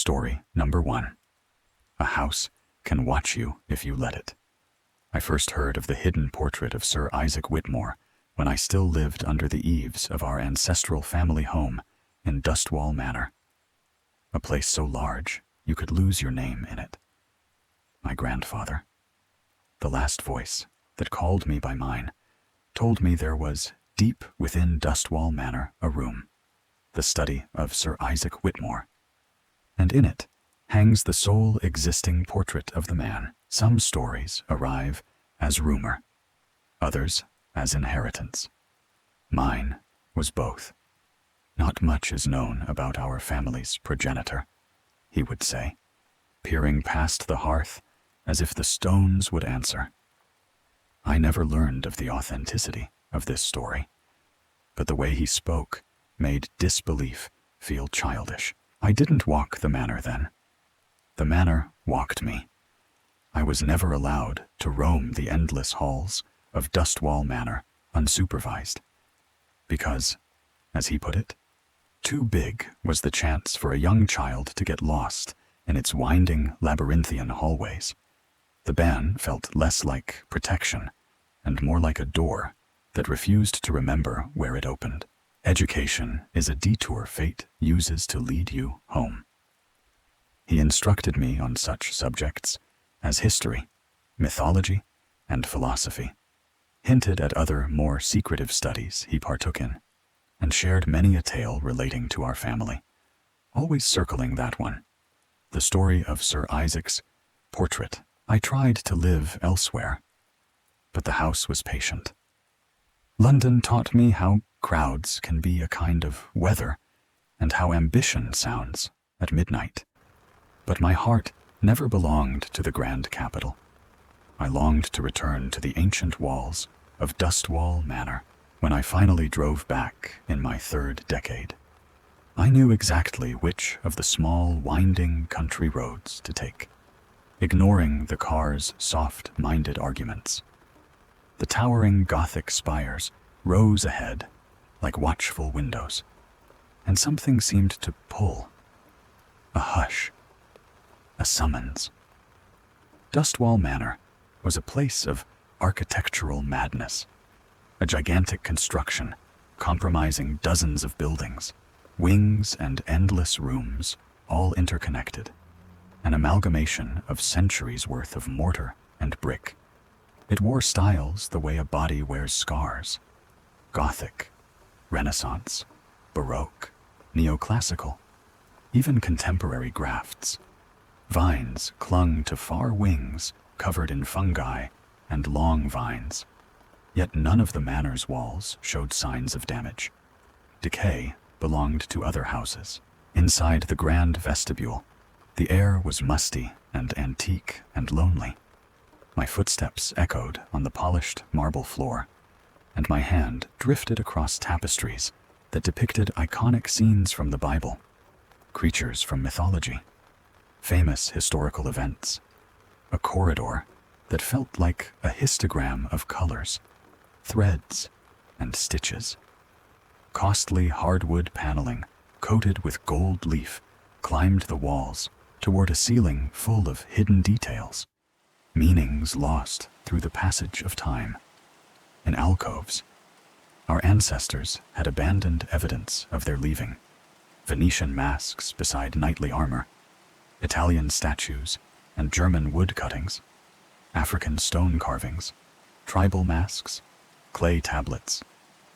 Story number 1. A house can watch you if you let it. I first heard of the hidden portrait of Sir Isaac Whitmore when I still lived under the eaves of our ancestral family home in Dustwall Manor, a place so large you could lose your name in it. My grandfather, the last voice that called me by mine, told me there was deep within Dustwall Manor a room, the study of Sir Isaac Whitmore, and in it hangs the sole existing portrait of the man. Some stories arrive as rumor, others as inheritance. Mine was both. Not much is known about our family's progenitor, he would say, peering past the hearth as if the stones would answer. I never learned of the authenticity of this story, but the way he spoke made disbelief feel childish. I didn't walk the manor then. The manor walked me. I was never allowed to roam the endless halls of Dustwall Manor unsupervised, because, as he put it, too big was the chance for a young child to get lost in its winding labyrinthian hallways. The ban felt less like protection and more like a door that refused to remember where it opened. Education is a detour fate uses to lead you home. He instructed me on such subjects as history, mythology, and philosophy, hinted at other more secretive studies he partook in, and shared many a tale relating to our family, always circling that one, the story of Sir Isaac's portrait. I tried to live elsewhere, but the house was patient. London taught me how crowds can be a kind of weather, and how ambition sounds at midnight. But my heart never belonged to the grand capital. I longed to return to the ancient walls of Dustwall Manor. When I finally drove back in my 3rd decade, I knew exactly which of the small, winding country roads to take, ignoring the car's soft-minded arguments. The towering Gothic spires rose ahead like watchful windows, and something seemed to pull. A hush, a summons. Dustwall Manor was a place of architectural madness, a gigantic construction compromising dozens of buildings, wings and endless rooms, all interconnected, an amalgamation of centuries' worth of mortar and brick. It wore styles the way a body wears scars: Gothic, Renaissance, Baroque, neoclassical, even contemporary grafts. Vines clung to far wings covered in fungi and long vines, yet none of the manor's walls showed signs of damage. Decay belonged to other houses. Inside the grand vestibule, the air was musty and antique and lonely. My footsteps echoed on the polished marble floor, and my hand drifted across tapestries that depicted iconic scenes from the Bible, creatures from mythology, famous historical events, a corridor that felt like a histogram of colors, threads, and stitches. Costly hardwood paneling, coated with gold leaf, climbed the walls toward a ceiling full of hidden details, meanings lost through the passage of time. In alcoves, our ancestors had abandoned evidence of their leaving: Venetian masks beside knightly armor, Italian statues and German wood cuttings, African stone carvings, tribal masks, clay tablets,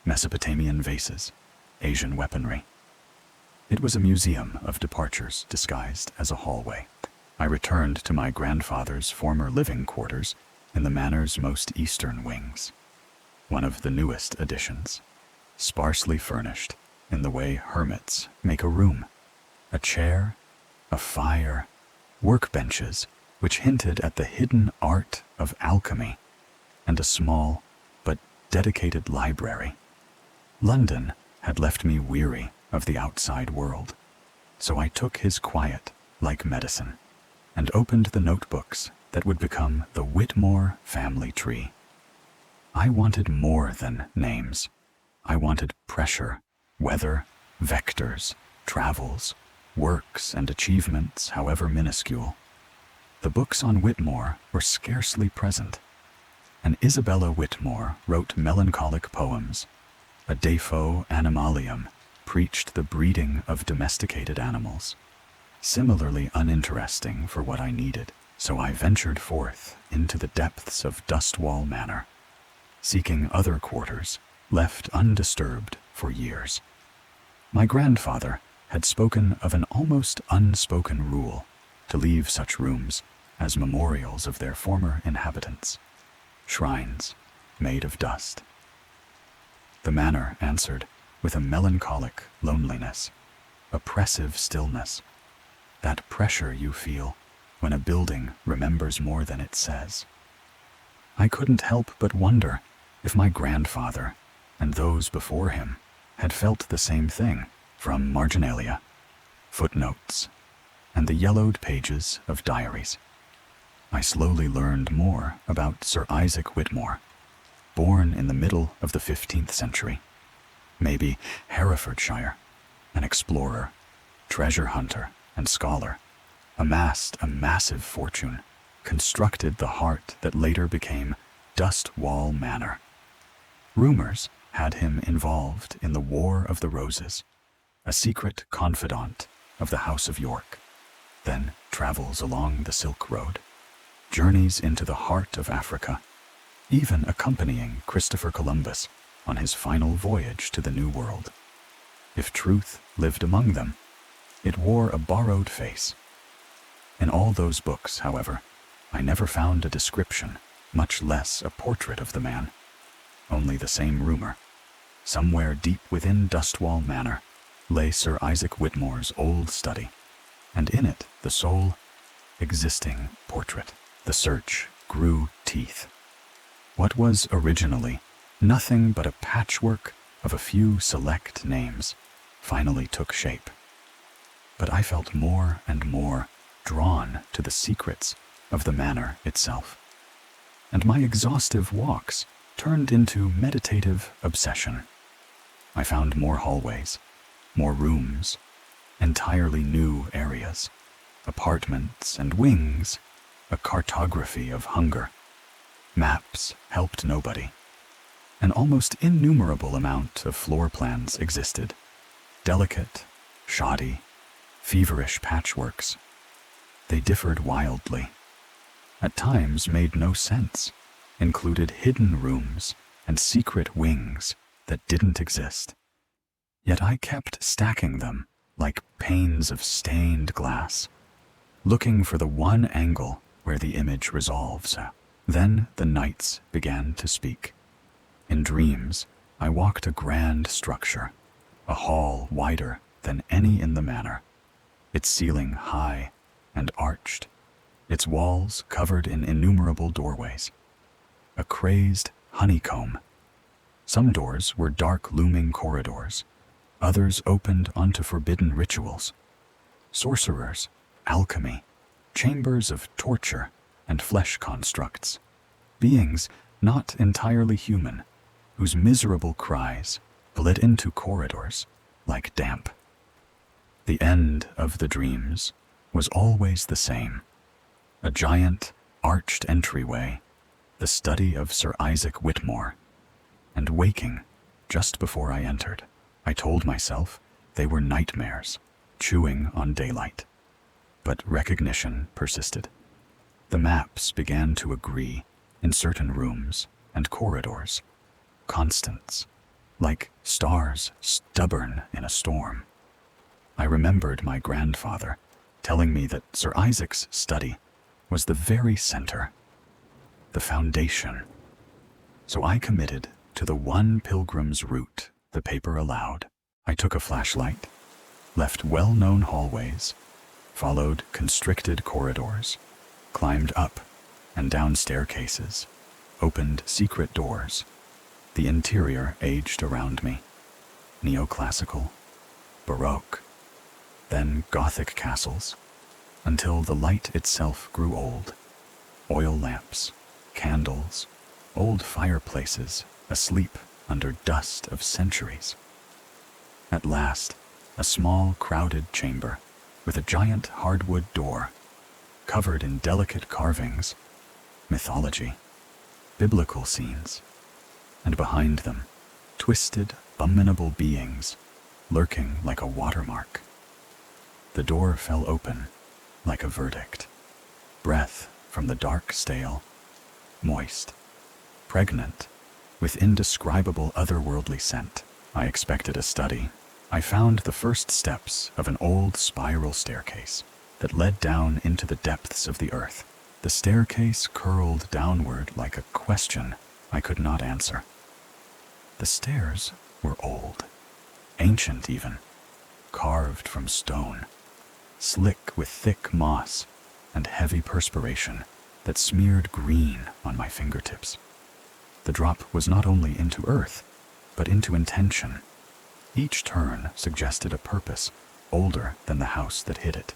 Mesopotamian vases, Asian weaponry. It was a museum of departures disguised as a hallway. I returned to my grandfather's former living quarters in the manor's most eastern wings, one of the newest additions, sparsely furnished in the way hermits make a room: a chair, a fire, workbenches which hinted at the hidden art of alchemy, and a small but dedicated library. London had left me weary of the outside world, so I took his quiet like medicine and opened the notebooks that would become the Whitmore family tree. I wanted more than names. I wanted pressure, weather, vectors, travels, works and achievements, however minuscule. The books on Whitmore were scarcely present. An Isabella Whitmore wrote melancholic poems. A Defoe Animalium preached the breeding of domesticated animals. Similarly uninteresting for what I needed, so I ventured forth into the depths of Dustwall Manor, seeking other quarters left undisturbed for years. My grandfather had spoken of an almost unspoken rule to leave such rooms as memorials of their former inhabitants, shrines made of dust. The manor answered with a melancholic loneliness, oppressive stillness, that pressure you feel when a building remembers more than it says. I couldn't help but wonder if my grandfather and those before him had felt the same thing from marginalia, footnotes, and the yellowed pages of diaries. I slowly learned more about Sir Isaac Whitmore, born in the middle of the 15th century, maybe Herefordshire, an explorer, treasure hunter, and scholar, amassed a massive fortune, constructed the heart that later became Dustwall Manor. Rumors had him involved in the War of the Roses, a secret confidant of the House of York, then travels along the Silk Road, journeys into the heart of Africa, even accompanying Christopher Columbus on his final voyage to the New World. If truth lived among them, it wore a borrowed face. In all those books, however, I never found a description, much less a portrait of the man. Only the same rumor. Somewhere deep within Dustwall Manor lay Sir Isaac Whitmore's old study, and in it the sole existing portrait. The search grew teeth. What was originally nothing but a patchwork of a few select names finally took shape. But I felt more and more drawn to the secrets of the manor itself, and my exhaustive walks turned into meditative obsession. I found more hallways, more rooms, entirely new areas, apartments and wings, a cartography of hunger. Maps helped nobody. An almost innumerable amount of floor plans existed, delicate, shoddy, feverish patchworks. They differed wildly. At times made no sense, included hidden rooms and secret wings that didn't exist. Yet I kept stacking them like panes of stained glass, looking for the one angle where the image resolves. Then the nights began to speak. In dreams, I walked a grand structure, a hall wider than any in the manor, its ceiling high and arched, its walls covered in innumerable doorways. A crazed honeycomb. Some doors were dark looming corridors, others opened onto forbidden rituals. Sorcerers, alchemy, chambers of torture and flesh constructs, beings not entirely human, whose miserable cries bled into corridors like damp. The end of the dreams was always the same, a giant arched entryway, the study of Sir Isaac Whitmore, and waking just before I entered, I told myself they were nightmares, chewing on daylight. But recognition persisted. The maps began to agree in certain rooms and corridors, constants, like stars stubborn in a storm. I remembered my grandfather telling me that Sir Isaac's study was the very center, the foundation. So I committed to the one pilgrim's route the paper allowed. I took a flashlight, left well-known hallways, followed constricted corridors, climbed up and down staircases, opened secret doors. The interior aged around me, neoclassical, Baroque, then Gothic castles, until the light itself grew old. Oil lamps, candles, old fireplaces asleep under dust of centuries. At last, a small, crowded chamber, with a giant hardwood door, covered in delicate carvings, mythology, biblical scenes, and behind them, twisted, abominable beings lurking like a watermark. The door fell open like a verdict. Breath from the dark stale, moist, pregnant, with indescribable otherworldly scent. I expected a study. I found the first steps of an old spiral staircase that led down into the depths of the earth. The staircase curled downward like a question I could not answer. The stairs were old, ancient even, carved from stone, slick with thick moss and heavy perspiration that smeared green on my fingertips. The drop was not only into earth, but into intention. Each turn suggested a purpose older than the house that hid it.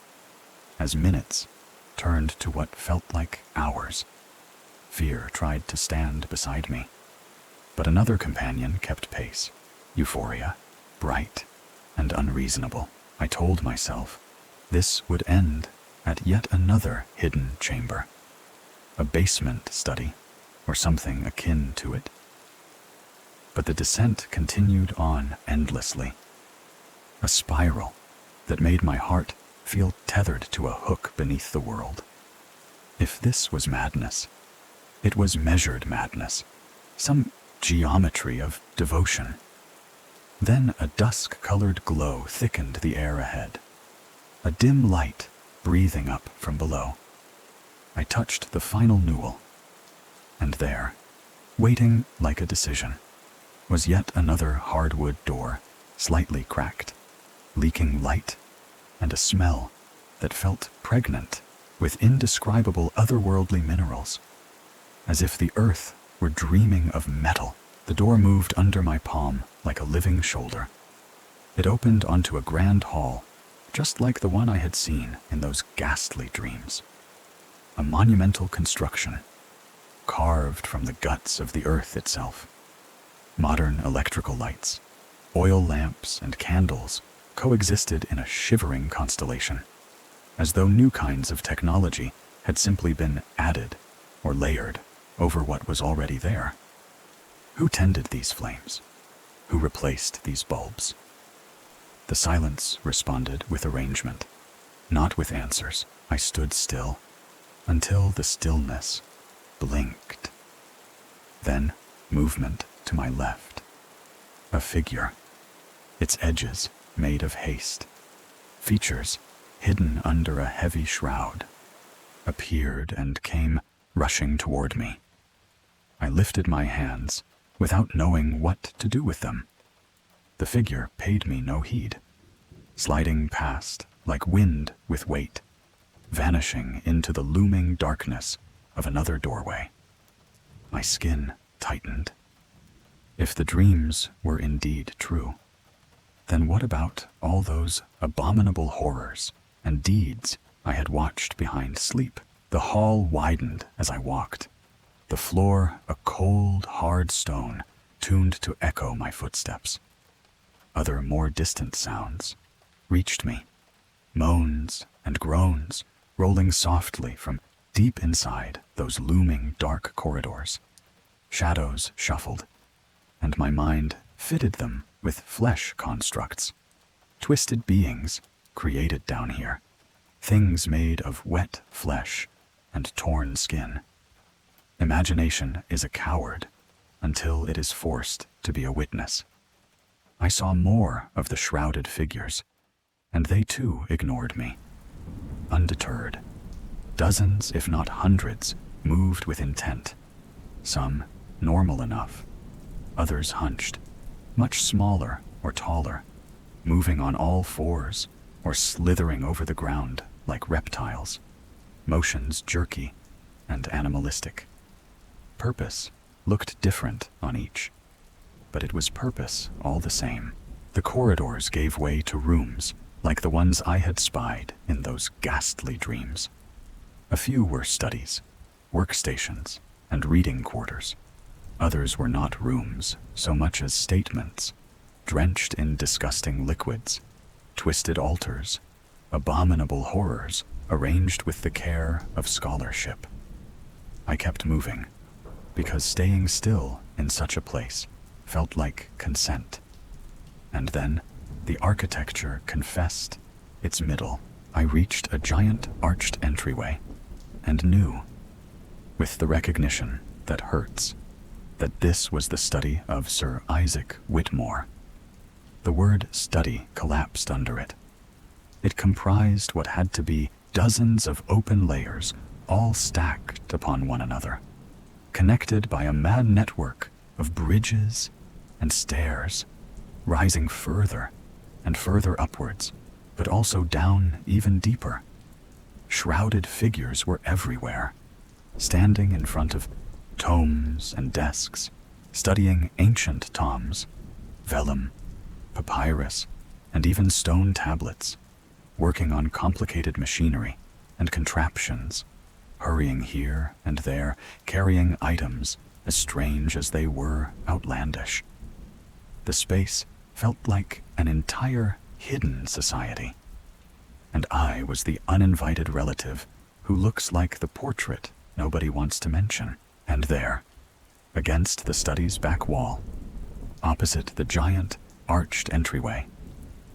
As minutes turned to what felt like hours, fear tried to stand beside me. But another companion kept pace. Euphoria, bright and unreasonable. I told myself this would end at yet another hidden chamber, a basement study, or something akin to it. But the descent continued on endlessly, a spiral that made my heart feel tethered to a hook beneath the world. If this was madness, it was measured madness, some geometry of devotion. Then a dusk-colored glow thickened the air ahead, a dim light breathing up from below. I touched the final newel, and there, waiting like a decision, was yet another hardwood door, slightly cracked, leaking light and a smell that felt pregnant with indescribable otherworldly minerals. As if the earth were dreaming of metal, the door moved under my palm like a living shoulder. It opened onto a grand hall, just like the one I had seen in those ghastly dreams. A monumental construction, carved from the guts of the earth itself. Modern electrical lights, oil lamps, and candles coexisted in a shivering constellation, as though new kinds of technology had simply been added or layered over what was already there. Who tended these flames? Who replaced these bulbs? The silence responded with arrangement, not with answers. I stood still until the stillness blinked. Then movement to my left. A figure, its edges made of haste, features hidden under a heavy shroud, appeared and came rushing toward me. I lifted my hands without knowing what to do with them. The figure paid me no heed, sliding past like wind with weight, vanishing into the looming darkness of another doorway. My skin tightened. If the dreams were indeed true, then what about all those abominable horrors and deeds I had watched behind sleep? The hall widened as I walked, the floor a cold, hard stone tuned to echo my footsteps. Other, more distant sounds reached me, moans and groans rolling softly from deep inside those looming dark corridors. Shadows shuffled, and my mind fitted them with flesh constructs, twisted beings created down here, things made of wet flesh and torn skin. Imagination is a coward until it is forced to be a witness. I saw more of the shrouded figures, and they too ignored me. Undeterred, dozens if not hundreds moved with intent, some normal enough, others hunched, much smaller or taller, moving on all fours or slithering over the ground like reptiles, motions jerky and animalistic. Purpose looked different on each, but it was purpose all the same. The corridors gave way to rooms like the ones I had spied in those ghastly dreams. A few were studies, workstations, and reading quarters. Others were not rooms so much as statements, drenched in disgusting liquids, twisted altars, abominable horrors arranged with the care of scholarship. I kept moving, because staying still in such a place felt like consent. And then the architecture confessed its middle. I reached a giant arched entryway and knew, with the recognition that hurts, that this was the study of Sir Isaac Whitmore. The word study collapsed under it. It comprised what had to be dozens of open layers, all stacked upon one another, connected by a mad network of bridges and stairs, rising further and further upwards, but also down even deeper. Shrouded figures were everywhere, standing in front of tomes and desks, studying ancient tomes, vellum, papyrus, and even stone tablets, working on complicated machinery and contraptions, hurrying here and there, carrying items as strange as they were outlandish. The space felt like an entire hidden society, and I was the uninvited relative who looks like the portrait nobody wants to mention. And there, against the study's back wall, opposite the giant arched entryway,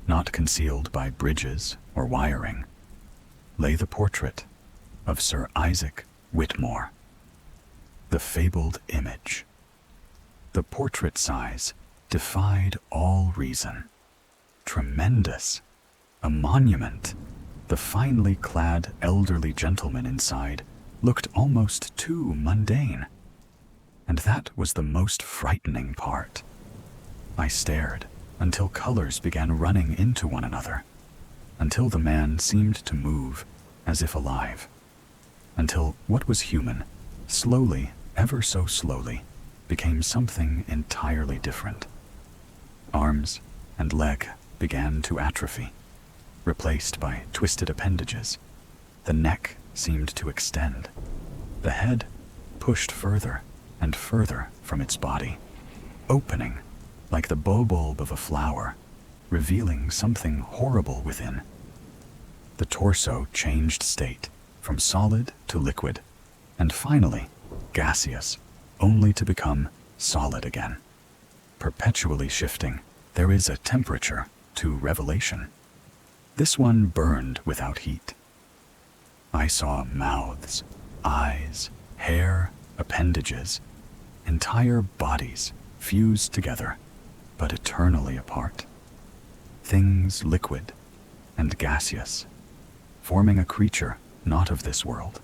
not concealed by bridges or wiring, lay the portrait of Sir Isaac Whitmore. The fabled image. The portrait size defied all reason. Tremendous. A monument. The finely clad elderly gentleman inside looked almost too mundane. And that was the most frightening part. I stared until colors began running into one another, until the man seemed to move as if alive, until what was human, slowly, ever so slowly, became something entirely different. Arms and leg began to atrophy, replaced by twisted appendages. The neck seemed to extend. The head pushed further and further from its body, opening like the bulb of a flower, revealing something horrible within. The torso changed state from solid to liquid, and finally gaseous, only to become solid again. Perpetually shifting, there is a temperature to revelation. This one burned without heat. I saw mouths, eyes, hair, appendages, entire bodies fused together, but eternally apart. Things liquid and gaseous, forming a creature not of this world.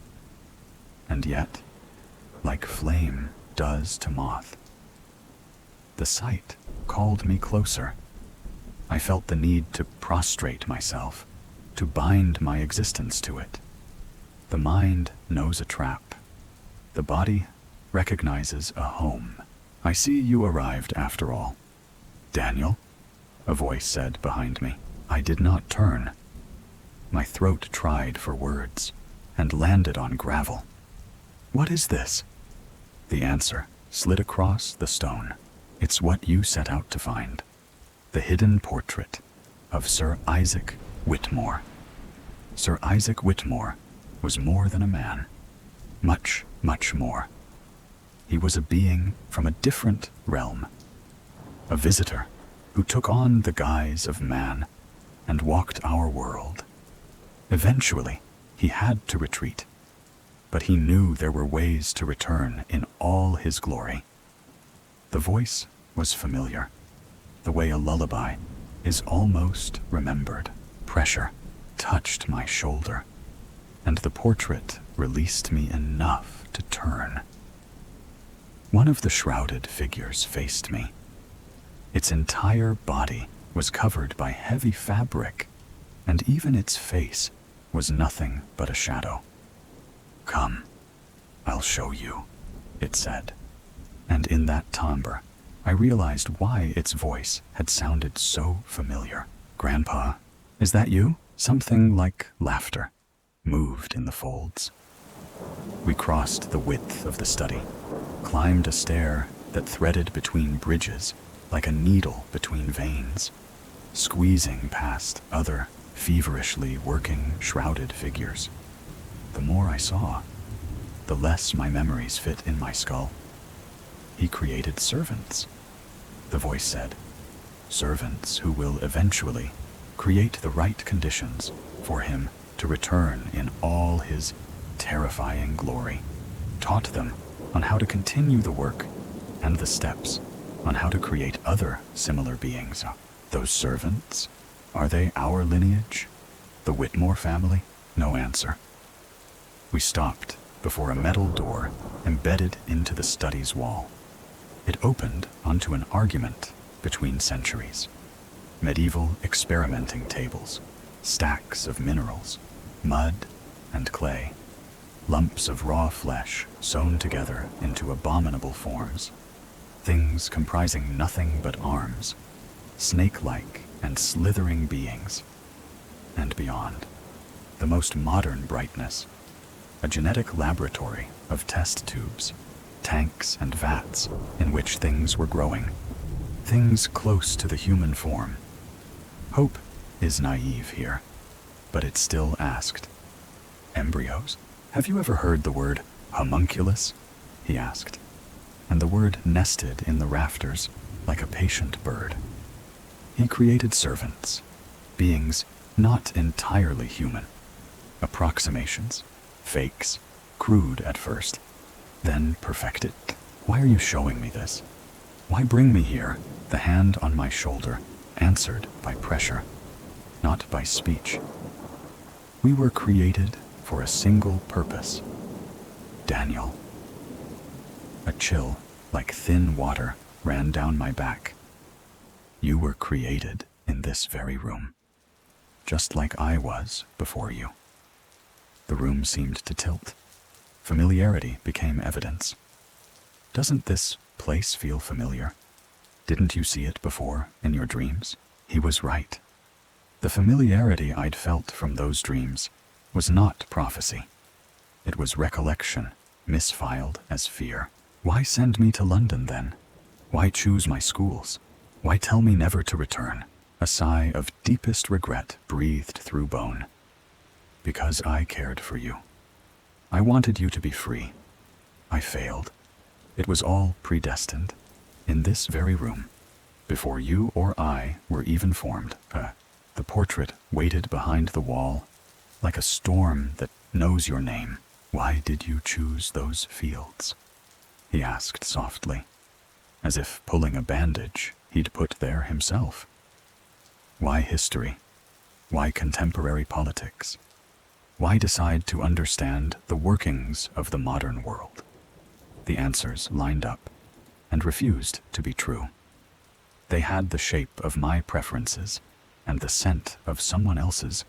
And yet, like flame does to moth. The sight called me closer. I felt the need to prostrate myself, to bind my existence to it. The mind knows a trap. The body recognizes a home. I see you arrived after all. Daniel? A voice said behind me. I did not turn. My throat tried for words and landed on gravel. What is this? The answer slid across the stone. It's what you set out to find. The hidden portrait of Sir Isaac Whitmore. Sir Isaac Whitmore was more than a man. Much, much more. He was a being from a different realm. A visitor who took on the guise of man and walked our world. Eventually, he had to retreat, but he knew there were ways to return in all his glory. The voice was familiar, the way a lullaby is almost remembered. Pressure touched my shoulder, and the portrait released me enough to turn. One of the shrouded figures faced me. Its entire body was covered by heavy fabric, and even its face was nothing but a shadow. Come, I'll show you, it said. And in that timbre, I realized why its voice had sounded so familiar. Grandpa, is that you? Something like laughter moved in the folds. We crossed the width of the study, climbed a stair that threaded between bridges like a needle between veins, squeezing past other feverishly working, shrouded figures. The more I saw, the less my memories fit in my skull. He created servants, the voice said. Servants who will eventually create the right conditions for him to return in all his terrifying glory. Taught them on how to continue the work and the steps on how to create other similar beings. Those servants, are they our lineage? The Whitmore family? No answer. We stopped before a metal door embedded into the study's wall. It opened onto an argument between centuries. Medieval experimenting tables, stacks of minerals, mud and clay, lumps of raw flesh sewn together into abominable forms, things comprising nothing but arms, snake-like and slithering beings. And beyond, the most modern brightness, a genetic laboratory of test tubes, tanks and vats in which things were growing, things close to the human form. Hope is naive here, but it still asked. Embryos? Have you ever heard the word homunculus? He asked, and the word nested in the rafters like a patient bird. He created servants, beings not entirely human, approximations, fakes, crude at first, then perfected. Why are you showing me this? Why bring me here? The hand on my shoulder answered by pressure, not by speech. We were created for a single purpose. Daniel. A chill, like thin water, ran down my back. You were created in this very room, just like I was before you. The room seemed to tilt. Familiarity became evidence. Doesn't this place feel familiar? Didn't you see it before in your dreams? He was right. The familiarity I'd felt from those dreams was not prophecy. It was recollection, misfiled as fear. Why send me to London then? Why choose my schools? Why tell me never to return? A sigh of deepest regret breathed through bone. Because I cared for you. I wanted you to be free. I failed. It was all predestined. In this very room, before you or I were even formed, the portrait waited behind the wall, like a storm that knows your name. Why did you choose those fields? He asked softly, as if pulling a bandage he'd put there himself. Why history? Why contemporary politics? Why decide to understand the workings of the modern world? The answers lined up and refused to be true. They had the shape of my preferences and the scent of someone else's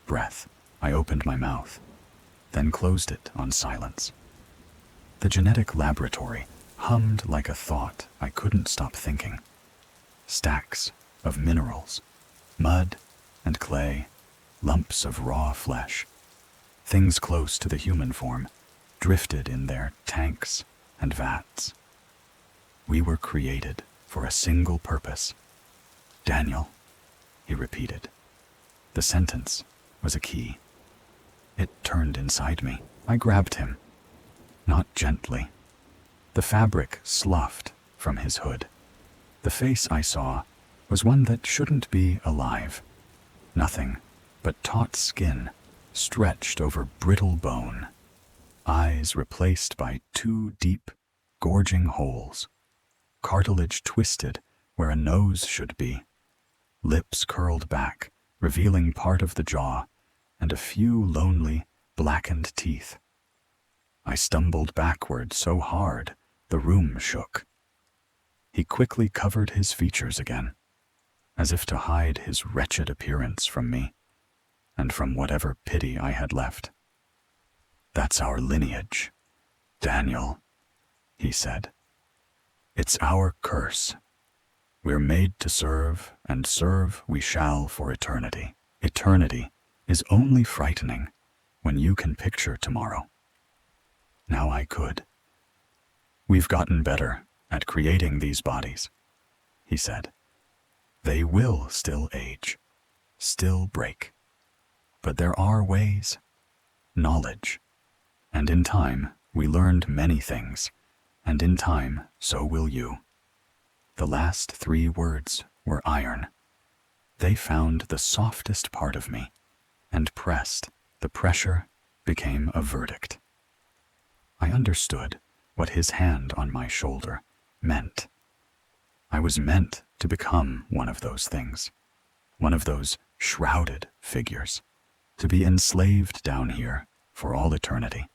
breath. I opened my mouth, then closed it on silence. The genetic laboratory hummed like a thought I couldn't stop thinking. Stacks of minerals, mud and clay, lumps of raw flesh, things close to the human form, drifted in their tanks and vats. We were created for a single purpose. Daniel, he repeated. The sentence was a key. It turned inside me. I grabbed him. Not gently. The fabric sloughed from his hood. The face I saw was one that shouldn't be alive. Nothing but taut skin stretched over brittle bone. Eyes replaced by two deep, gorging holes. Cartilage twisted where a nose should be. Lips curled back, revealing part of the jaw, and a few lonely, blackened teeth. I stumbled backward so hard the room shook. He quickly covered his features again, as if to hide his wretched appearance from me, and from whatever pity I had left. That's our lineage, Daniel, he said. It's our curse. We're made to serve, and serve we shall for eternity. Eternity is only frightening when you can picture tomorrow. Now I could. We've gotten better at creating these bodies, he said. They will still age, still break, But there are ways. Knowledge. And in time, we learned many things. And in time, so will you. The last 3 words were iron. They found the softest part of me and pressed. The pressure became a verdict. I understood what his hand on my shoulder meant. I was meant to become one of those things, one of those shrouded figures, to be enslaved down here for all eternity,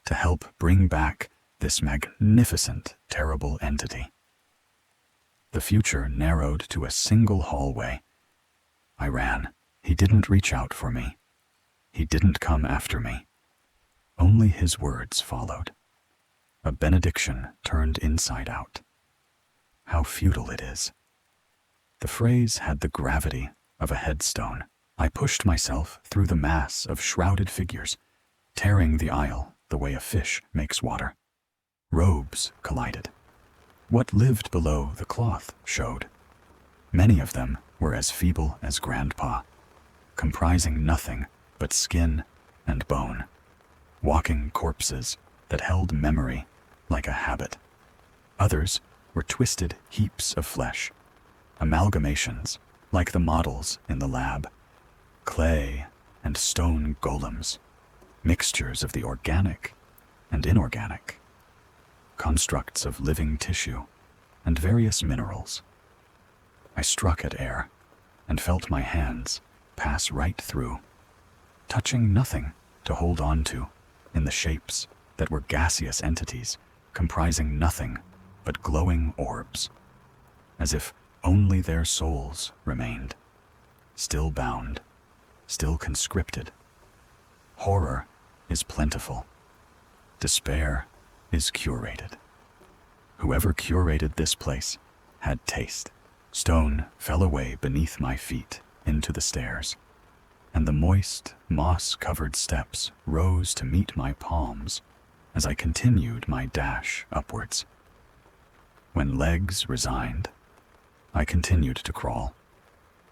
to help bring back this magnificent, terrible entity. The future narrowed to a single hallway. I ran. He didn't reach out for me. He didn't come after me. Only his words followed. A benediction turned inside out. How futile it is. The phrase had the gravity of a headstone. I pushed myself through the mass of shrouded figures, tearing the aisle the way a fish makes water. Robes collided. What lived below the cloth showed. Many of them were as feeble as Grandpa, comprising nothing but skin and bone, walking corpses that held memory like a habit. Others were twisted heaps of flesh, amalgamations like the models in the lab, clay and stone golems, mixtures of the organic and inorganic, constructs of living tissue and various minerals. I struck at air and felt my hands pass right through, touching nothing to hold on to in the shapes that were gaseous entities comprising nothing but glowing orbs, as if only their souls remained, still bound, still conscripted. Horror is plentiful. Despair is curated. Whoever curated this place had taste. Stone fell away beneath my feet into the stairs, and the moist, moss-covered steps rose to meet my palms as I continued my dash upwards. When legs resigned, I continued to crawl,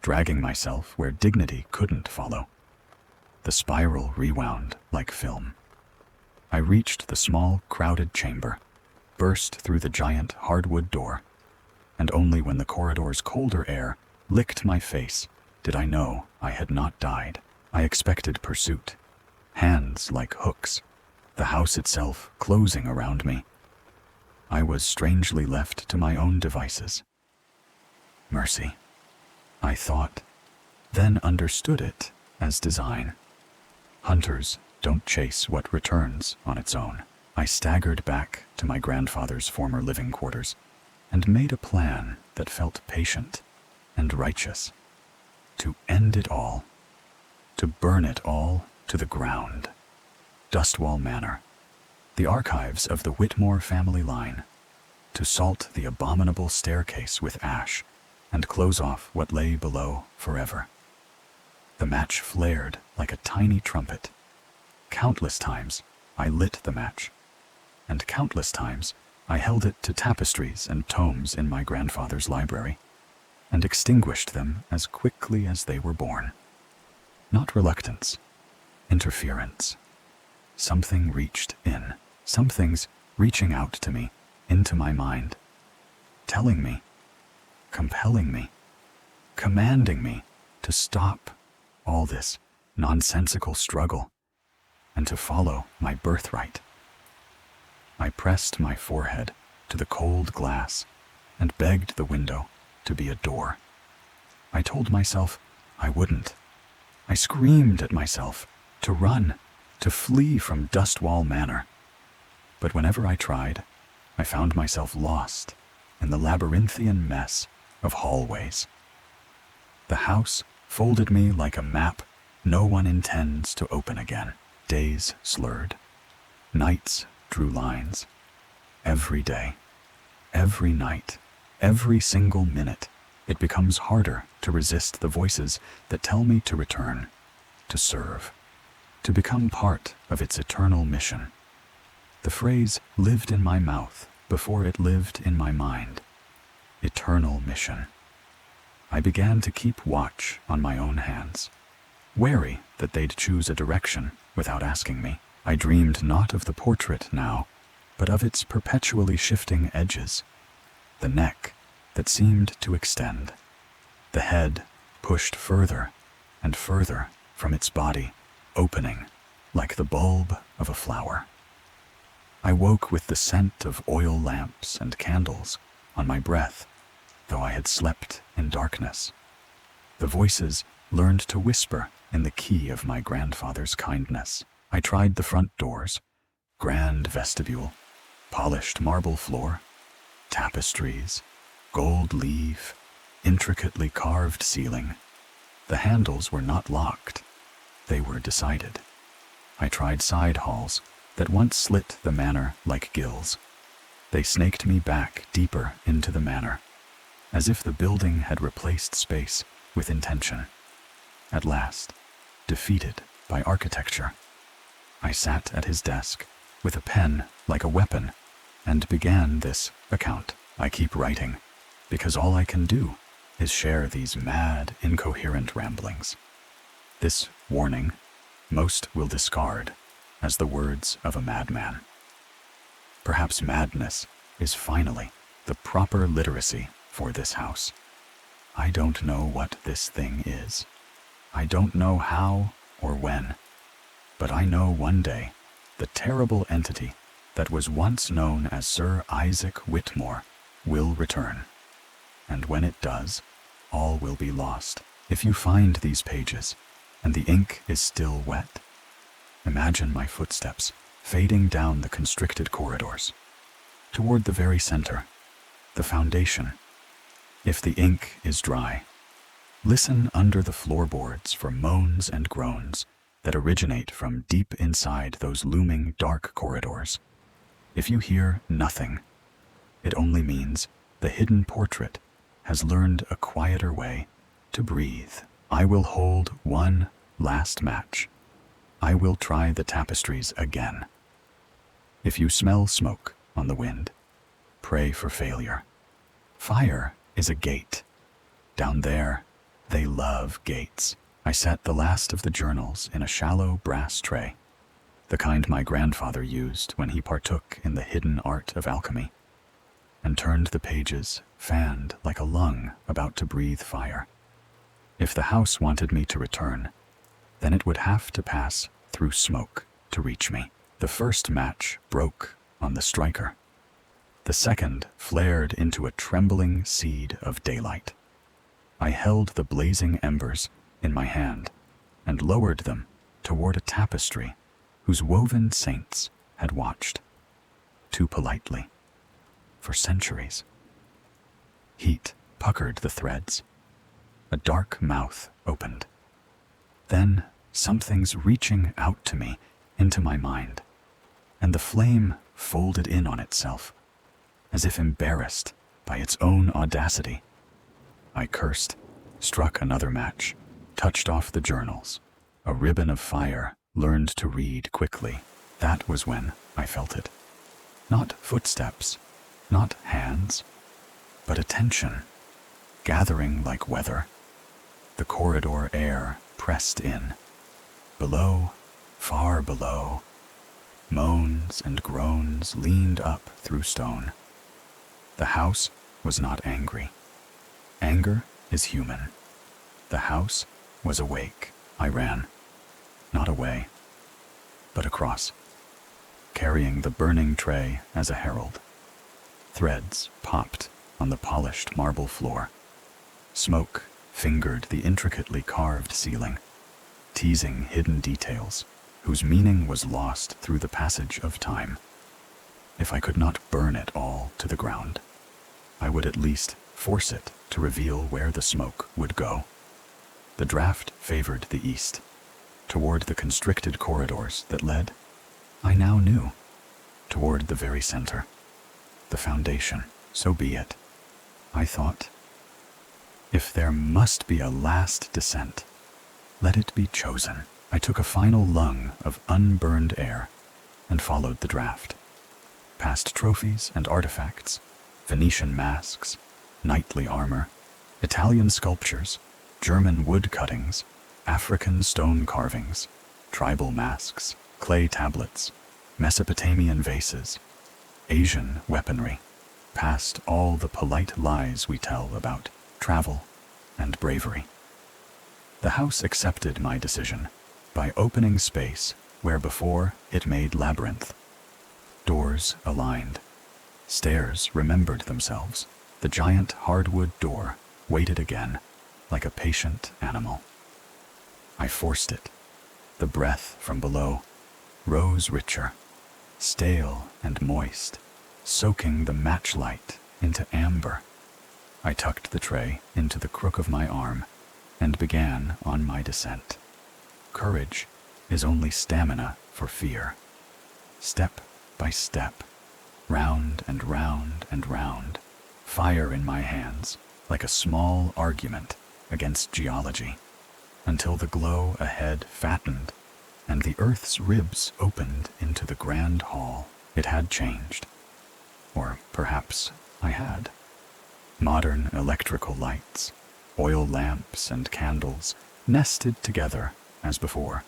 dragging myself where dignity couldn't follow. The spiral rewound like film. I reached the small, crowded chamber, burst through the giant hardwood door, and only when the corridor's colder air licked my face did I know I had not died. I expected pursuit, hands like hooks, the house itself closing around me. I was strangely left to my own devices. Mercy, I thought, then understood it as design. Hunters don't chase what returns on its own. I staggered back to my grandfather's former living quarters and made a plan that felt patient and righteous. To end it all, to burn it all to the ground. Dustwall Manor, the archives of the Whitmore family line, to salt the abominable staircase with ash and close off what lay below forever. The match flared like a tiny trumpet. Countless times I lit the match, and countless times I held it to tapestries and tomes in my grandfather's library, and extinguished them as quickly as they were born. Not reluctance, interference. Something reached in. Something's reaching out to me, into my mind, telling me, compelling me, commanding me to stop all this nonsensical struggle and to follow my birthright. I pressed my forehead to the cold glass and begged the window to be a door. I told myself I wouldn't. I screamed at myself to run, to flee from Dustwall Manor. But whenever I tried, I found myself lost in the labyrinthian mess of hallways. The house folded me like a map no one intends to open again. Days slurred. Nights drew lines. Every day, every night, every single minute, it becomes harder to resist the voices that tell me to return, to serve, to become part of its eternal mission. The phrase lived in my mouth before it lived in my mind. Eternal mission. I began to keep watch on my own hands. wary that they'd choose a direction without asking me. I dreamed not of the portrait now, but of its perpetually shifting edges, the neck that seemed to extend, the head pushed further and further from its body, opening like the bulb of a flower. I woke with the scent of oil lamps and candles on my breath, though I had slept in darkness. The voices learned to whisper in the key of my grandfather's kindness. I tried the front doors, grand vestibule, polished marble floor, tapestries, gold leaf, intricately carved ceiling. The handles were not locked. They were decided. I tried side halls that once slit the manor like gills. They snaked me back deeper into the manor, as if the building had replaced space with intention. At last, defeated by architecture, I sat at his desk with a pen like a weapon and began this account. I keep writing because all I can do is share these mad, incoherent ramblings. This warning most will discard as the words of a madman. Perhaps madness is finally the proper literacy for this house. I don't know what this thing is. I don't know how or when, but I know one day the terrible entity that was once known as Sir Isaac Whitmore will return. And when it does, all will be lost. If you find these pages and the ink is still wet, imagine my footsteps fading down the constricted corridors. Toward the very center, the foundation. If the ink is dry, listen under the floorboards for moans and groans that originate from deep inside those looming dark corridors. If you hear nothing, it only means the hidden portrait has learned a quieter way to breathe. I will hold one last match. I will try the tapestries again. If you smell smoke on the wind, pray for failure. Fire is a gate. Down there, they love gates. I set the last of the journals in a shallow brass tray, the kind my grandfather used when he partook in the hidden art of alchemy, and turned the pages, fanned like a lung about to breathe fire. If the house wanted me to return, then it would have to pass through smoke to reach me. The first match broke on the striker. The second flared into a trembling seed of daylight. I held the blazing embers in my hand and lowered them toward a tapestry whose woven saints had watched, too politely, for centuries. Heat puckered the threads. A dark mouth opened. Then something's reaching out to me into my mind, and the flame folded in on itself, as if embarrassed by its own audacity. I cursed, struck another match, touched off the journals. A ribbon of fire learned to read quickly. That was when I felt it. Not footsteps, not hands, but attention, gathering like weather. The corridor air pressed in. Below, far below, moans and groans leaned up through stone. The house was not angry. Anger is human. The house was awake. I ran, not away, but across, carrying the burning tray as a herald. Threads popped on the polished marble floor. Smoke fingered the intricately carved ceiling, teasing hidden details whose meaning was lost through the passage of time. If I could not burn it all to the ground, I would at least force it to reveal where the smoke would go. The draft favored the east, toward the constricted corridors that led, I now knew, toward the very center. The foundation, so be it. I thought, if there must be a last descent, let it be chosen. I took a final lung of unburned air and followed the draft. Past trophies and artifacts, Venetian masks, knightly armor, Italian sculptures, German wood cuttings, African stone carvings, tribal masks, clay tablets, Mesopotamian vases, Asian weaponry, past all the polite lies we tell about travel and bravery. The house accepted my decision by opening space where before it made labyrinth. Doors aligned. Stairs remembered themselves. The giant hardwood door waited again, like a patient animal. I forced it. The breath from below rose richer, stale and moist, soaking the matchlight into amber. I tucked the tray into the crook of my arm and began on my descent. Courage is only stamina for fear. Step by step, round and round and round, fire in my hands like a small argument against geology, until the glow ahead fattened and the earth's ribs opened into the grand hall. It had changed. Or perhaps I had. Modern electrical lights, oil lamps and candles nested together as before.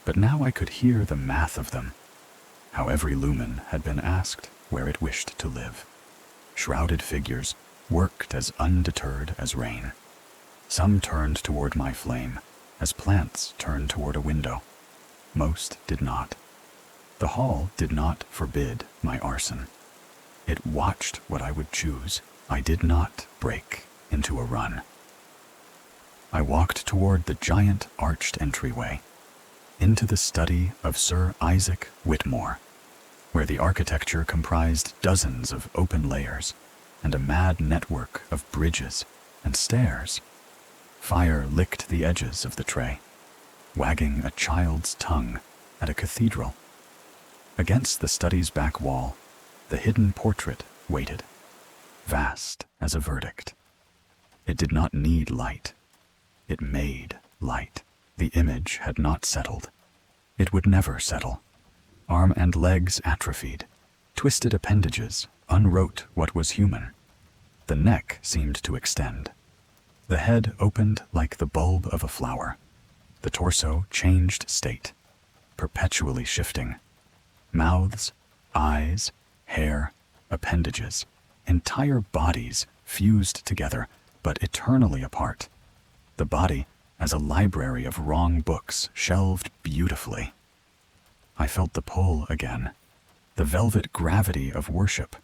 But now I could hear the math of them, how every lumen had been asked where it wished to live. Shrouded figures worked as undeterred as rain. Some turned toward my flame, as plants turn toward a window. Most did not. The hall did not forbid my arson. It watched what I would choose. I did not break into a run. I walked toward the giant arched entryway, into the study of Sir Isaac Whitmore, where the architecture comprised dozens of open layers and a mad network of bridges and stairs. Fire licked the edges of the tray, wagging a child's tongue at a cathedral. Against the study's back wall, the hidden portrait waited, vast as a verdict. It did not need light. It made light. The image had not settled. It would never settle. Arm and legs atrophied. Twisted appendages unwrote what was human. The neck seemed to extend. The head opened like the bulb of a flower. The torso changed state, perpetually shifting. Mouths, eyes, hair, appendages, entire bodies fused together, but eternally apart. The body as a library of wrong books shelved beautifully. I felt the pull again, the velvet gravity of worship.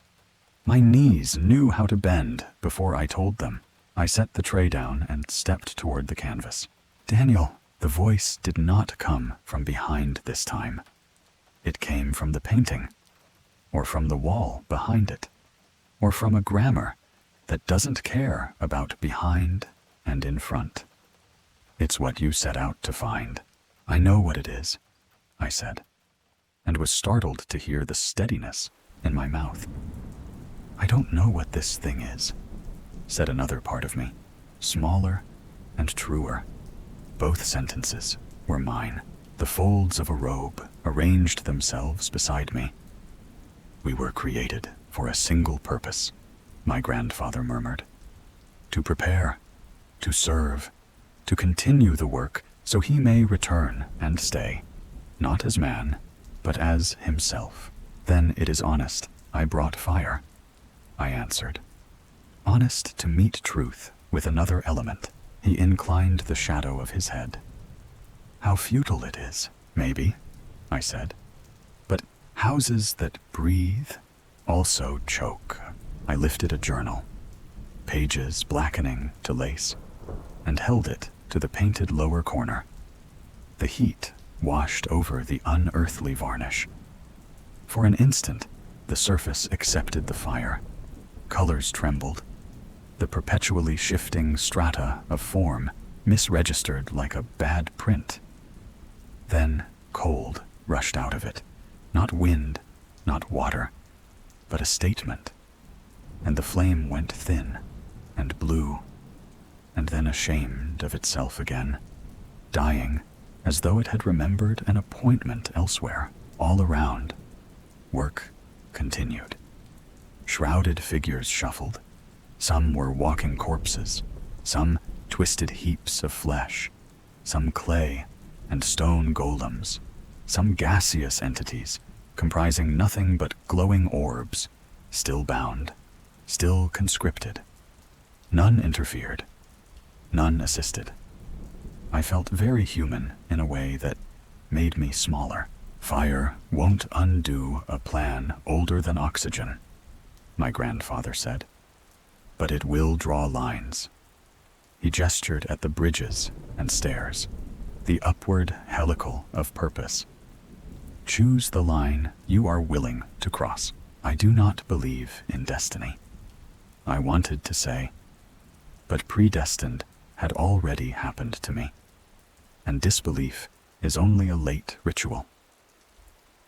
My knees knew how to bend before I told them. I set the tray down and stepped toward the canvas. Daniel, the voice did not come from behind this time. It came from the painting, or from the wall behind it, or from a grammar that doesn't care about behind and in front. It's what you set out to find. I know what it is, I said, and was startled to hear the steadiness in my mouth. I don't know what this thing is, said another part of me, smaller and truer. Both sentences were mine. The folds of a robe arranged themselves beside me. We were created for a single purpose, my grandfather murmured. To prepare, to serve, to continue the work so he may return and stay, not as man, but as himself. Then it is honest, I brought fire, I answered. Honest to meet truth with another element. He inclined the shadow of his head. How futile it is, maybe, I said. But houses that breathe also choke. I lifted a journal, pages blackening to lace, and held it to the painted lower corner. The heat washed over the unearthly varnish. For an instant, the surface accepted the fire. Colors trembled. The perpetually shifting strata of form misregistered like a bad print. Then cold rushed out of it. Not wind, not water, but a statement. And the flame went thin and blue, and then ashamed of itself again, dying as though it had remembered an appointment elsewhere. All around, work continued. Shrouded figures shuffled. Some were walking corpses, some twisted heaps of flesh. some clay and stone golems, some gaseous entities comprising nothing but glowing orbs, still bound, still conscripted. None interfered, none assisted. I felt very human in a way that made me smaller. Fire won't undo a plan older than oxygen, my grandfather said, but it will draw lines. He gestured at the bridges and stairs, the upward helical of purpose. Choose the line you are willing to cross. I do not believe in destiny, I wanted to say, but predestined had already happened to me, and disbelief is only a late ritual.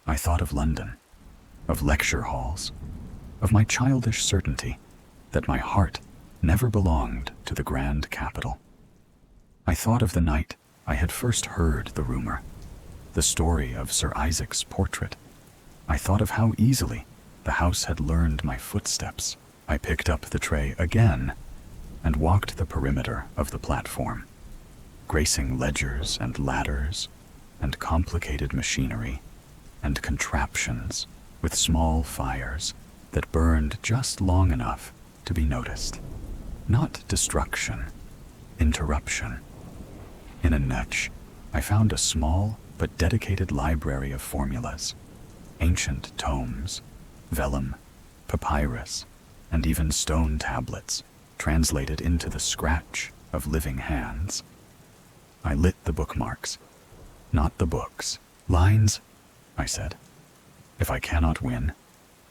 I thought of London, of lecture halls, of my childish certainty that my heart never belonged to the grand capital. I thought of the night I had first heard the rumor, the story of Sir Isaac's portrait. I thought of how easily the house had learned my footsteps. I picked up the tray again and walked the perimeter of the platform, gracing ledgers and ladders and complicated machinery and contraptions with small fires that burned just long enough to be noticed. Not destruction, interruption. In a niche, I found a small but dedicated library of formulas, ancient tomes, vellum, papyrus, and even stone tablets translated into the scratch of living hands. I lit the bookmarks, not the books. Lines, I said. If I cannot win,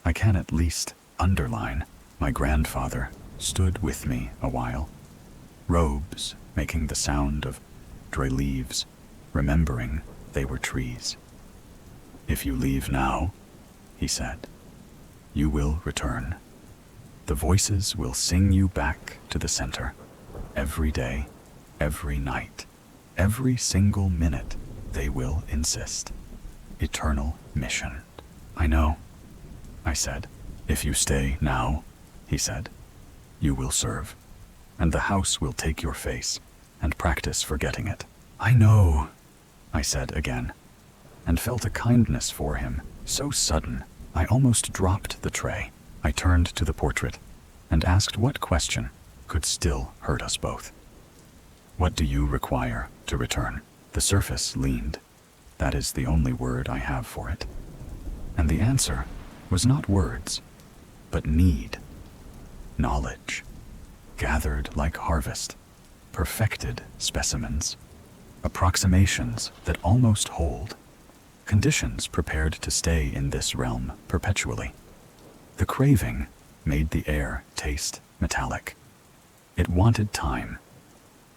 I can at least underline. My grandfather stood with me a while, robes making the sound of dry leaves, remembering they were trees. If you leave now, he said, you will return. The voices will sing you back to the center. Every day, every night, every single minute, they will insist. Eternal mission. I know, I said. If you stay now, he said, you will serve, and the house will take your face and practice forgetting it. I know, I said again, and felt a kindness for him so sudden I almost dropped the tray. I turned to the portrait and asked what question could still hurt us both. What do you require to return? The surface leaned. That is the only word I have for it. And the answer was not words, but need. Knowledge, gathered like harvest, perfected specimens, approximations that almost hold, conditions prepared to stay in this realm perpetually. The craving made the air taste metallic. It wanted time.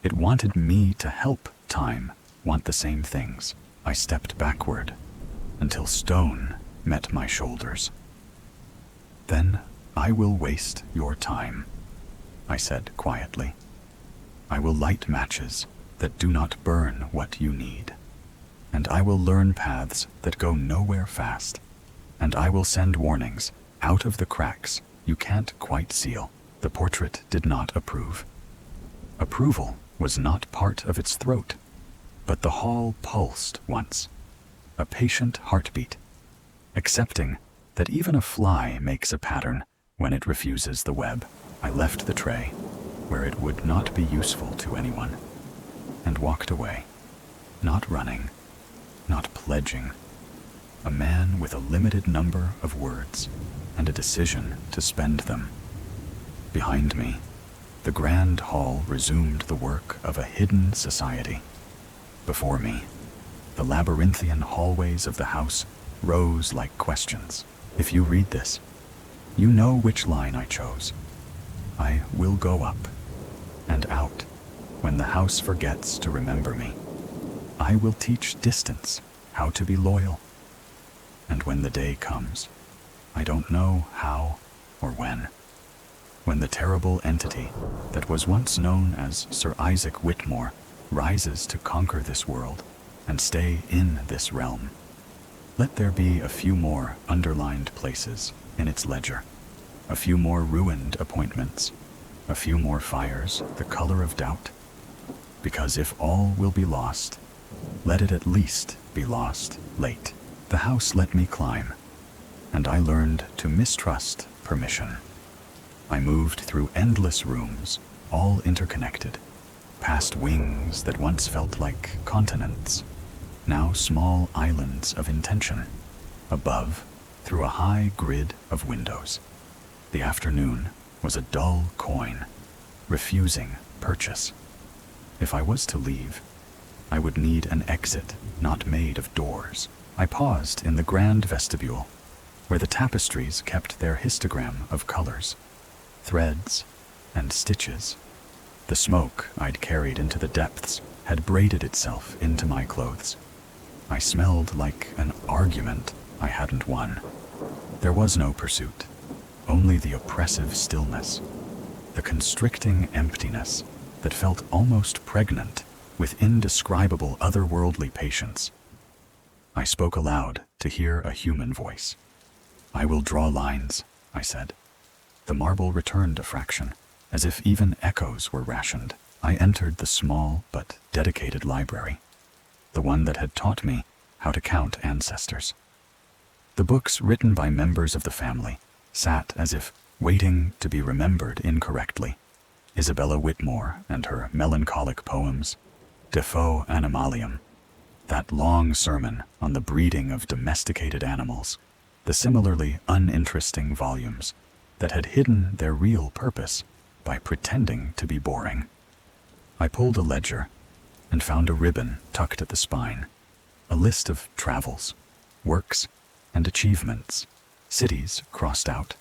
It wanted me to help time want the same things. I stepped backward until stone met my shoulders. Then I will waste your time, I said quietly. I will light matches that do not burn what you need. And I will learn paths that go nowhere fast. And I will send warnings out of the cracks you can't quite seal. The portrait did not approve. Approval was not part of its throat, but the hall pulsed once, a patient heartbeat, accepting that even a fly makes a pattern when it refuses the web. I left the tray where it would not be useful to anyone, and walked away, not running, not pledging, a man with a limited number of words and a decision to spend them. Behind me, the grand hall resumed the work of a hidden society. Before me, the labyrinthian hallways of the house rose like questions. If you read this, you know which line I chose. I will go up and out when the house forgets to remember me. I will teach distance how to be loyal. And when the day comes, I don't know how or when the terrible entity that was once known as Sir Isaac Whitmore rises to conquer this world and stay in this realm, let there be a few more underlined places in its ledger, a few more ruined appointments, a few more fires the color of doubt. because if all will be lost, let it at least be lost late. The house let me climb, and I learned to mistrust permission. I moved through endless rooms, all interconnected, past wings that once felt like continents, now small islands of intention. Above, through a high grid of windows. The afternoon was a dull coin, refusing purchase. If I was to leave, I would need an exit not made of doors. I paused in the grand vestibule, where the tapestries kept their histogram of colors, threads, and stitches. The smoke I'd carried into the depths had braided itself into my clothes. I smelled like an argument I hadn't won. There was no pursuit, only the oppressive stillness, the constricting emptiness that felt almost pregnant with indescribable otherworldly patience. I spoke aloud to hear a human voice. "I will draw lines," I said. The marble returned a fraction, as if even echoes were rationed. I entered the small but dedicated library, the one that had taught me how to count ancestors. The books written by members of the family sat as if waiting to be remembered incorrectly. Isabella Whitmore and her melancholic poems, Defoe Animalium, that long sermon on the breeding of domesticated animals, the similarly uninteresting volumes that had hidden their real purpose by pretending to be boring. I pulled a ledger and found a ribbon tucked at the spine, a list of travels, works, and achievements, cities crossed out,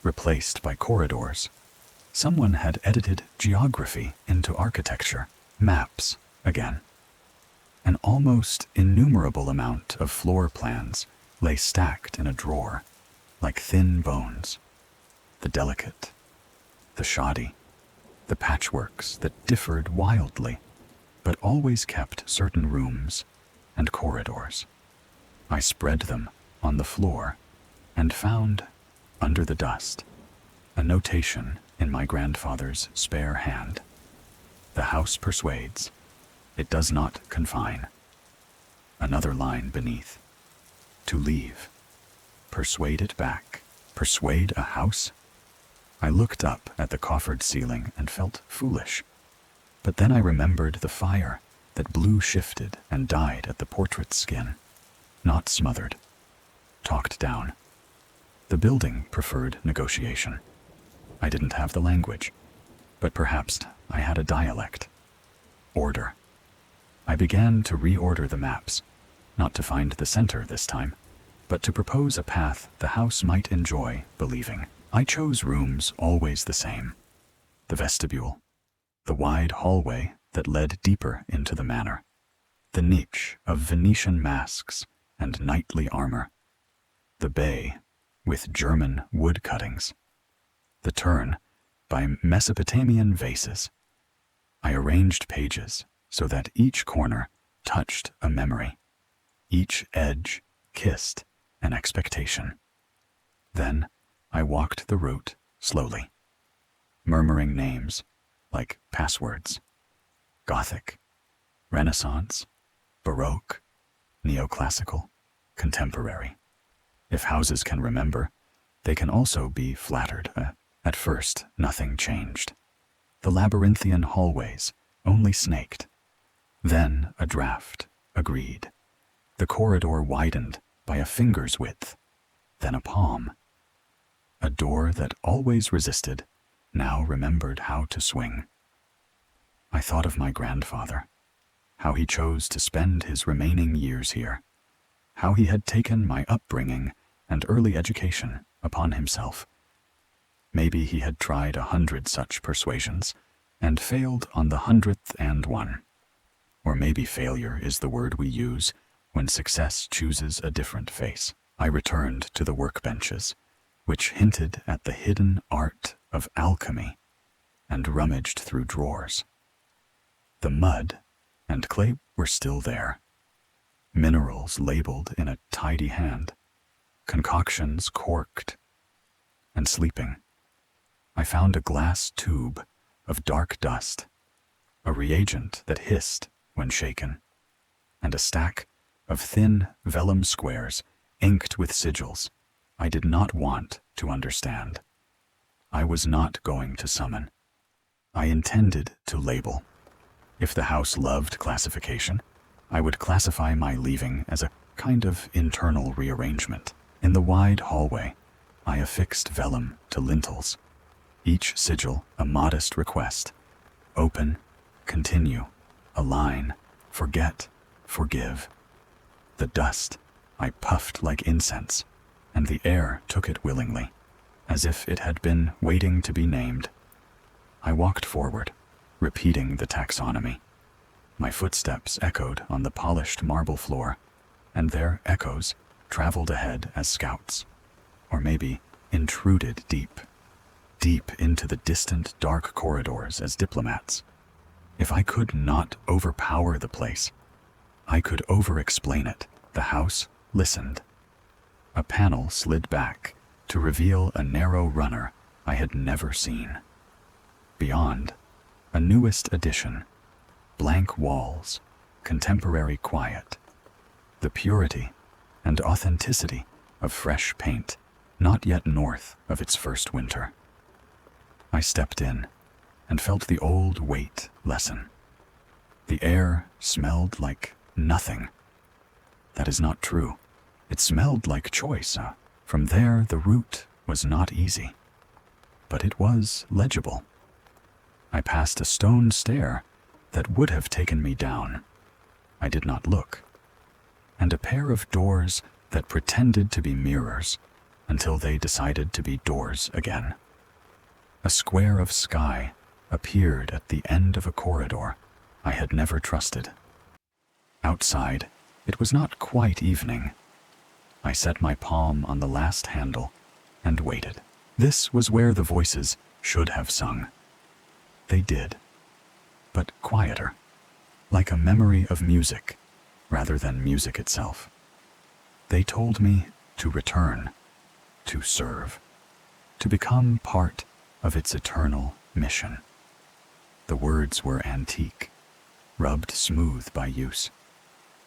replaced by corridors. Someone had edited geography into architecture, maps again. An almost innumerable amount of floor plans lay stacked in a drawer, like thin bones. The delicate, the shoddy, the patchworks that differed wildly, but always kept certain rooms and corridors. I spread them on the floor and found, under the dust, a notation in my grandfather's spare hand. "The house persuades, it does not confine." Another line beneath. "To leave. Persuade it back." Persuade a house? I looked up at the coffered ceiling and felt foolish. But then I remembered the fire that blue shifted and died at the portrait's skin. Not smothered. Talked down. The building preferred negotiation. I didn't have the language, but perhaps I had a dialect. Order. I began to reorder the maps, not to find the center this time, but to propose a path the house might enjoy believing. I chose rooms always the same. The vestibule, the wide hallway that led deeper into the manor, the niche of Venetian masks and knightly armor, the bay with German wood cuttings, the turn by Mesopotamian vases. I arranged pages so that each corner touched a memory, each edge kissed an expectation. Then I walked the route slowly, murmuring names like passwords: Gothic, Renaissance, Baroque, Neoclassical, Contemporary. If houses can remember, they can also be flattered. At first, nothing changed. The labyrinthian hallways only snaked. Then a draft agreed. The corridor widened by a finger's width, then a palm. A door that always resisted now remembered how to swing. I thought of my grandfather, how he chose to spend his remaining years here, how he had taken my upbringing and early education upon himself. Maybe he had tried 100 such persuasions and failed on the 100th. Or maybe failure is the word we use when success chooses a different face. I returned to the workbenches, which hinted at the hidden art of alchemy, and rummaged through drawers. The mud and clay were still there, minerals labeled in a tidy hand, concoctions corked, and sleeping. I found a glass tube of dark dust, a reagent that hissed when shaken, and a stack of thin vellum squares inked with sigils I did not want to understand. I was not going to summon. I intended to label. If the house loved classification, I would classify my leaving as a kind of internal rearrangement. In the wide hallway, I affixed vellum to lintels, each sigil a modest request. Open, continue, align, forget, forgive. The dust I puffed like incense, and the air took it willingly, as if it had been waiting to be named. I walked forward, repeating the taxonomy. My footsteps echoed on the polished marble floor, and their echoes traveled ahead as scouts, or maybe intruded deep into the distant dark corridors as diplomats. If I could not overpower the place, I could over-explain it. The house listened. A panel slid back to reveal a narrow runner I had never seen. Beyond, a newest addition, blank walls, contemporary quiet, the purity and authenticity of fresh paint, not yet north of its first winter. I stepped in and felt the old weight lessen. The air smelled like nothing. That is not true. It smelled like choice. From there, the route was not easy, but it was legible. I passed a stone stair that would have taken me down. I did not look. And a pair of doors that pretended to be mirrors until they decided to be doors again. A square of sky appeared at the end of a corridor I had never trusted. Outside, it was not quite evening. I set my palm on the last handle and waited. This was where the voices should have sung. They did, but quieter, like a memory of music rather than music itself. They told me to return, to serve, to become part of its eternal mission. The words were antique, rubbed smooth by use.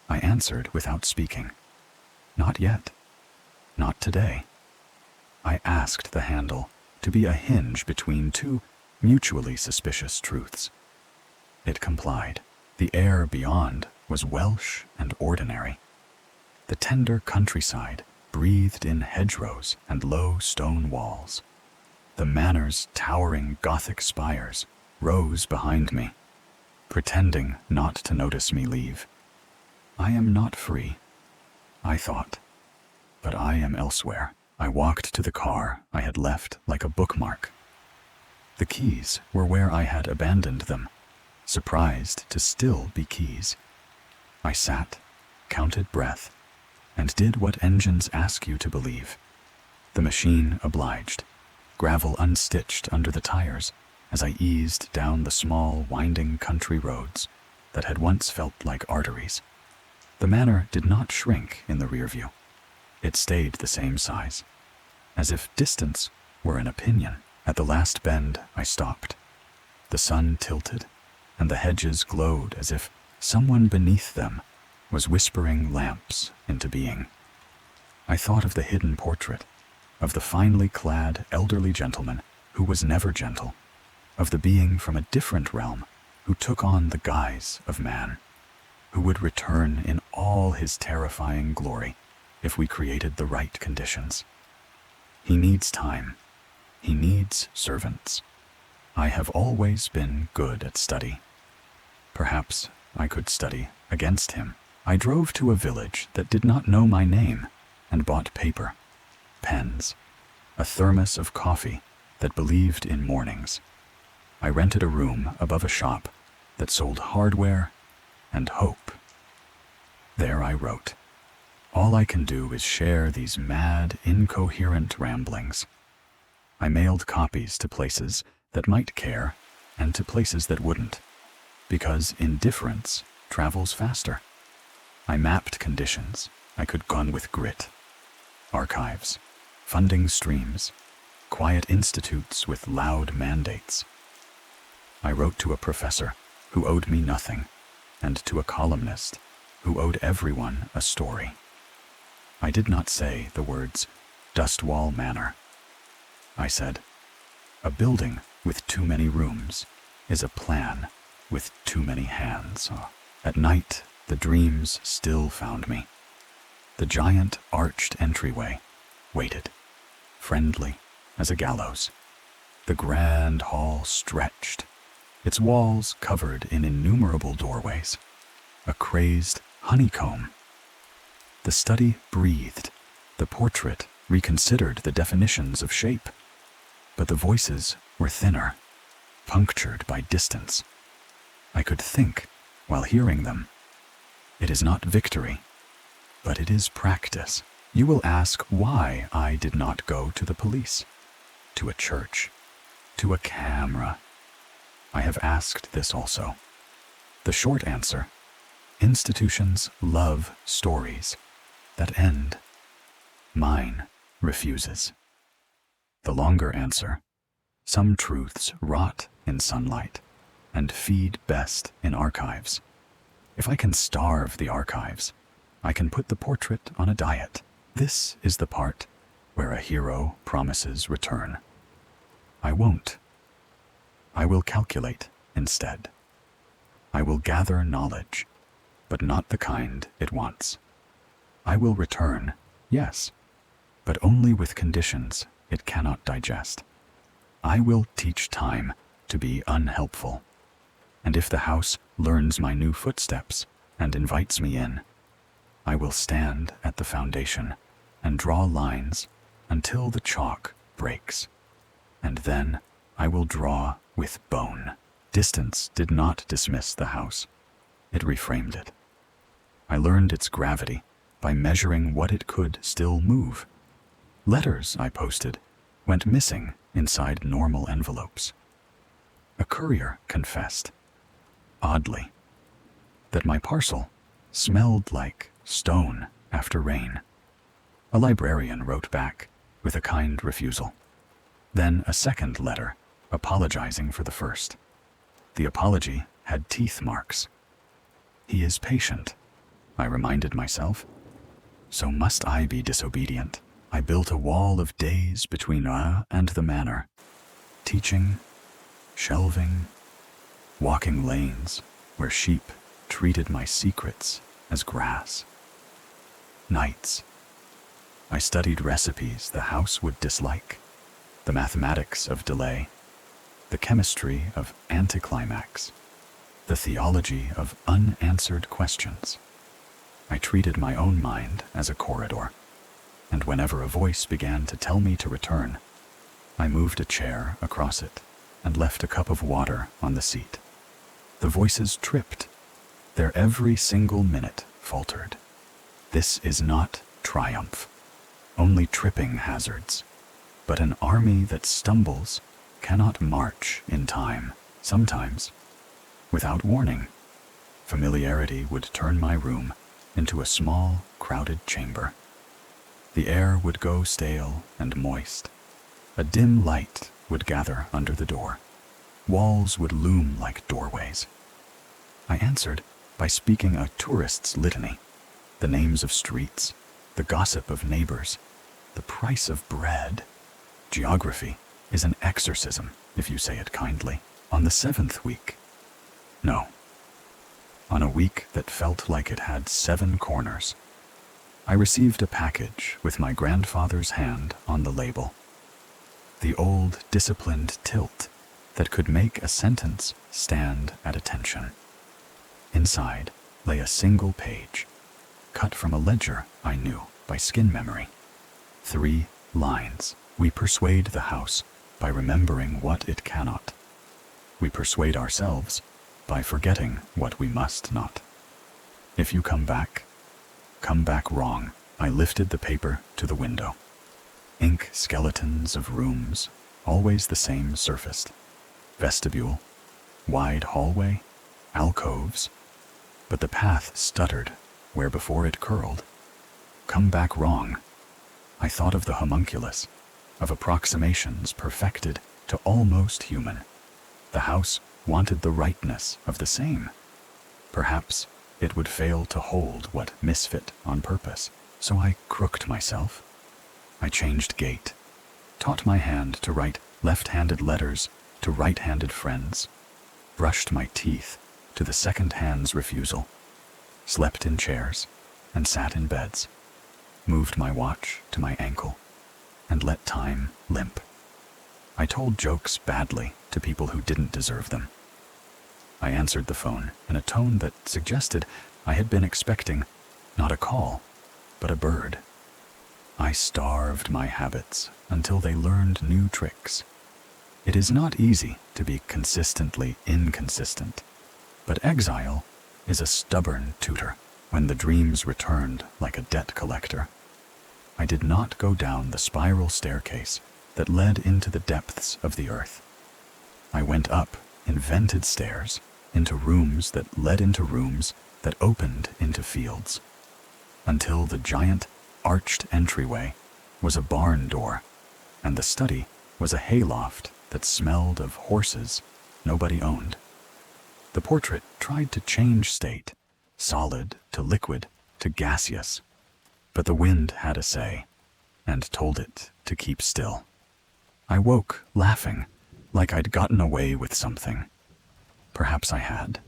I answered without speaking. Not yet. Not today. I asked the handle to be a hinge between two mutually suspicious truths. It complied. The air beyond was Welsh and ordinary. The tender countryside breathed in hedgerows and low stone walls. The manor's towering Gothic spires rose behind me, pretending not to notice me leave. I am not free, I thought, but I am elsewhere. I walked to the car I had left like a bookmark. The keys were where I had abandoned them, surprised to still be keys. I sat, counted breath, and did what engines ask you to believe. The machine obliged, gravel unstitched under the tires as I eased down the small, winding country roads that had once felt like arteries. The manor did not shrink in the rear view. It stayed the same size, as if distance were an opinion. At the last bend, I stopped. The sun tilted, and the hedges glowed as if someone beneath them was whispering lamps into being. I thought of the hidden portrait, of the finely clad elderly gentleman who was never gentle, of the being from a different realm who took on the guise of man, who would return in all his terrifying glory if we created the right conditions. He needs time. He needs servants. I have always been good at study. Perhaps I could study against him. I drove to a village that did not know my name and bought paper, pens, a thermos of coffee that believed in mornings. I rented a room above a shop that sold hardware and hope. There I wrote. All I can do is share these mad, incoherent ramblings. I mailed copies to places that might care and to places that wouldn't, because indifference travels faster. I mapped conditions I could gun with grit. Archives, funding streams, quiet institutes with loud mandates. I wrote to a professor who owed me nothing, and to a columnist who owed everyone a story. I did not say the words Dustwall Manor. I said, a building with too many rooms is a plan with too many hands. At night, the dreams still found me. The giant arched entryway waited, friendly as a gallows. The grand hall stretched, its walls covered in innumerable doorways, a crazed honeycomb. The study breathed, the portrait reconsidered the definitions of shape, but the voices were thinner, punctured by distance. I could think while hearing them. It is not victory, but it is practice. You will ask why I did not go to the police, to a church, to a camera. I have asked this also. The short answer: institutions love stories that end. Mine refuses. The longer answer: some truths rot in sunlight and feed best in archives. If I can starve the archives, I can put the portrait on a diet. This is the part where a hero promises return. I won't. I will calculate instead. I will gather knowledge, but not the kind it wants. I will return, yes, but only with conditions it cannot digest. I will teach time to be unhelpful. And if the house learns my new footsteps and invites me in, I will stand at the foundation and draw lines until the chalk breaks. And then I will draw with bone. Distance did not dismiss the house. It reframed it. I learned its gravity by measuring what it could still move. Letters I posted went missing inside normal envelopes. A courier confessed, oddly, that my parcel smelled like stone after rain. A librarian wrote back with a kind refusal. Then a second letter, apologizing for the first. The apology had teeth marks. He is patient, I reminded myself. So must I be disobedient. I built a wall of days between and the manor, teaching, shelving, walking lanes where sheep treated my secrets as grass. Nights, I studied recipes the house would dislike, the mathematics of delay, the chemistry of anticlimax, the theology of unanswered questions. I treated my own mind as a corridor, and whenever a voice began to tell me to return, I moved a chair across it and left a cup of water on the seat. The voices tripped. Their every single minute faltered. This is not triumph, only tripping hazards. But an army that stumbles cannot march in time. Sometimes, without warning, familiarity would turn my room into a small, crowded chamber. The air would go stale and moist. A dim light would gather under the door. Walls would loom like doorways. I answered by speaking a tourist's litany, the names of streets, the gossip of neighbors, the price of bread. Geography is an exorcism, if you say it kindly. On the 7th week, no, on a week that felt like it had 7 corners, I received a package with my grandfather's hand on the label. The old, disciplined tilt that could make a sentence stand at attention. Inside lay a single page, cut from a ledger I knew by skin memory. 3 lines. We persuade the house by remembering what it cannot. We persuade ourselves by forgetting what we must not. If you come back wrong. I lifted the paper to the window. Ink skeletons of rooms, always the same surfaced. Vestibule, wide hallway, alcoves. But the path stuttered where before it curled. Come back wrong. I thought of the homunculus, of approximations perfected to almost human. The house wanted the rightness of the same. Perhaps it would fail to hold what misfit on purpose, so I crooked myself. I changed gait, taught my hand to write left-handed letters to right-handed friends, brushed my teeth to the second hand's refusal, slept in chairs and sat in beds, moved my watch to my ankle, and let time limp. I told jokes badly to people who didn't deserve them. I answered the phone in a tone that suggested I had been expecting not a call, but a bird. I starved my habits until they learned new tricks. It is not easy to be consistently inconsistent, but exile is a stubborn tutor when the dreams returned like a debt collector. I did not go down the spiral staircase that led into the depths of the earth. I went up invented stairs into rooms that led into rooms that opened into fields, until the giant arched entryway was a barn door, and the study was a hayloft that smelled of horses nobody owned. The portrait tried to change state, solid to liquid to gaseous, but the wind had a say, and told it to keep still. I woke laughing, like I'd gotten away with something. Perhaps I had.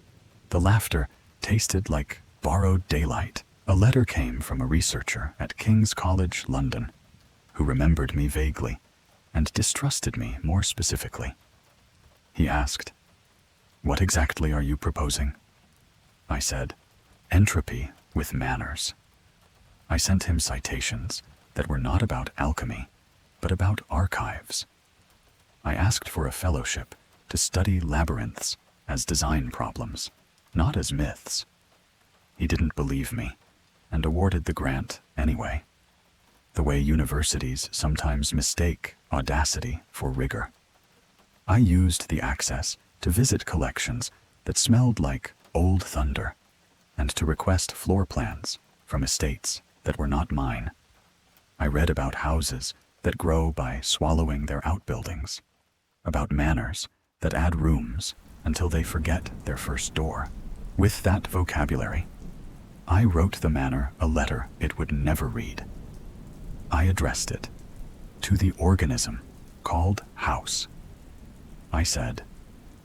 The laughter tasted like borrowed daylight. A letter came from a researcher at King's College London, who remembered me vaguely and distrusted me more specifically. He asked, "What exactly are you proposing?" I said, "Entropy with manners." I sent him citations that were not about alchemy, but about archives. I asked for a fellowship to study labyrinths as design problems, not as myths. He didn't believe me, and awarded the grant anyway, the way universities sometimes mistake audacity for rigor. I used the access to visit collections that smelled like old thunder, and to request floor plans from estates that were not mine. I read about houses that grow by swallowing their outbuildings, about manors that add rooms until they forget their first door. With that vocabulary, I wrote the manor a letter it would never read. I addressed it to the organism called house. I said,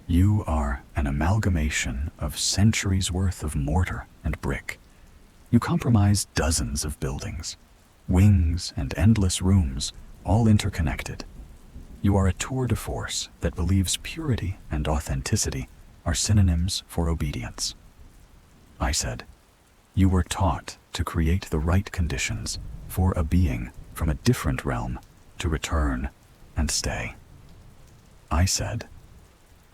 "You are an amalgamation of centuries' worth of mortar and brick. You comprise dozens of buildings, wings and endless rooms, all interconnected. You are a tour de force that believes purity and authenticity are synonyms for obedience." I said, "You were taught to create the right conditions for a being from a different realm to return and stay." I said,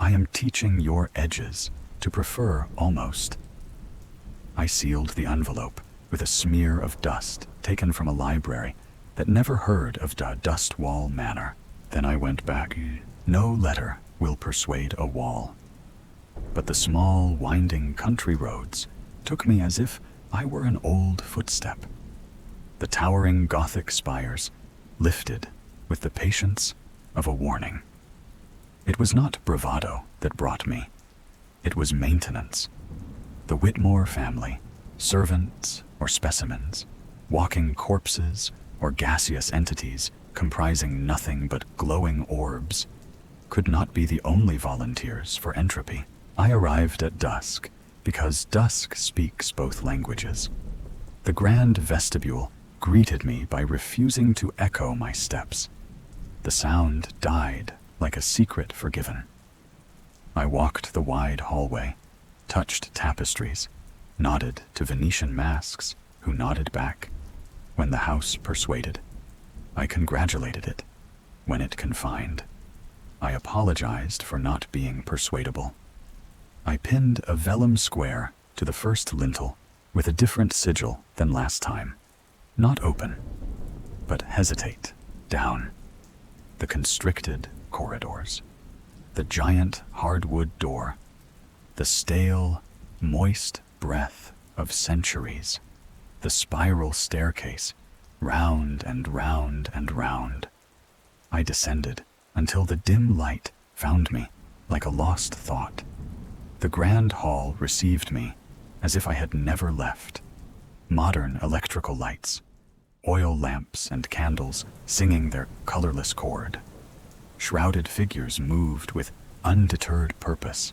"I am teaching your edges to prefer almost." I sealed the envelope with a smear of dust taken from a library that never heard of the Dust Wall Manor. Then I went back. No letter will persuade a wall. But the small, winding country roads took me as if I were an old footstep. The towering Gothic spires lifted with the patience of a warning. It was not bravado that brought me. It was maintenance. The Whitmore family, servants or specimens, walking corpses or gaseous entities comprising nothing but glowing orbs, could not be the only volunteers for entropy. I arrived at dusk because dusk speaks both languages. The grand vestibule greeted me by refusing to echo my steps. The sound died like a secret forgiven. I walked the wide hallway, touched tapestries, nodded to Venetian masks who nodded back. When the house persuaded, I congratulated it. When it confined, I apologized for not being persuadable. I pinned a vellum square to the first lintel with a different sigil than last time. Not open, but hesitate, down. The constricted corridors, the giant hardwood door, the stale, moist breath of centuries, the spiral staircase, round and round and round. I descended until the dim light found me like a lost thought. The grand hall received me as if I had never left. Modern electrical lights, oil lamps and candles singing their colorless chord. Shrouded figures moved with undeterred purpose.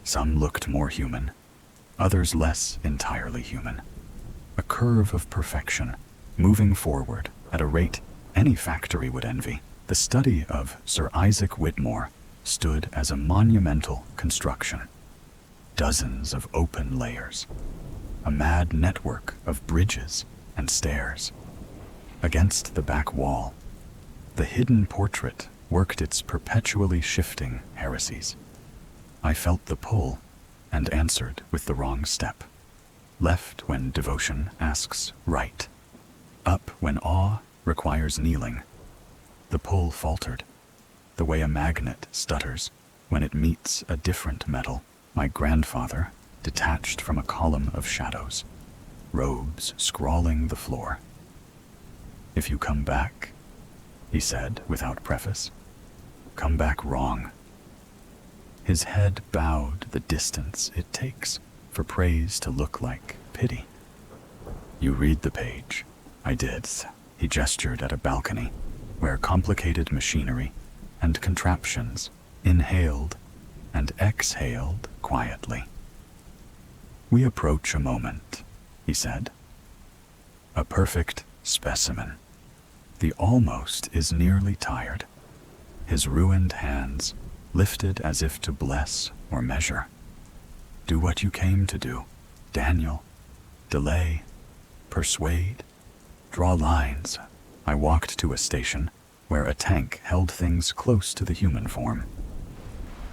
Some looked more human, others less entirely human. A curve of perfection, moving forward at a rate any factory would envy. The study of Sir Isaac Whitmore stood as a monumental construction. Dozens of open layers, a mad network of bridges and stairs. Against the back wall, the hidden portrait worked its perpetually shifting heresies. I felt the pull and answered with the wrong step. Left when devotion asks right. Up when awe requires kneeling. The pull faltered, the way a magnet stutters when it meets a different metal. My grandfather detached from a column of shadows, robes scrawling the floor. "If you come back," he said without preface, "come back wrong." His head bowed the distance it takes for praise to look like pity. "You read the page." I did. He gestured at a balcony where complicated machinery and contraptions inhaled and exhaled quietly. "We approach a moment," he said. "A perfect specimen. The almost is nearly tired, his ruined hands lifted as if to bless or measure. Do what you came to do, Daniel. Delay, persuade, draw lines." I walked to a station where a tank held things close to the human form.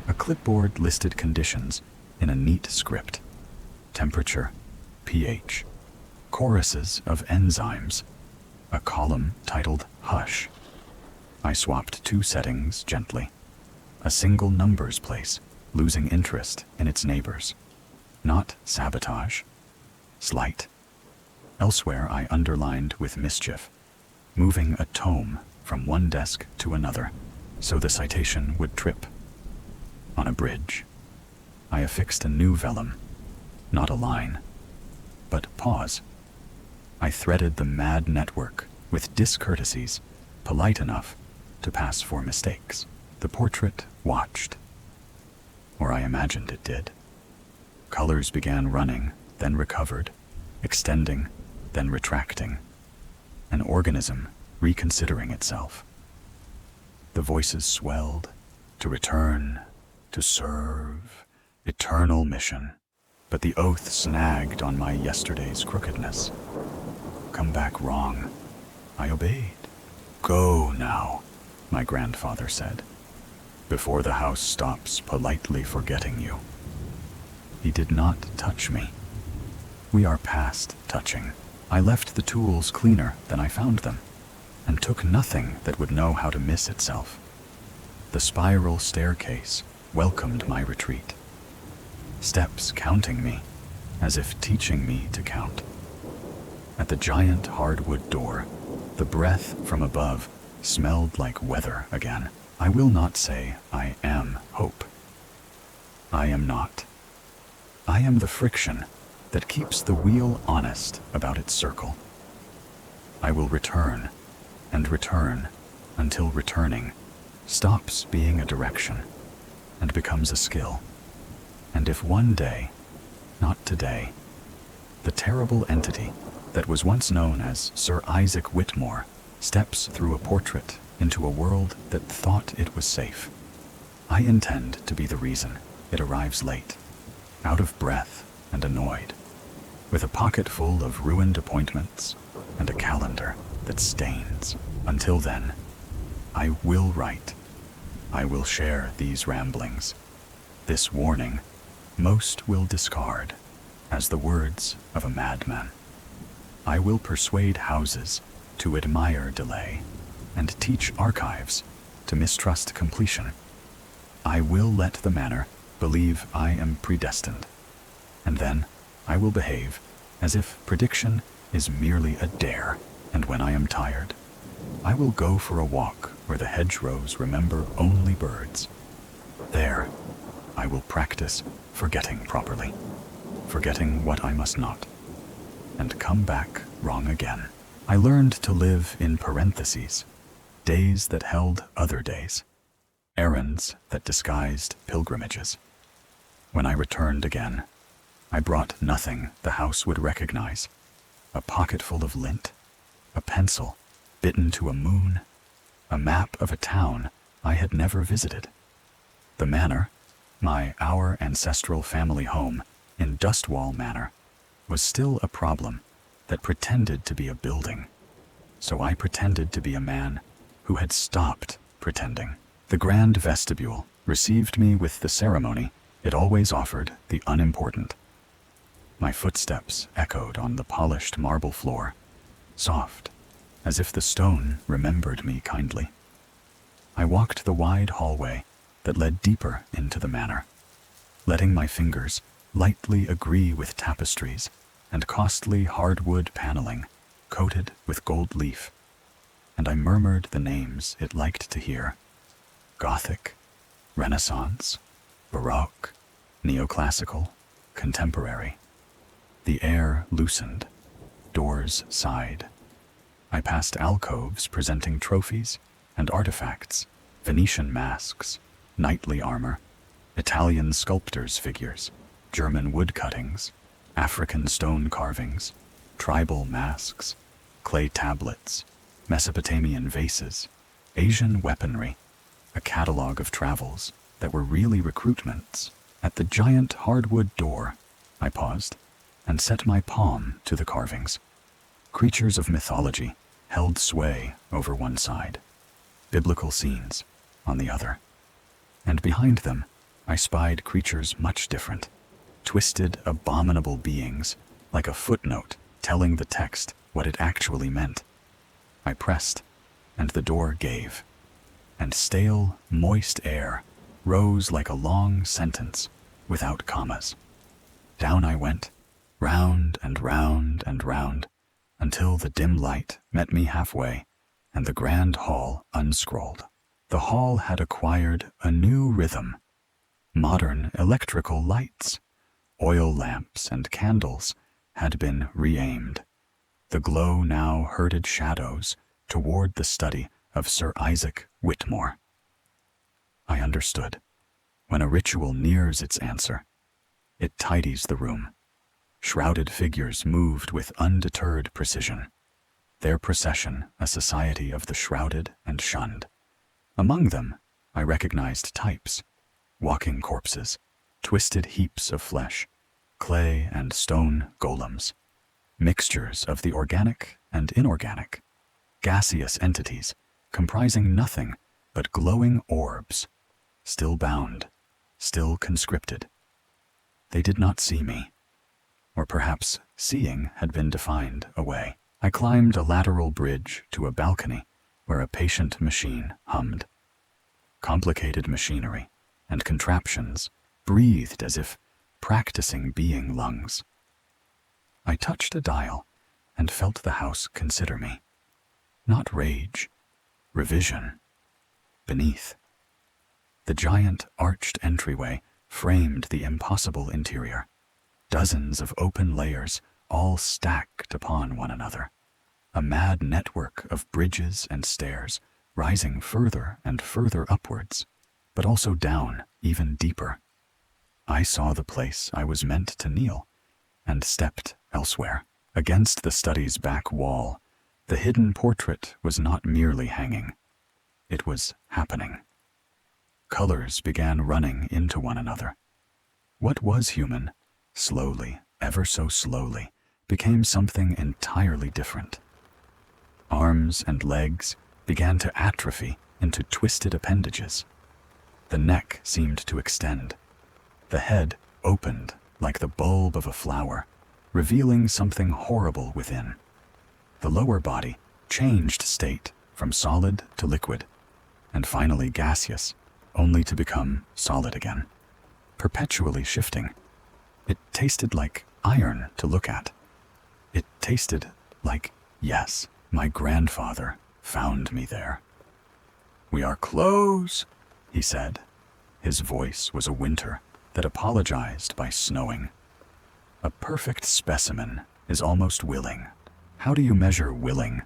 A clipboard listed conditions in a neat script: temperature, pH, choruses of enzymes, a column titled Hush. I swapped two settings gently. A single numbers place, losing interest in its neighbors. Not sabotage. Slight. Elsewhere I underlined with mischief, moving a tome from one desk to another, so the citation would trip. On a bridge, I affixed a new vellum, not a line, but pause. I threaded the mad network with discourtesies, polite enough to pass for mistakes. The portrait watched, or I imagined it did. Colors began running, then recovered, extending, then retracting. An organism reconsidering itself. The voices swelled, to return, to serve, eternal mission. But the oath snagged on my yesterday's crookedness. "Come back wrong." I obeyed. "Go now," my grandfather said, "before the house stops politely forgetting you." He did not touch me. We are past touching. I left the tools cleaner than I found them, and took nothing that would know how to miss itself. The spiral staircase welcomed my retreat. Steps counting me, as if teaching me to count. At the giant hardwood door, the breath from above smelled like weather again. I will not say I am hope. I am not. I am the friction that keeps the wheel honest about its circle. I will return and return until returning stops being a direction and becomes a skill. And if one day, not today, the terrible entity that was once known as Sir Isaac Whitmore steps through a portrait into a world that thought it was safe, I intend to be the reason it arrives late, out of breath and annoyed, with a pocket full of ruined appointments and a calendar that stains. Until then, I will write. I will share these ramblings. This warning most will discard as the words of a madman. I will persuade houses to admire delay and teach archives to mistrust completion. I will let the manor believe I am predestined, and then I will behave as if prediction is merely a dare, and when I am tired, I will go for a walk where the hedgerows remember only birds. There, I will practice forgetting properly, forgetting what I must not, and come back wrong again. I learned to live in parentheses, days that held other days, errands that disguised pilgrimages. When I returned again, I brought nothing the house would recognize. A pocketful of lint, a pencil bitten to a moon, a map of a town I had never visited. The manor, our ancestral family home in Dustwall Manor, was still a problem that pretended to be a building. So I pretended to be a man who had stopped pretending. The grand vestibule received me with the ceremony it always offered the unimportant. My footsteps echoed on the polished marble floor, soft, as if the stone remembered me kindly. I walked the wide hallway that led deeper into the manor, letting my fingers lightly agree with tapestries and costly hardwood paneling coated with gold leaf, and I murmured the names it liked to hear: Gothic, Renaissance, Baroque, Neoclassical, Contemporary. The air loosened, doors sighed. I passed alcoves presenting trophies and artifacts, Venetian masks, knightly armor, Italian sculptors' figures, German wood cuttings, African stone carvings, tribal masks, clay tablets, Mesopotamian vases, Asian weaponry, a catalog of travels that were really recruitments. At the giant hardwood door, I paused and set my palm to the carvings. Creatures of mythology held sway over one side, biblical scenes on the other. And behind them, I spied creatures much different, twisted, abominable beings, like a footnote telling the text what it actually meant. I pressed, and the door gave, and stale, moist air rose like a long sentence without commas. Down I went, round and round and round, until the dim light met me halfway, and the grand hall unscrolled. The hall had acquired a new rhythm. Modern electrical lights, oil lamps and candles had been re-aimed. The glow now herded shadows toward the study of Sir Isaac Whitmore. I understood. When a ritual nears its answer, it tidies the room. Shrouded figures moved with undeterred precision, their procession a society of the shrouded and shunned. Among them, I recognized types: walking corpses, twisted heaps of flesh, clay and stone golems, mixtures of the organic and inorganic, gaseous entities comprising nothing but glowing orbs, still bound, still conscripted. They did not see me, or perhaps seeing had been defined away. I climbed a lateral bridge to a balcony where a patient machine hummed. Complicated machinery and contraptions breathed as if practicing being lungs. I touched a dial and felt the house consider me. Not rage, revision. Beneath. The giant arched entryway framed the impossible interior. Dozens of open layers all stacked upon one another. A mad network of bridges and stairs rising further and further upwards, but also down even deeper. I saw the place I was meant to kneel, and stepped elsewhere. Against the study's back wall, the hidden portrait was not merely hanging. It was happening. Colors began running into one another. What was human, slowly, ever so slowly, became something entirely different. Arms and legs began to atrophy into twisted appendages. The neck seemed to extend. The head opened like the bulb of a flower, revealing something horrible within. The lower body changed state from solid to liquid, and finally gaseous, only to become solid again, perpetually shifting. It tasted like iron to look at. It tasted like, yes, my grandfather found me there. "We are close," he said. His voice was a winter that apologized by snowing. A perfect specimen is almost willing. How do you measure willing?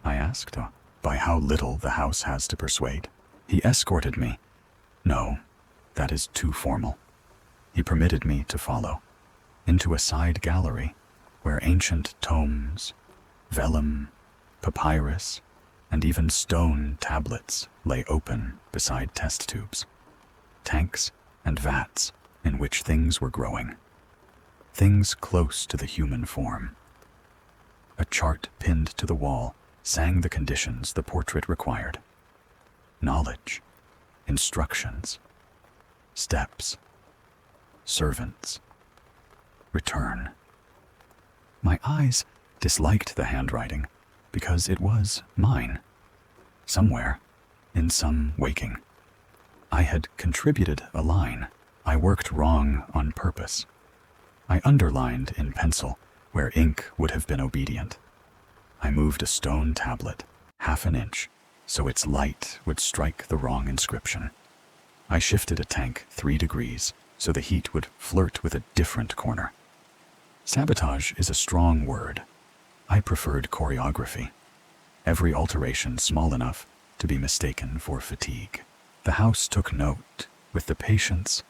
I asked. By how little the house has to persuade. He escorted me. No, that is too formal. He permitted me to follow, into a side gallery where ancient tomes, vellum, papyrus, and even stone tablets lay open beside test tubes, tanks and vats in which things were growing, things close to the human form. A chart pinned to the wall sang the conditions the portrait required. Knowledge, instructions, steps, servants, return. My eyes disliked the handwriting because it was mine. Somewhere, in some waking, I had contributed a line. I worked wrong on purpose. I underlined in pencil where ink would have been obedient. I moved a stone tablet half an inch so its light would strike the wrong inscription. I shifted a tank 3 degrees so the heat would flirt with a different corner. Sabotage is a strong word. I preferred choreography. Every alteration small enough to be mistaken for fatigue. The house took note with the patience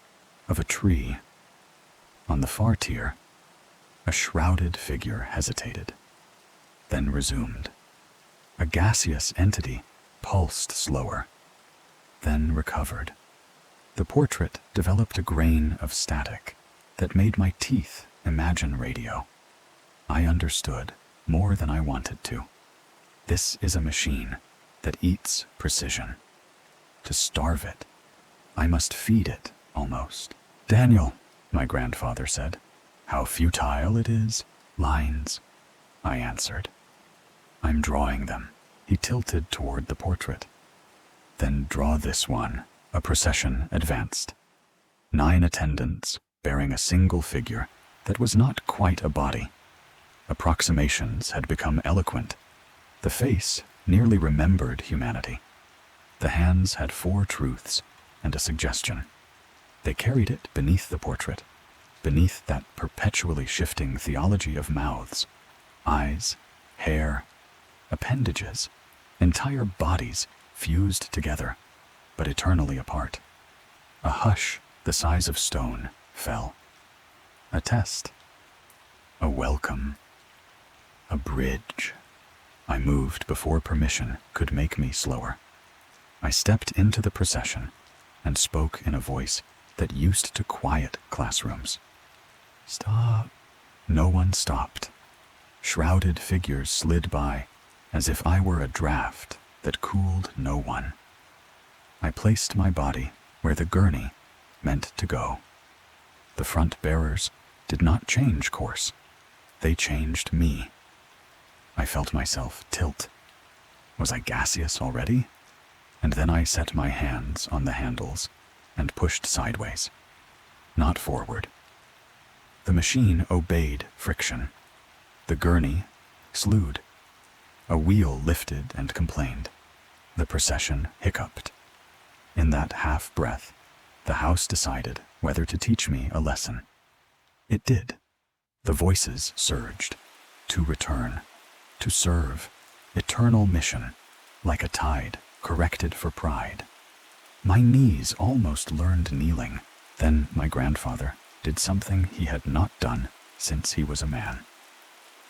of a tree. On the far tier, a shrouded figure hesitated, then resumed. A gaseous entity pulsed slower, then recovered. The portrait developed a grain of static that made my teeth imagine radio. I understood more than I wanted to. This is a machine that eats precision. To starve it, I must feed it almost. Daniel, my grandfather said, how futile it is. Lines, I answered. I'm drawing them. He tilted toward the portrait. Then draw this one. A procession advanced. 9 attendants bearing a single figure that was not quite a body. Approximations had become eloquent. The face nearly remembered humanity. The hands had 4 truths and a suggestion. They carried it beneath the portrait, beneath that perpetually shifting theology of mouths, eyes, hair, appendages, entire bodies fused together, but eternally apart. A hush the size of stone fell. A test. A welcome. A bridge. I moved before permission could make me slower. I stepped into the procession and spoke in a voice that used to quiet classrooms. Stop. No one stopped. Shrouded figures slid by as if I were a draft that cooled no one. I placed my body where the gurney meant to go. The front bearers did not change course. They changed me. I felt myself tilt. Was I gaseous already? And then I set my hands on the handles and pushed sideways, not forward. The machine obeyed friction. The gurney slewed. A wheel lifted and complained. The procession hiccuped. In that half breath, the house decided whether to teach me a lesson. It did. The voices surged. To return. To serve. Eternal mission. Like a tide, corrected for pride. My knees almost learned kneeling. Then my grandfather did something he had not done since he was a man.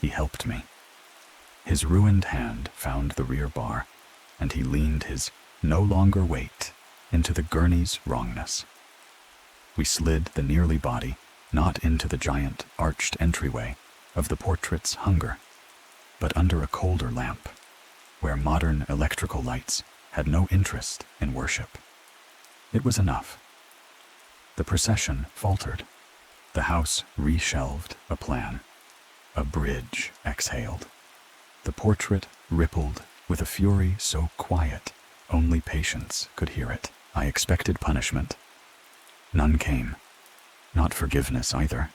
He helped me. His ruined hand found the rear bar, and he leaned his no longer weight into the gurney's wrongness. We slid the nearly body not into the giant arched entryway of the portrait's hunger, but under a colder lamp, where modern electrical lights had no interest in worship. It was enough. The procession faltered. The house reshelved a plan. A bridge exhaled. The portrait rippled with a fury so quiet only patience could hear it. I expected punishment. None came. Not forgiveness either.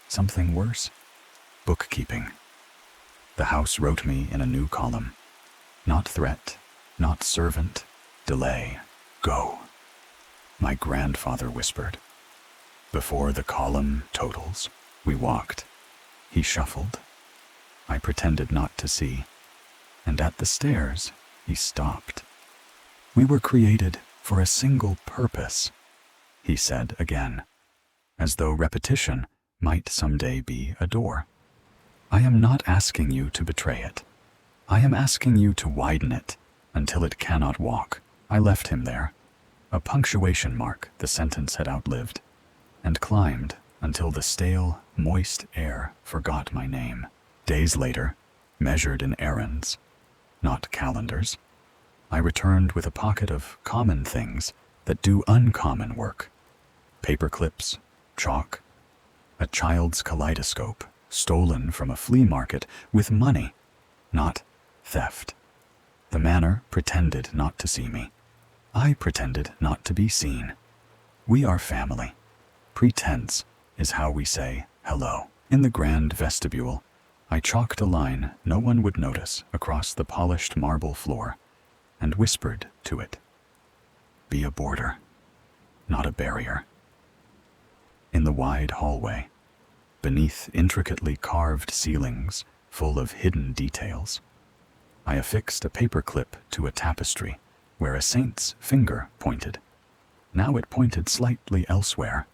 Something worse. Bookkeeping. The house wrote me in a new column. Not threat, not servant, delay, go. My grandfather whispered. Before the column totals, we walked. He shuffled. I pretended not to see, and at the stairs, he stopped. We were created for a single purpose, he said again, as though repetition might someday be a door. I am not asking you to betray it. I am asking you to widen it until it cannot walk. I left him there, a punctuation mark the sentence had outlived, and climbed until the stale, moist air forgot my name. Days later, measured in errands, not calendars, I returned with a pocket of common things that do uncommon work. Paper clips, chalk, a child's kaleidoscope stolen from a flea market with money, not theft. The manor pretended not to see me. I pretended not to be seen. We are family. Pretense is how we say hello. In the grand vestibule, I chalked a line no one would notice across the polished marble floor and whispered to it, "Be a border, not a barrier." In the wide hallway, beneath intricately carved ceilings full of hidden details, I affixed a paper clip to a tapestry where a saint's finger pointed. Now it pointed slightly elsewhere,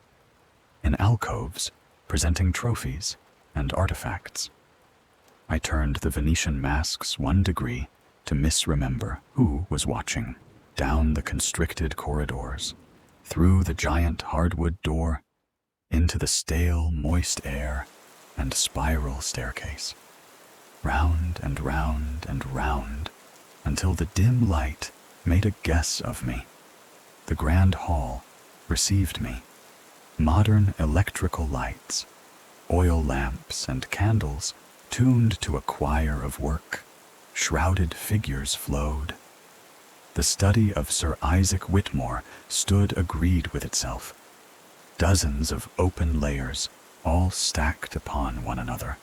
in alcoves presenting trophies and artifacts. I turned the Venetian masks 1 degree to misremember who was watching. Down the constricted corridors, through the giant hardwood door, into the stale, moist air and spiral staircase. Round and round and round, until the dim light made a guess of me. The grand hall received me. Modern electrical lights, oil lamps and candles tuned to a choir of work. Shrouded figures flowed. The study of Sir Isaac Whitmore stood agreed with itself. Dozens of open layers, all stacked upon one another.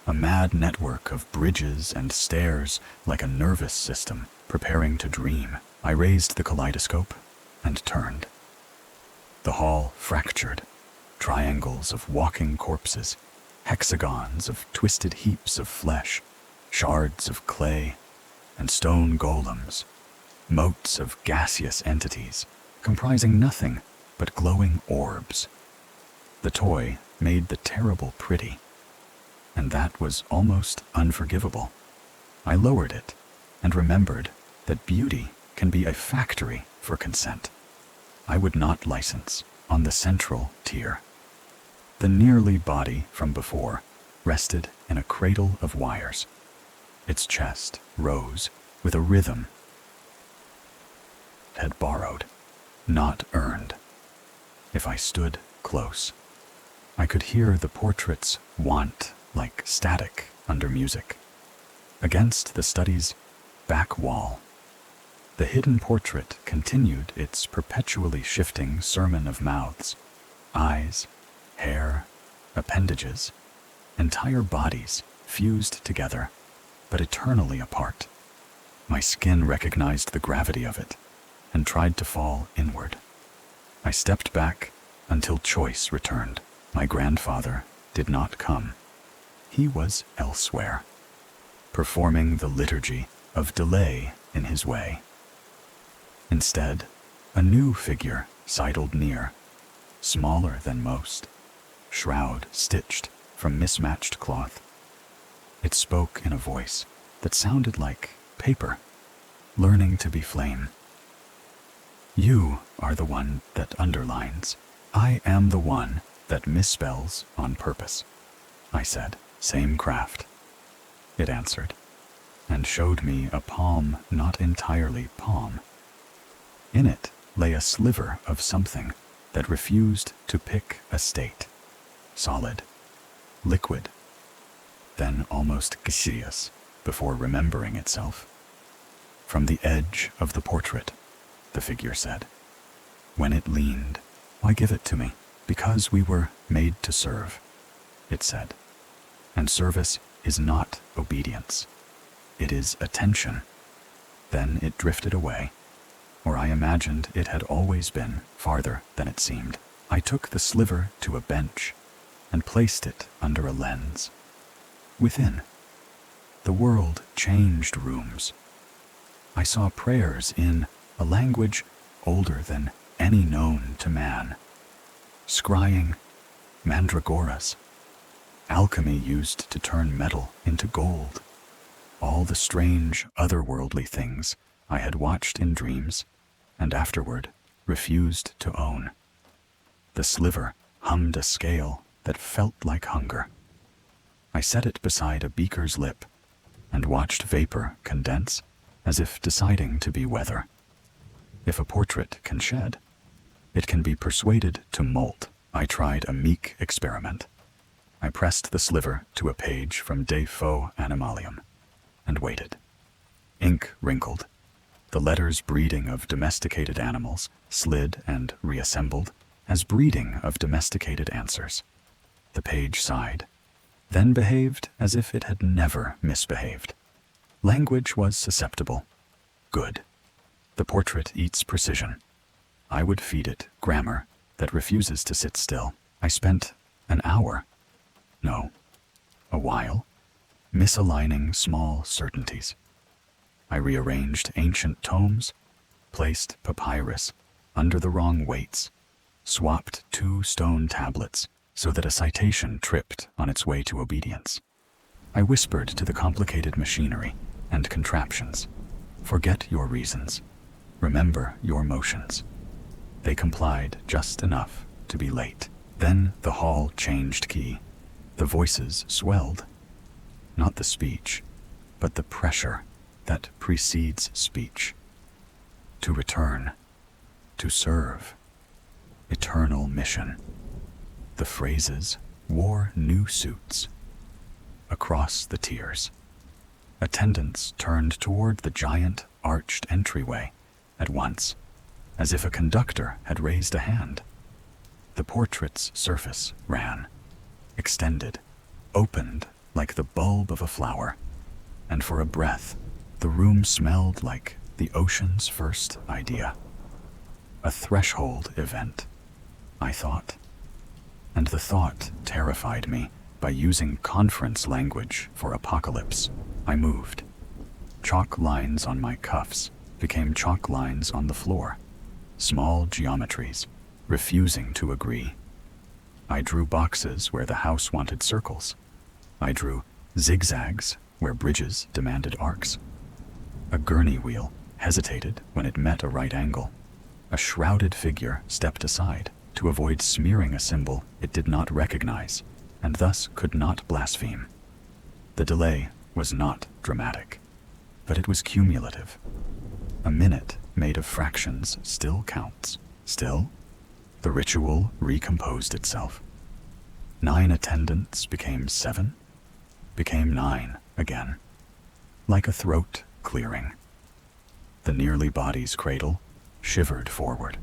A mad network of bridges and stairs like a nervous system preparing to dream. I raised the kaleidoscope and turned. The hall fractured. Triangles of walking corpses, hexagons of twisted heaps of flesh, shards of clay, and stone golems, motes of gaseous entities comprising nothing but glowing orbs. The toy made the terrible pretty, and that was almost unforgivable. I lowered it and remembered that beauty can be a factory for consent. I would not license on the central tier. The nearly body from before rested in a cradle of wires. Its chest rose with a rhythm it had borrowed, not earned. If I stood close, I could hear the portrait's want like static under music. Against the study's back wall, the hidden portrait continued its perpetually shifting sermon of mouths, eyes, hair, appendages, entire bodies fused together, but eternally apart. My skin recognized the gravity of it and tried to fall inward. I stepped back until choice returned. My grandfather did not come. He was elsewhere, performing the liturgy of delay in his way. Instead, a new figure sidled near, smaller than most, shroud stitched from mismatched cloth. It spoke in a voice that sounded like paper, learning to be flame. You are the one that underlines. I am the one that misspells on purpose. I said, same craft. It answered, and showed me a palm not entirely palm. In it lay a sliver of something that refused to pick a state. Solid, liquid, then almost gaseous before remembering itself. From the edge of the portrait, the figure said, when it leaned, "Why give it to me? Because we were made to serve," it said. And service is not obedience. It is attention. Then it drifted away, or I imagined it had always been farther than it seemed. I took the sliver to a bench and placed it under a lens. Within, the world changed rooms. I saw prayers in a language older than any known to man. Scrying, mandragoras, alchemy used to turn metal into gold. All the strange, otherworldly things I had watched in dreams and afterward refused to own. The sliver hummed a scale that felt like hunger. I set it beside a beaker's lip and watched vapor condense as if deciding to be weather. If a portrait can shed, it can be persuaded to molt. I tried a meek experiment. I pressed the sliver to a page from De Faux Animalium and waited. Ink wrinkled. The letters breeding of domesticated animals slid and reassembled as breeding of domesticated answers. The page sighed, then behaved as if it had never misbehaved. Language was susceptible. Good. The portrait eats precision. I would feed it grammar that refuses to sit still. I spent an hour, no, a while, misaligning small certainties. I rearranged ancient tomes, placed papyrus under the wrong weights, swapped 2 stone tablets so that a citation tripped on its way to obedience. I whispered to the complicated machinery and contraptions, forget your reasons, remember your motions. They complied just enough to be late. Then the hall changed key. The voices swelled. Not the speech, but the pressure that precedes speech. To return, to serve, eternal mission. The phrases wore new suits. Across the tiers, attendants turned toward the giant arched entryway at once, as if a conductor had raised a hand. The portrait's surface ran, extended, opened like the bulb of a flower, and for a breath, the room smelled like the ocean's first idea. A threshold event, I thought. And the thought terrified me. By using conference language for apocalypse, I moved. Chalk lines on my cuffs became chalk lines on the floor. Small geometries, refusing to agree. I drew boxes where the house wanted circles. I drew zigzags where bridges demanded arcs. A gurney wheel hesitated when it met a right angle. A shrouded figure stepped aside to avoid smearing a symbol it did not recognize, and thus could not blaspheme. The delay was not dramatic, but it was cumulative. A minute made of fractions still counts. Still, the ritual recomposed itself. 9 attendants became 7, became 9 again, like a throat clearing. The nearly body's cradle shivered forward.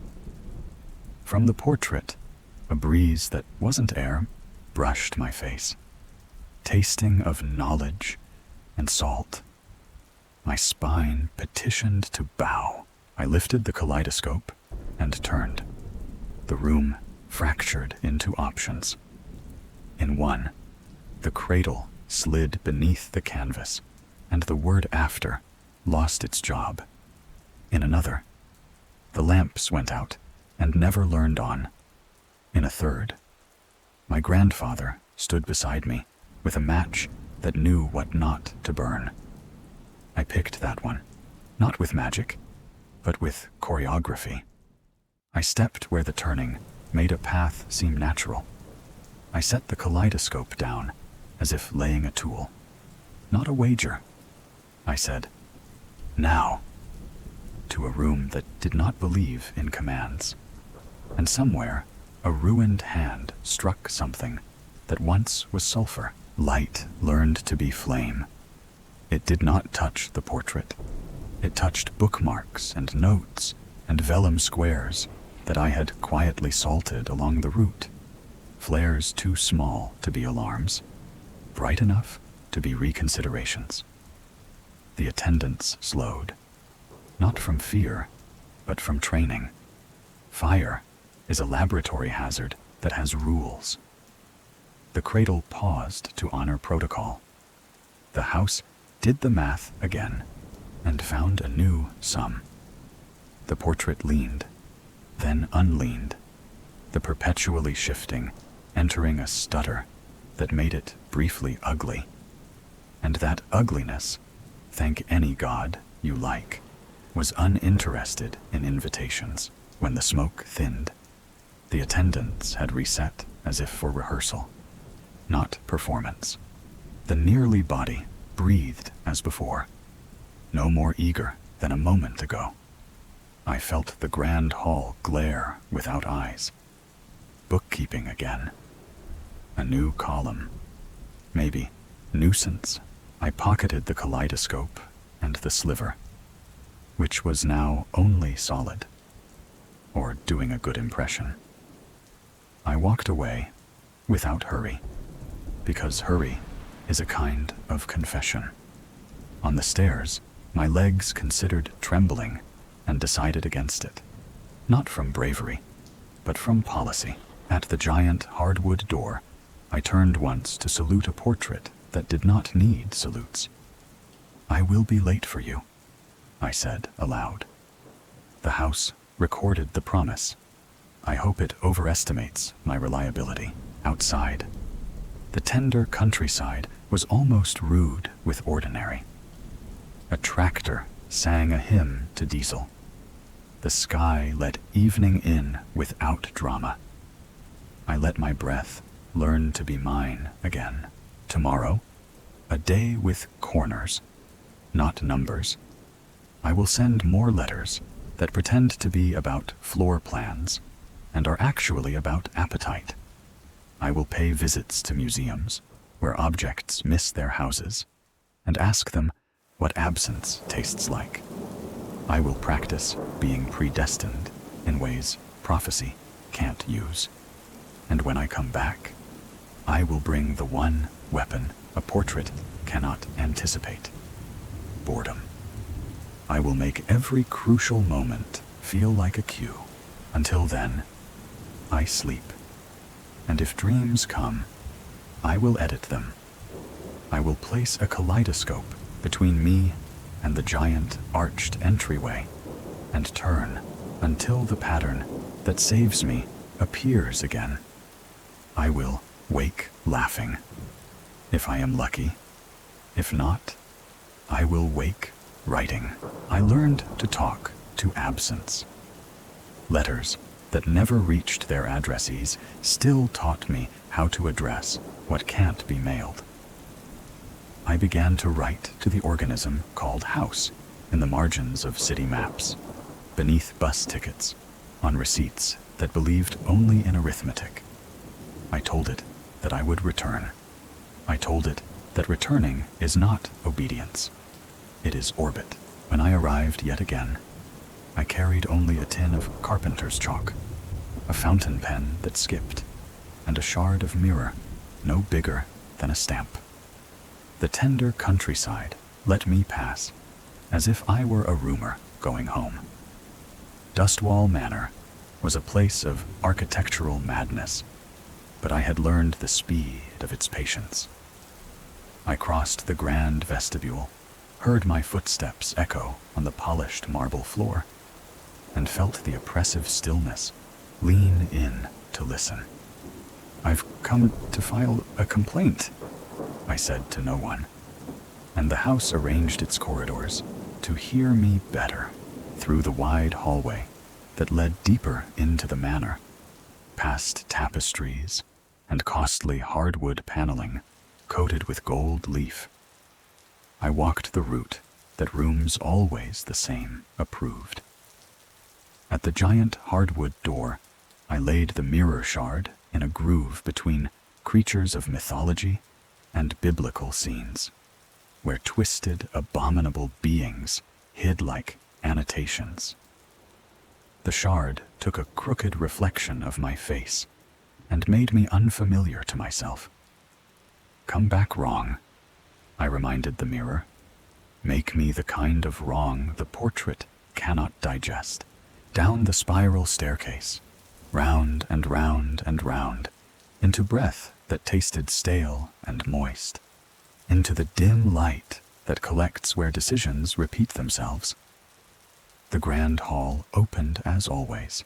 From the portrait, a breeze that wasn't air brushed my face, tasting of knowledge and salt. My spine petitioned to bow. I lifted the kaleidoscope and turned. The room fractured into options. In one, the cradle slid beneath the canvas, and the word after lost its job. In another, the lamps went out and never learned on. In a third, my grandfather stood beside me with a match that knew what not to burn. I picked that one, not with magic, but with choreography. I stepped where the turning made a path seem natural. I set the kaleidoscope down as if laying a tool. Not a wager. I said, now, to a room that did not believe in commands. And somewhere, a ruined hand struck something that once was sulfur. Light learned to be flame. It did not touch the portrait. It touched bookmarks and notes and vellum squares that I had quietly salted along the route. Flares too small to be alarms, bright enough to be reconsiderations. The attendants slowed, not from fear, but from training. Fire is a laboratory hazard that has rules. The cradle paused to honor protocol. The house did the math again and found a new sum. The portrait leaned, then unleaned, the perpetually shifting, entering a stutter that made it briefly ugly. And that ugliness, thank any god you like, was uninterested in invitations. When the smoke thinned, the attendants had reset as if for rehearsal, not performance. The nearly body breathed as before, no more eager than a moment ago. I felt the grand hall glare without eyes. Bookkeeping again. A new column. Maybe nuisance. I pocketed the kaleidoscope and the sliver, which was now only solid, or doing a good impression. I walked away without hurry, because hurry is a kind of confession. On the stairs, my legs considered trembling and decided against it, not from bravery, but from policy. At the giant hardwood door, I turned once to salute a portrait that did not need salutes. "I will be late for you," I said aloud. The house recorded the promise. I hope it overestimates my reliability. Outside, the tender countryside was almost rude with ordinary. A tractor sang a hymn to diesel. The sky let evening in without drama. I let my breath learn to be mine again. Tomorrow, a day with corners, not numbers. I will send more letters that pretend to be about floor plans and are actually about appetite. I will pay visits to museums where objects miss their houses and ask them what absence tastes like. I will practice being predestined in ways prophecy can't use. And when I come back, I will bring the one weapon a portrait cannot anticipate: boredom. I will make every crucial moment feel like a cue. Until then, I sleep. And if dreams come, I will edit them. I will place a kaleidoscope between me and the giant arched entryway and turn until the pattern that saves me appears again. I will wake laughing, if I am lucky. If not, I will wake writing. I learned to talk to absence. Letters that never reached their addressees still taught me how to address what can't be mailed. I began to write to the organism called house in the margins of city maps, beneath bus tickets, on receipts that believed only in arithmetic. I told it that I would return. I told it that returning is not obedience. It is orbit. When I arrived yet again, I carried only a tin of carpenter's chalk, a fountain pen that skipped, and a shard of mirror no bigger than a stamp. The tender countryside let me pass, as if I were a roomer going home. Dustwall Manor was a place of architectural madness, but I had learned the speed of its patience. I crossed the grand vestibule, heard my footsteps echo on the polished marble floor, and felt the oppressive stillness lean in to listen. "I've come to file a complaint," I said to no one, and the house arranged its corridors to hear me better through the wide hallway that led deeper into the manor, past tapestries and costly hardwood paneling coated with gold leaf. I walked the route that rooms always the same approved. At the giant hardwood door, I laid the mirror shard in a groove between creatures of mythology and biblical scenes, where twisted, abominable beings hid like annotations. The shard took a crooked reflection of my face and made me unfamiliar to myself. "Come back wrong," I reminded the mirror. "Make me the kind of wrong the portrait cannot digest." Down the spiral staircase, round and round and round, into breath that tasted stale and moist, into the dim light that collects where decisions repeat themselves. The grand hall opened as always.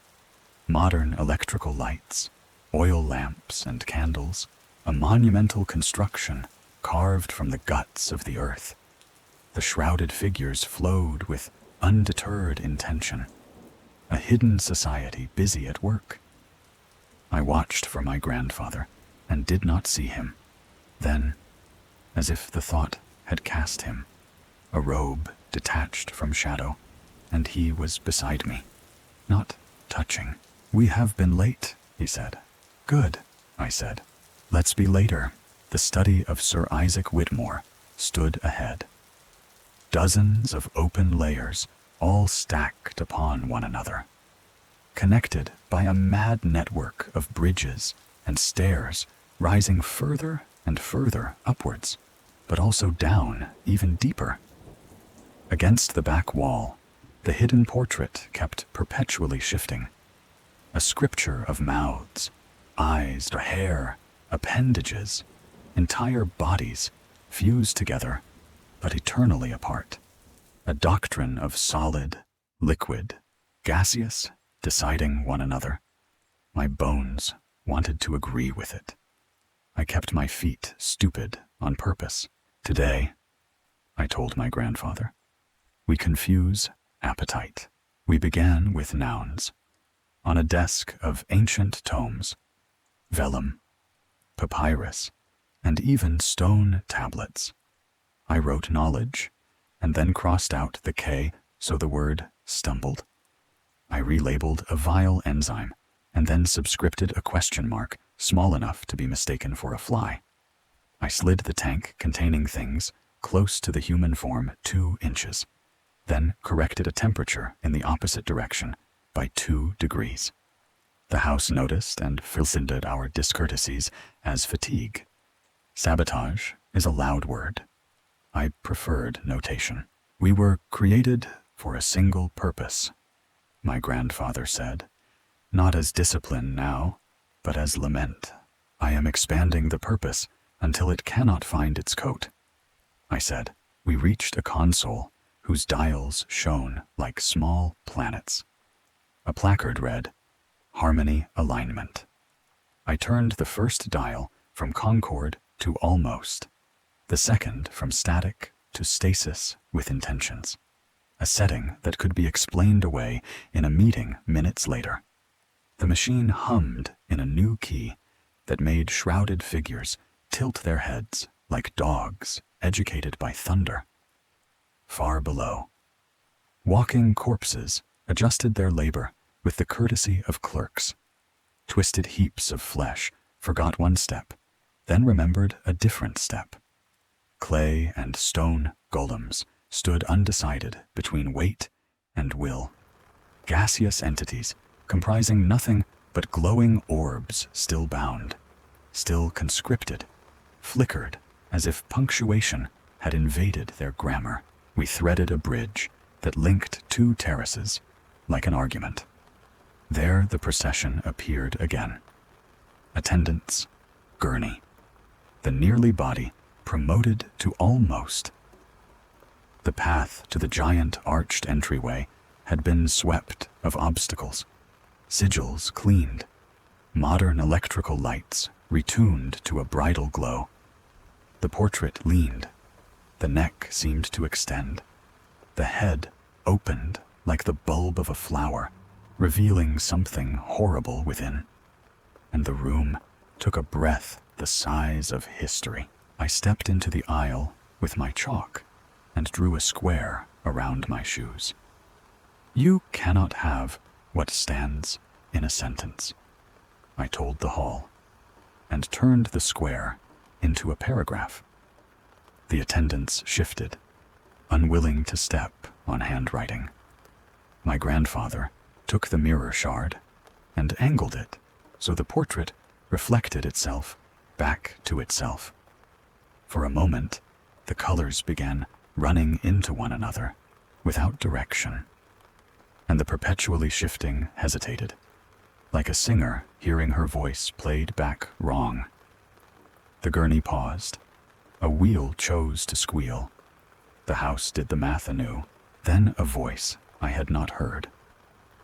Modern electrical lights, oil lamps and candles, a monumental construction carved from the guts of the earth. The shrouded figures flowed with undeterred intention, a hidden society busy at work. I watched for my grandfather and did not see him. Then, as if the thought had cast him, a robe detached from shadow, and he was beside me, not touching. "We have been late," he said. "Good," I said. "Let's be later." The study of Sir Isaac Whitmore stood ahead. Dozens of open layers, all stacked upon one another, connected by a mad network of bridges and stairs rising further and further upwards, but also down even deeper. Against the back wall, the hidden portrait kept perpetually shifting. A scripture of mouths, eyes, hair, appendages, entire bodies fused together, but eternally apart. A doctrine of solid, liquid, gaseous, deciding one another. My bones wanted to agree with it. I kept my feet stupid on purpose. "Today," I told my grandfather, "we confuse appetite." We began with nouns. On a desk of ancient tomes, vellum, papyrus, and even stone tablets, I wrote knowledge, and then crossed out the K so the word stumbled. I relabeled a vile enzyme, and then subscripted a question mark small enough to be mistaken for a fly. I slid the tank containing things close to the human form 2 inches, then corrected a temperature in the opposite direction by 2 degrees. The house noticed and filcinded our discourtesies as fatigue. Sabotage is a loud word. I preferred notation. "We were created for a single purpose," my grandfather said, "not as discipline now, but as lament. I am expanding the purpose until it cannot find its coat." I said. We reached a console whose dials shone like small planets. A placard read, "Harmony Alignment." I turned the first dial from Concord to Almost, the second from static to stasis with intentions, a setting that could be explained away in a meeting minutes later. The machine hummed in a new key that made shrouded figures tilt their heads like dogs educated by thunder. Far below, walking corpses adjusted their labor with the courtesy of clerks. Twisted heaps of flesh forgot one step, then remembered a different step. Clay and stone golems stood undecided between weight and will. Gaseous entities comprising nothing but glowing orbs still bound, still conscripted, flickered as if punctuation had invaded their grammar. We threaded a bridge that linked 2 terraces, like an argument. There the procession appeared again. Attendants, gurney. The nearly body promoted to almost. The path to the giant arched entryway had been swept of obstacles, sigils cleaned, modern electrical lights retuned to a bridal glow. The portrait leaned. The neck seemed to extend. The head opened like the bulb of a flower, revealing something horrible within. And the room took a breath the size of history. I stepped into the aisle with my chalk and drew a square around my shoes. "You cannot have what stands in a sentence," I told the hall, and turned the square into a paragraph. The attendants shifted, unwilling to step on handwriting. My grandfather took the mirror shard and angled it so the portrait reflected itself back to itself. For a moment, the colors began running into one another without direction, and the perpetually shifting hesitated. like a singer hearing her voice played back wrong. The gurney paused. A wheel chose to squeal. The house did the math anew. Then a voice I had not heard,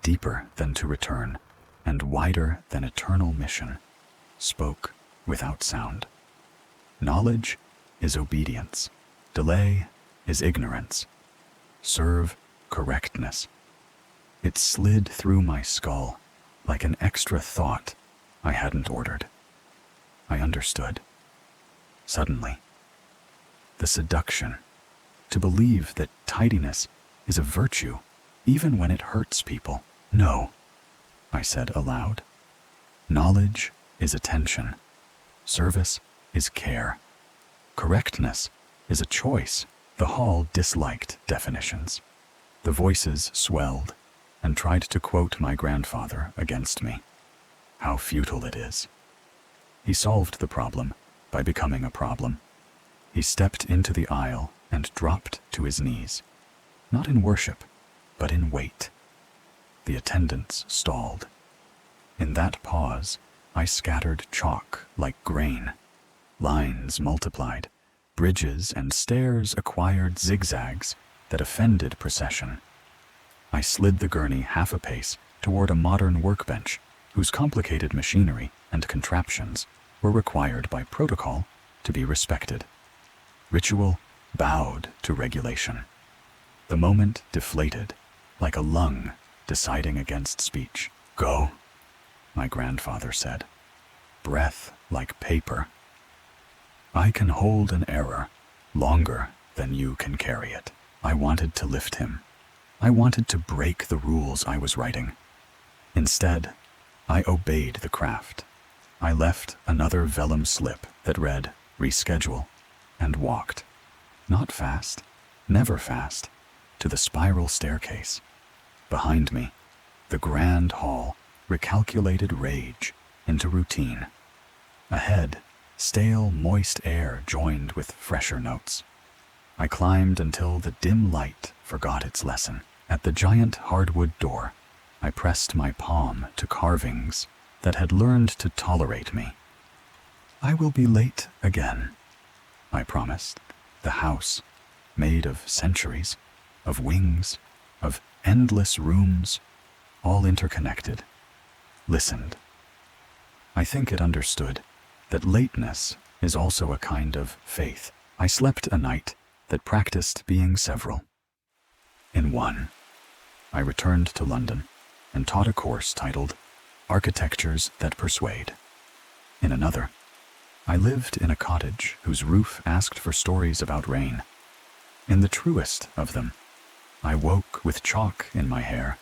deeper than to return, and wider than eternal mission, spoke without sound. Knowledge is obedience. Delay is ignorance. Serve correctness. It slid through my skull like an extra thought I hadn't ordered. I understood. Suddenly, the seduction to believe that tidiness is a virtue even when it hurts people. No, I said aloud. Knowledge is attention. Service is care. Correctness is a choice. The hall disliked definitions. The voices swelled and tried to quote my grandfather against me. How futile it is. He solved the problem by becoming a problem. He stepped into the aisle and dropped to his knees, not in worship, but in wait. The attendants stalled. In that pause, I scattered chalk like grain. Lines multiplied. Bridges and stairs acquired zigzags that offended procession. I slid the gurney half a pace toward a modern workbench whose complicated machinery and contraptions were required by protocol to be respected. Ritual bowed to regulation. The moment deflated, like a lung deciding against speech. Go, my grandfather said. Breath like paper. I can hold an error longer than you can carry it. I wanted to lift him. I wanted to break the rules I was writing. Instead, I obeyed the craft. I left another vellum slip that read, reschedule, and walked. Not fast, never fast, to the spiral staircase. Behind me, the grand hall recalculated rage into routine. Ahead, stale, moist air joined with fresher notes. I climbed until the dim light forgot its lesson. At the giant hardwood door, I pressed my palm to carvings that had learned to tolerate me. I will be late again, I promised. The house, made of centuries, of wings, of endless rooms, all interconnected, listened. I think it understood that lateness is also a kind of faith. I slept a night that practiced being several. In one, I returned to London and taught a course titled Architectures That Persuade. In another, I lived in a cottage whose roof asked for stories about rain. In the truest of them, I woke with chalk in my hair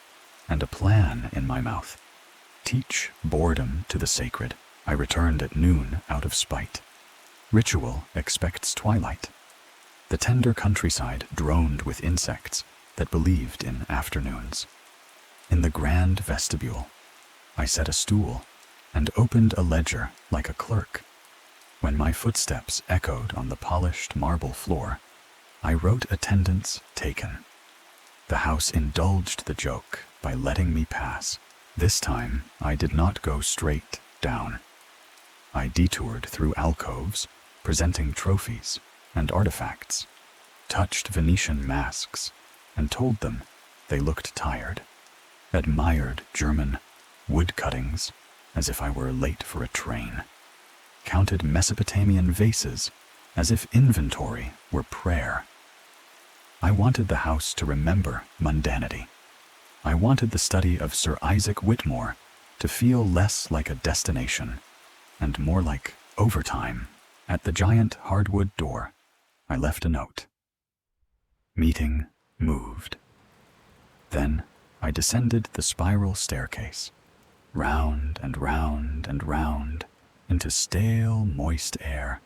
and a plan in my mouth. Teach boredom to the sacred. I returned at noon out of spite. Ritual expects twilight. The tender countryside droned with insects that believed in afternoons. In the grand vestibule, I set a stool and opened a ledger like a clerk. When my footsteps echoed on the polished marble floor, I wrote attendance taken. The house indulged the joke by letting me pass. This time, I did not go straight down. I detoured through alcoves, presenting trophies and artifacts, touched Venetian masks, and told them they looked tired, admired German wood cuttings as if I were late for a train, counted Mesopotamian vases as if inventory were prayer. I wanted the house to remember mundanity. I wanted the study of Sir Isaac Whitmore to feel less like a destination and more like overtime. At the giant hardwood door, I left a note. Meeting moved. Then I descended the spiral staircase, round and round and round, into stale, moist air,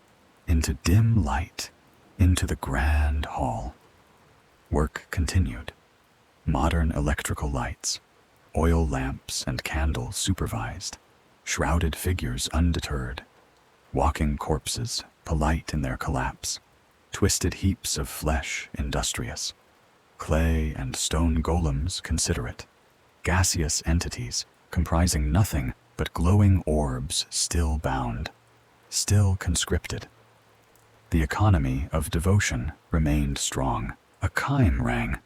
into dim light, into the grand hall. Work continued. Modern electrical lights, oil lamps and candles supervised, shrouded figures undeterred, walking corpses polite in their collapse, twisted heaps of flesh industrious, clay and stone golems considerate, gaseous entities comprising nothing but glowing orbs still bound, still conscripted. The economy of devotion remained strong. A chime rang.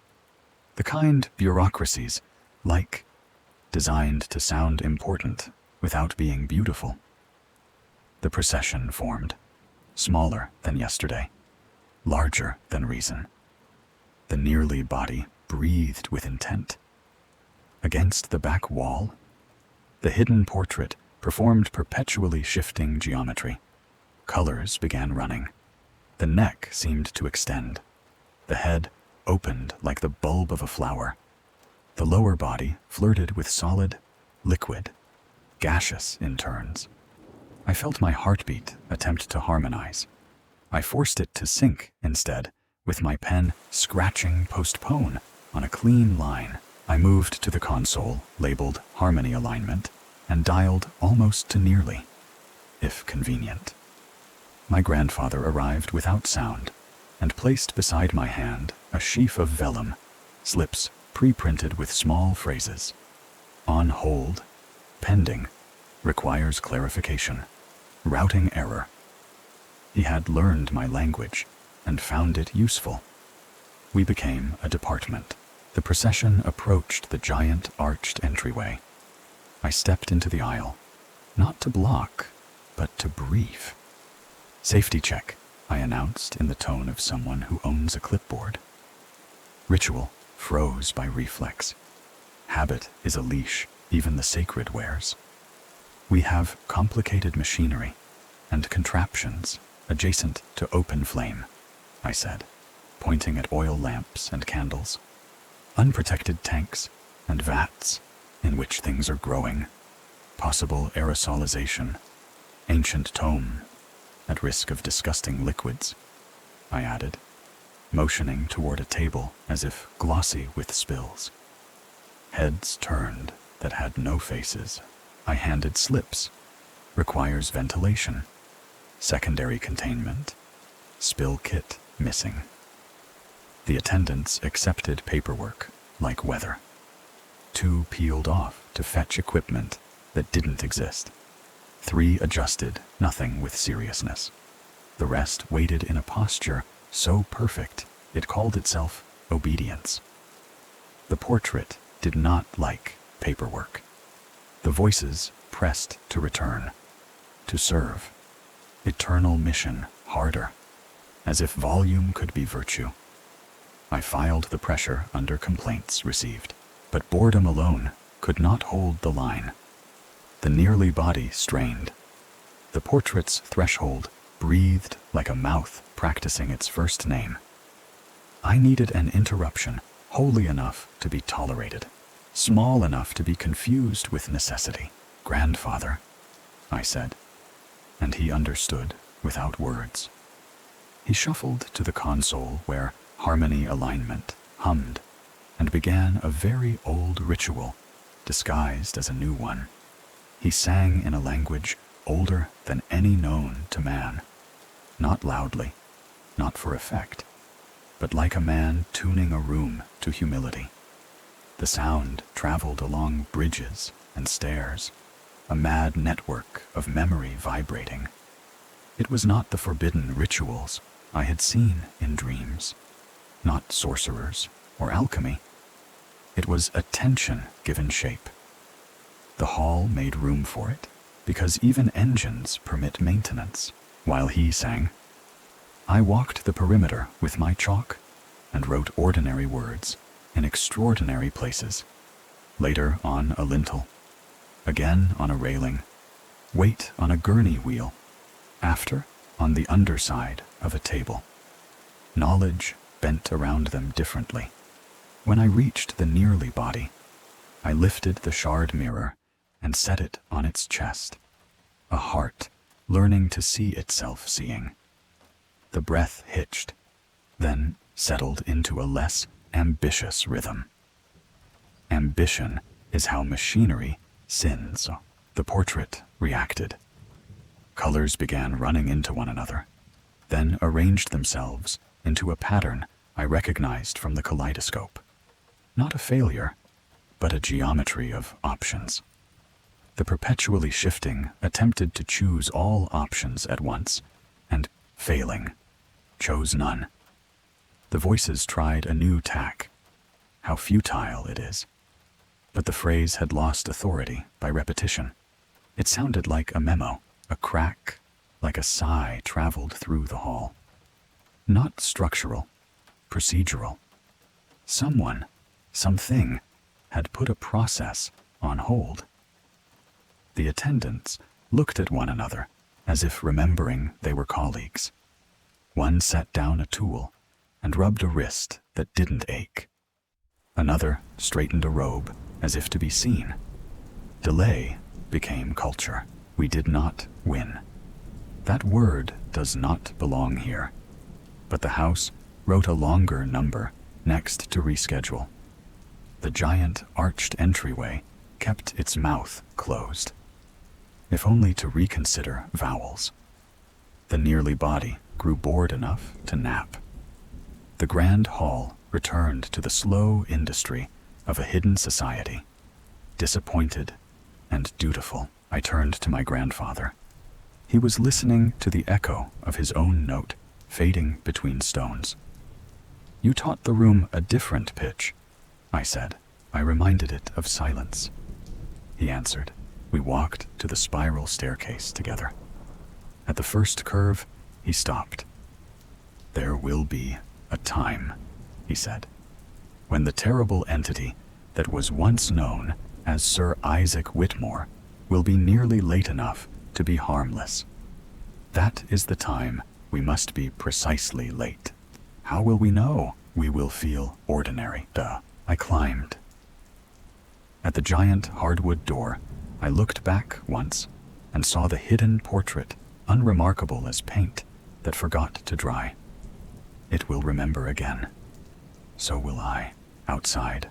The kind bureaucracies like, designed to sound important without being beautiful. The procession formed, smaller than yesterday, larger than reason. The nearly body breathed with intent. Against the back wall, the hidden portrait performed perpetually shifting geometry. Colors began running. The neck seemed to extend. The head opened like the bulb of a flower. The lower body flirted with solid, liquid, gaseous in turns. I felt my heartbeat attempt to harmonize. I forced it to sync instead, with my pen scratching postpone on a clean line. I moved to the console, labeled harmony alignment, and dialed almost to nearly, if convenient. My grandfather arrived without sound and placed beside my hand a sheaf of vellum, slips pre-printed with small phrases. On hold, pending, requires clarification, routing error. He had learned my language and found it useful. We became a department. The procession approached the giant arched entryway. I stepped into the aisle, not to block, but to brief. "Safety check," I announced in the tone of someone who owns a clipboard. Ritual froze by reflex. Habit is a leash even the sacred wears. "We have complicated machinery and contraptions adjacent to open flame," I said, pointing at oil lamps and candles. "Unprotected tanks and vats in which things are growing. Possible aerosolization. Ancient tome at risk of disgusting liquids," I added, motioning toward a table as if glossy with spills. Heads turned that had no faces. I handed slips. "Requires ventilation. Secondary containment. Spill kit missing." The attendants accepted paperwork like weather. 2 peeled off to fetch equipment that didn't exist. 3 adjusted, nothing with seriousness. The rest waited in a posture so perfect it called itself obedience. The portrait did not like paperwork. The voices pressed to return, to serve. Eternal mission, harder, as if volume could be virtue. I filed the pressure under complaints received, but boredom alone could not hold the line. The nearly body strained. The portrait's threshold breathed like a mouth practicing its first name. I needed an interruption holy enough to be tolerated, small enough to be confused with necessity. "Grandfather," I said, and he understood without words. He shuffled to the console where harmony alignment hummed and began a very old ritual disguised as a new one. He sang in a language older than any known to man, not loudly, not for effect, but like a man tuning a room to humility. The sound traveled along bridges and stairs, a mad network of memory vibrating. It was not the forbidden rituals I had seen in dreams, not sorcerers or alchemy. It was attention given shape. The hall made room for it, because even engines permit maintenance. While he sang, I walked the perimeter with my chalk and wrote ordinary words in extraordinary places. Later on a lintel, again on a railing, weight on a gurney wheel, after on the underside of a table. Knowledge bent around them differently. When I reached the nearly body, I lifted the shard mirror and set it on its chest. A heart learning to see itself seeing. The breath hitched, then settled into a less ambitious rhythm. Ambition is how machinery sins. The portrait reacted. Colors began running into one another, then arranged themselves into a pattern I recognized from the kaleidoscope. Not a failure, but a geometry of options. The perpetually shifting attempted to choose all options at once, and, failing, chose none. The voices tried a new tack. How futile it is. But the phrase had lost authority by repetition. It sounded like a memo, a crack, like a sigh traveled through the hall. Not structural, procedural. Someone, something, had put a process on hold. The attendants looked at one another as if remembering they were colleagues. One set down a tool and rubbed a wrist that didn't ache. Another straightened a robe as if to be seen. Delay became culture. We did not win. That word does not belong here. But the house wrote a longer number next to reschedule. The giant arched entryway kept its mouth closed, if only to reconsider vowels. The nearly body grew bored enough to nap. The grand hall returned to the slow industry of a hidden society. Disappointed and dutiful, I turned to my grandfather. He was listening to the echo of his own note fading between stones. "You taught the room a different pitch," I said. I reminded it of silence. He answered. We walked to the spiral staircase together. At the first curve, he stopped. "There will be a time," he said, "when the terrible entity that was once known as Sir Isaac Whitmore will be nearly late enough to be harmless. That is the time we must be precisely late. How will we know? We will feel ordinary." I climbed. At the giant hardwood door, I looked back once and saw the hidden portrait, unremarkable as paint, that forgot to dry. It will remember again. So will I. Outside,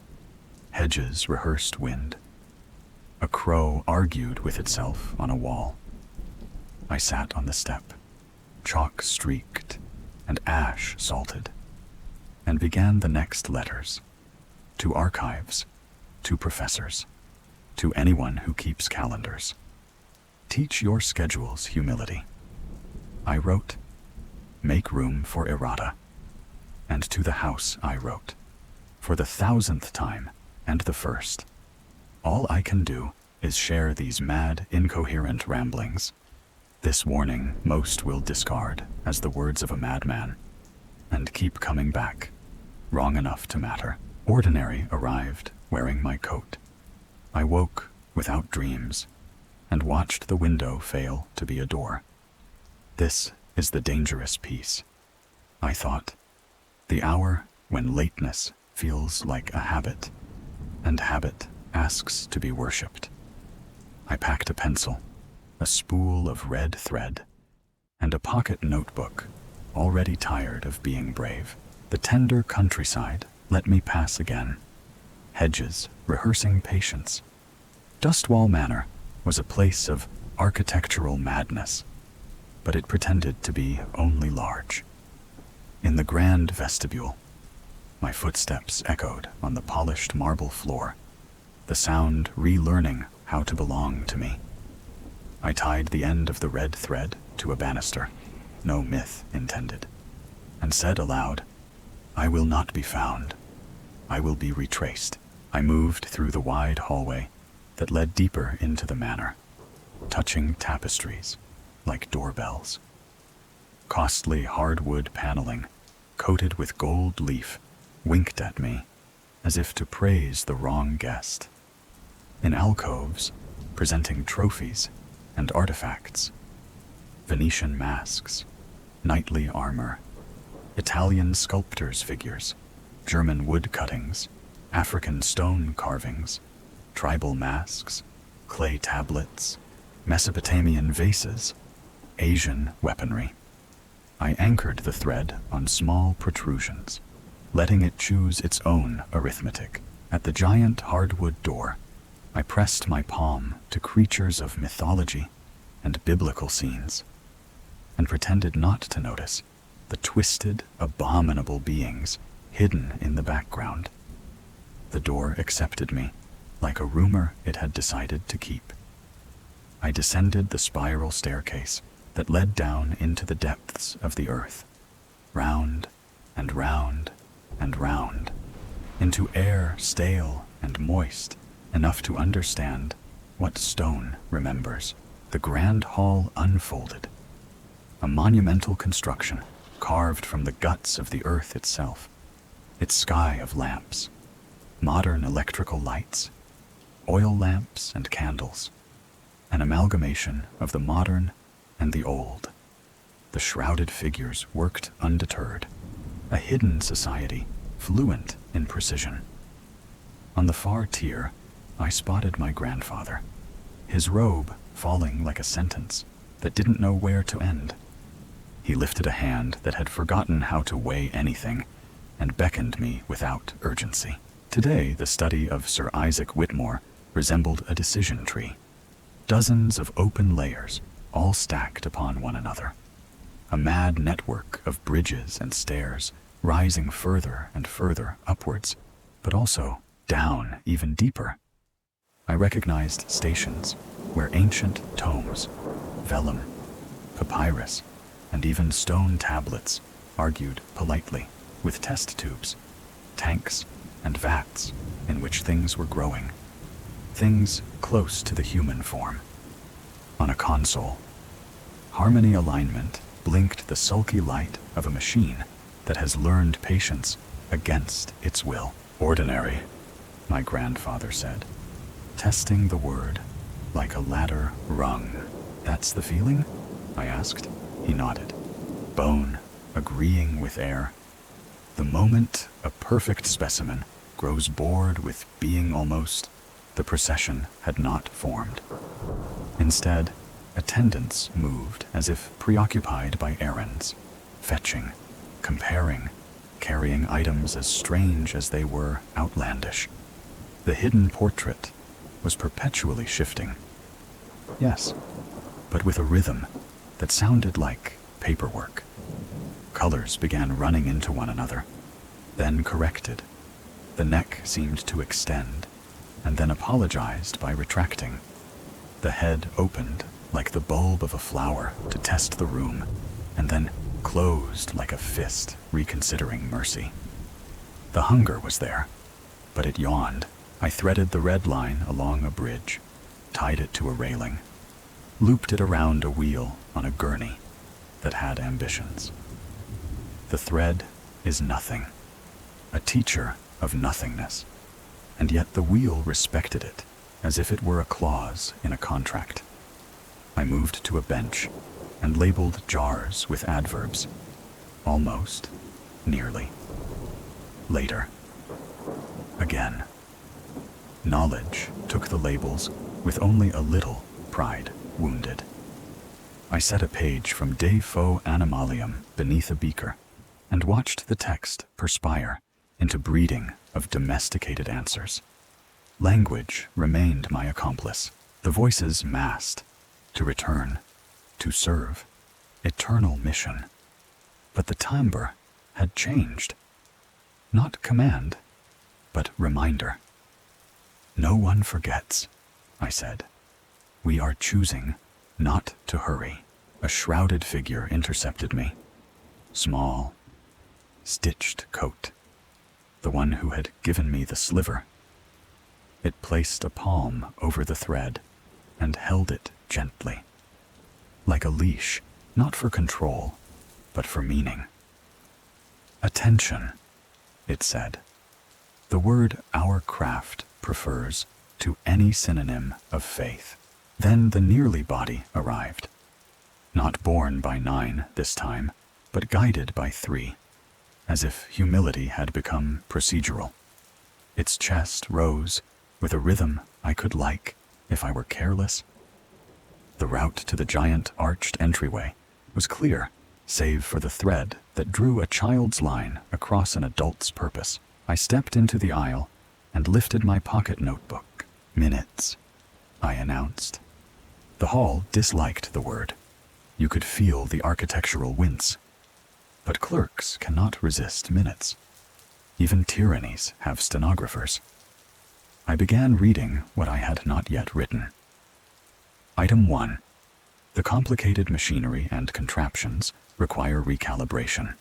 hedges rehearsed wind. A crow argued with itself on a wall. I sat on the step, chalk streaked and ash salted, and began the next letters. To archives, to professors, to anyone who keeps calendars. Teach your schedules humility. I wrote, make room for errata. And to the house I wrote, for the 1,000th time and the first. All I can do is share these mad, incoherent ramblings. This warning most will discard as the words of a madman, and keep coming back, wrong enough to matter. Ordinary arrived, wearing my coat. I woke without dreams, and watched the window fail to be a door. This is the dangerous piece, I thought. The hour when lateness feels like a habit, and habit asks to be worshipped. I packed a pencil, a spool of red thread, and a pocket notebook, already tired of being brave. The tender countryside let me pass again. Hedges rehearsing patience. Dustwall Manor was a place of architectural madness, but it pretended to be only large. In the grand vestibule, my footsteps echoed on the polished marble floor, the sound relearning how to belong to me. I tied the end of the red thread to a banister, no myth intended, and said aloud, I will not be found. I will be retraced. I moved through the wide hallway that led deeper into the manor, touching tapestries like doorbells. Costly hardwood paneling, coated with gold leaf, winked at me as if to praise the wrong guest. In alcoves, presenting trophies and artifacts, Venetian masks, knightly armor, Italian sculptors' figures, German wood cuttings, African stone carvings, tribal masks, clay tablets, Mesopotamian vases, Asian weaponry. I anchored the thread on small protrusions, letting it choose its own arithmetic. At the giant hardwood door, I pressed my palm to creatures of mythology and biblical scenes, and pretended not to notice the twisted, abominable beings hidden in the background. The door accepted me, like a rumor it had decided to keep. I descended the spiral staircase that led down into the depths of the earth, round and round and round, into air stale and moist enough to understand what stone remembers. The grand hall unfolded, a monumental construction carved from the guts of the earth itself, its sky of lamps, modern electrical lights, oil lamps and candles, an amalgamation of the modern and the old. The shrouded figures worked undeterred, a hidden society fluent in precision. On the far tier, I spotted my grandfather, his robe falling like a sentence that didn't know where to end. He lifted a hand that had forgotten how to weigh anything and beckoned me without urgency. Today, the study of Sir Isaac Whitmore resembled a decision tree. Dozens of open layers, all stacked upon one another. A mad network of bridges and stairs, rising further and further upwards, but also down even deeper. I recognized stations where ancient tomes, vellum, papyrus, and even stone tablets argued politely with test tubes, tanks, and vats in which things were growing. Things close to the human form. On a console, harmony alignment blinked the sulky light of a machine that has learned patience against its will. Ordinary, my grandfather said, testing the word like a ladder rung. That's the feeling? I asked. He nodded, bone agreeing with air. The moment a perfect specimen grows bored with being almost, the procession had not formed. Instead, attendants moved as if preoccupied by errands, fetching, comparing, carrying items as strange as they were outlandish. The hidden portrait was perpetually shifting. Yes, but with a rhythm that sounded like paperwork. Colors began running into one another, then corrected. The neck seemed to extend, and then apologized by retracting. The head opened like the bulb of a flower to test the room, and then closed like a fist reconsidering mercy. The hunger was there, but it yawned. I threaded the red line along a bridge, tied it to a railing, looped it around a wheel on a gurney that had ambitions. The thread is nothing, a teacher of nothingness, and yet the wheel respected it as if it were a clause in a contract. I moved to a bench and labeled jars with adverbs. Almost, nearly. Later. Again. Knowledge took the labels with only a little pride wounded. I set a page from De Fo Animalium beneath a beaker and watched the text perspire into breeding of domesticated answers. Language remained my accomplice. The voices massed, to return, to serve, eternal mission. But the timbre had changed. Not command, but reminder. No one forgets, I said. We are choosing not to hurry. A shrouded figure intercepted me. Small, stitched coat. The one who had given me the sliver. It placed a palm over the thread and held it gently. Like a leash, not for control, but for meaning. Attention, it said. The word our craft prefers to any synonym of faith. Then the nearly body arrived. Not borne by 9 this time, but guided by 3, as if humility had become procedural. Its chest rose with a rhythm I could like if I were careless. The route to the giant arched entryway was clear, save for the thread that drew a child's line across an adult's purpose. I stepped into the aisle and lifted my pocket notebook. Minutes, I announced. The hall disliked the word. You could feel the architectural wince. But clerks cannot resist minutes. Even tyrannies have stenographers. I began reading what I had not yet written. Item 1. The complicated machinery and contraptions require recalibration.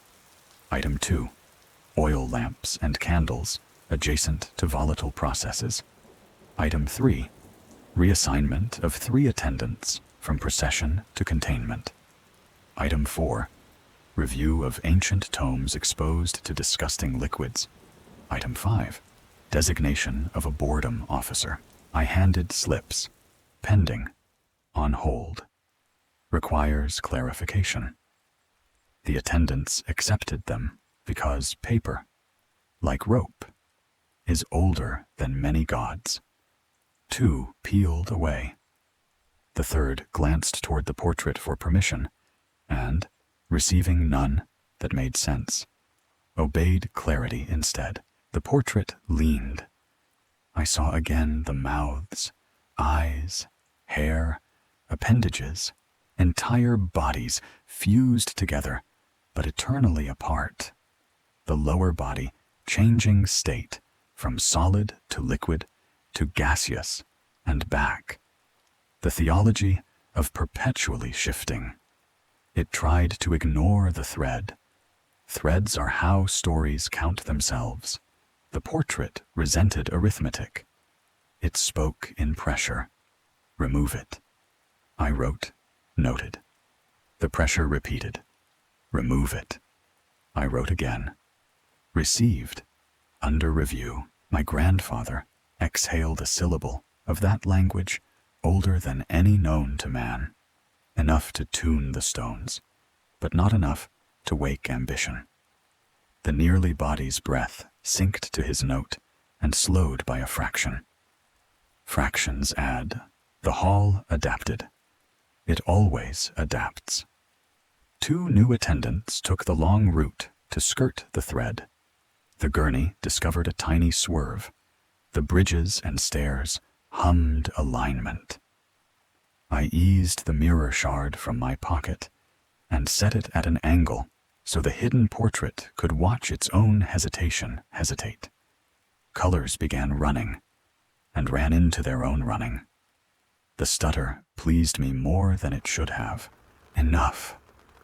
Item 2. Oil lamps and candles adjacent to volatile processes. Item 3. Reassignment of 3 attendants from procession to containment. Item 4. Review of ancient tomes exposed to disgusting liquids. Item 5. Designation of a boredom officer. I handed slips. Pending. On hold. Requires clarification. The attendants accepted them because paper, like rope, is older than many gods. 2 peeled away. The third glanced toward the portrait for permission, and, receiving none that made sense, obeyed clarity instead. The portrait leaned. I saw again the mouths, eyes, hair, appendages, entire bodies fused together, but eternally apart. The lower body changing state from solid to liquid to gaseous and back. The theology of perpetually shifting. It tried to ignore the thread. Threads are how stories count themselves. The portrait resented arithmetic. It spoke in pressure. Remove it. I wrote, noted. The pressure repeated. Remove it. I wrote again. Received. Under review. My grandfather exhaled a syllable of that language older than any known to man. Enough to tune the stones, but not enough to wake ambition. The nearly body's breath synced to his note and slowed by a fraction. Fractions add. The hall adapted. It always adapts. 2 new attendants took the long route to skirt the thread. The gurney discovered a tiny swerve. The bridges and stairs hummed alignment. I eased the mirror shard from my pocket and set it at an angle so the hidden portrait could watch its own hesitation hesitate. Colors began running and ran into their own running. The stutter pleased me more than it should have. Enough,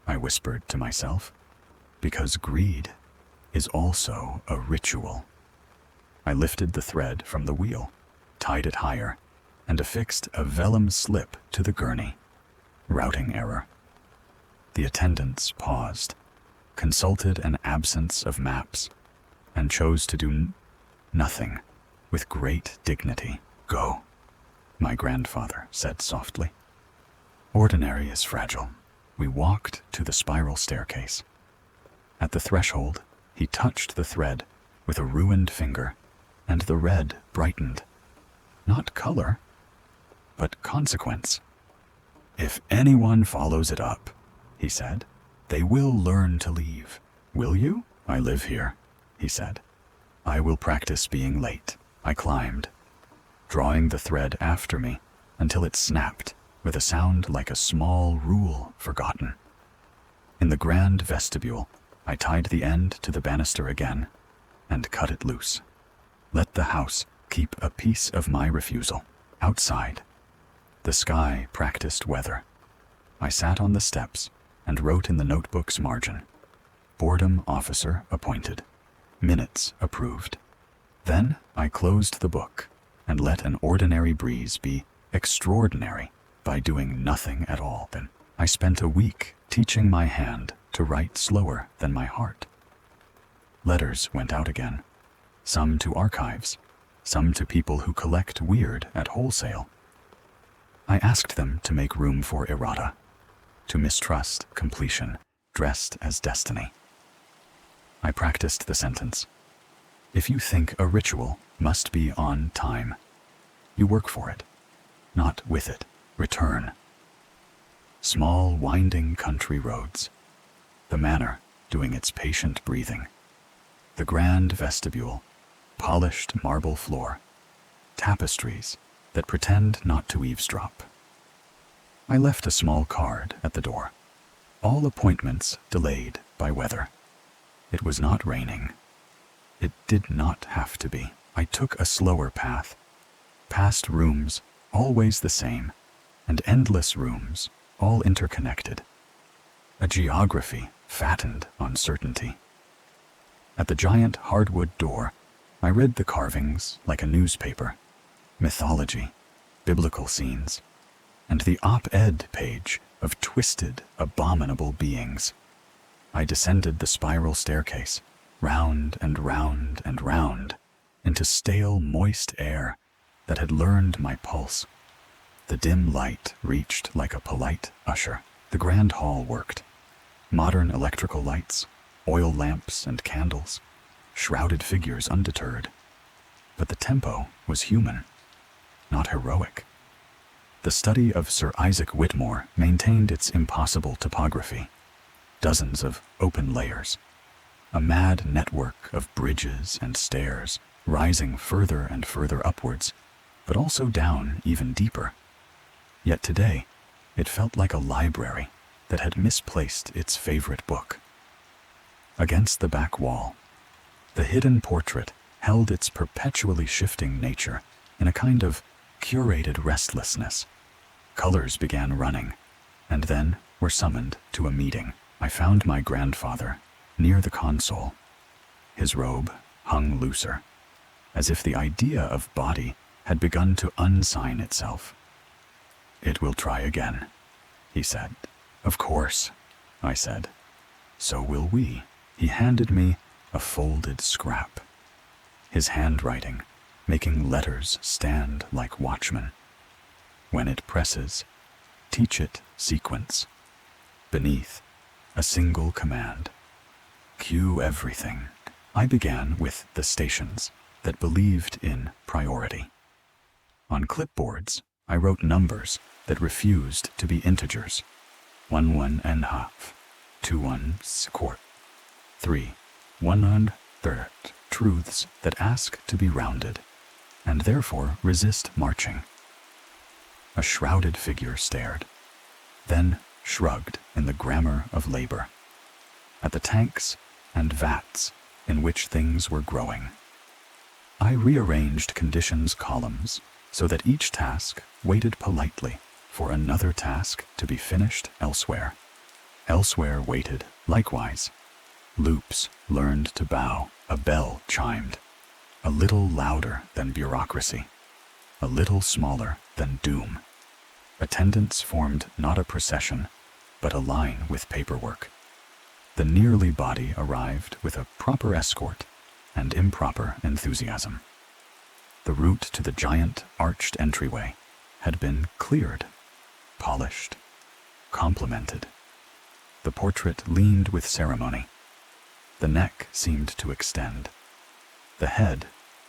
I whispered to myself, because greed is also a ritual. I lifted the thread from the wheel, tied it higher, and affixed a vellum slip to the gurney. Routing error. The attendants paused, consulted an absence of maps, and chose to do nothing with great dignity. Go, my grandfather said softly. Ordinary is fragile. We walked to the spiral staircase. At the threshold, he touched the thread with a ruined finger, and the red brightened. Not color, but consequence. If anyone follows it up, he said, they will learn to leave. Will you? I live here, he said. I will practice being late. I climbed, drawing the thread after me until it snapped with a sound like a small rule forgotten. In the grand vestibule, I tied the end to the banister again and cut it loose. Let the house keep a piece of my refusal. Outside, the sky practiced weather. I sat on the steps and wrote in the notebook's margin. Boredom officer appointed. Minutes approved. Then I closed the book and let an ordinary breeze be extraordinary by doing nothing at all. Then I spent a week teaching my hand to write slower than my heart. Letters went out again, some to archives, some to people who collect weird at wholesale. I asked them to make room for errata, to mistrust completion dressed as destiny. I practiced the sentence. If you think a ritual must be on time, you work for it, not with it. Return. Small, winding country roads. The manor doing its patient breathing. The grand vestibule, polished marble floor. Tapestries that pretend not to eavesdrop. I left a small card at the door. All appointments delayed by weather. It was not raining. It did not have to be. I took a slower path, past rooms always the same, and endless rooms, all interconnected. A geography fattened on certainty. At the giant hardwood door, I read the carvings like a newspaper, mythology, biblical scenes, and the op-ed page of twisted, abominable beings. I descended the spiral staircase, round and round and round, into stale, moist air that had learned my pulse. The dim light reached like a polite usher. The grand hall worked. Modern electrical lights, oil lamps and candles, shrouded figures undeterred. But the tempo was human, not heroic. The study of Sir Isaac Whitmore maintained its impossible topography. Dozens of open layers. A mad network of bridges and stairs, rising further and further upwards, but also down even deeper. Yet today, it felt like a library that had misplaced its favorite book. Against the back wall, the hidden portrait held its perpetually shifting nature in a kind of curated restlessness. Colors began running, and then were summoned to a meeting. I found my grandfather near the console. His robe hung looser, as if the idea of body had begun to unsign itself. "It will try again," he said. "Of course," I said. "So will we." He handed me a folded scrap, his handwriting making letters stand like watchmen. "When it presses, teach it sequence." Beneath, a single command. "Cue everything." I began with the stations that believed in priority. On clipboards, I wrote numbers that refused to be integers. 1 and half, 2 quart, 3 1/3. Truths that ask to be rounded, and therefore resist marching. A shrouded figure stared, then shrugged in the grammar of labor, at the tanks and vats in which things were growing. I rearranged conditions columns so that each task waited politely for another task to be finished elsewhere. Elsewhere waited likewise. Loops learned to bow. A bell chimed, a little louder than bureaucracy, a little smaller than doom. Attendants formed not a procession, but a line with paperwork. The nearly body arrived with a proper escort and improper enthusiasm. The route to the giant arched entryway had been cleared, polished, complimented. The portrait leaned with ceremony. The neck seemed to extend. The head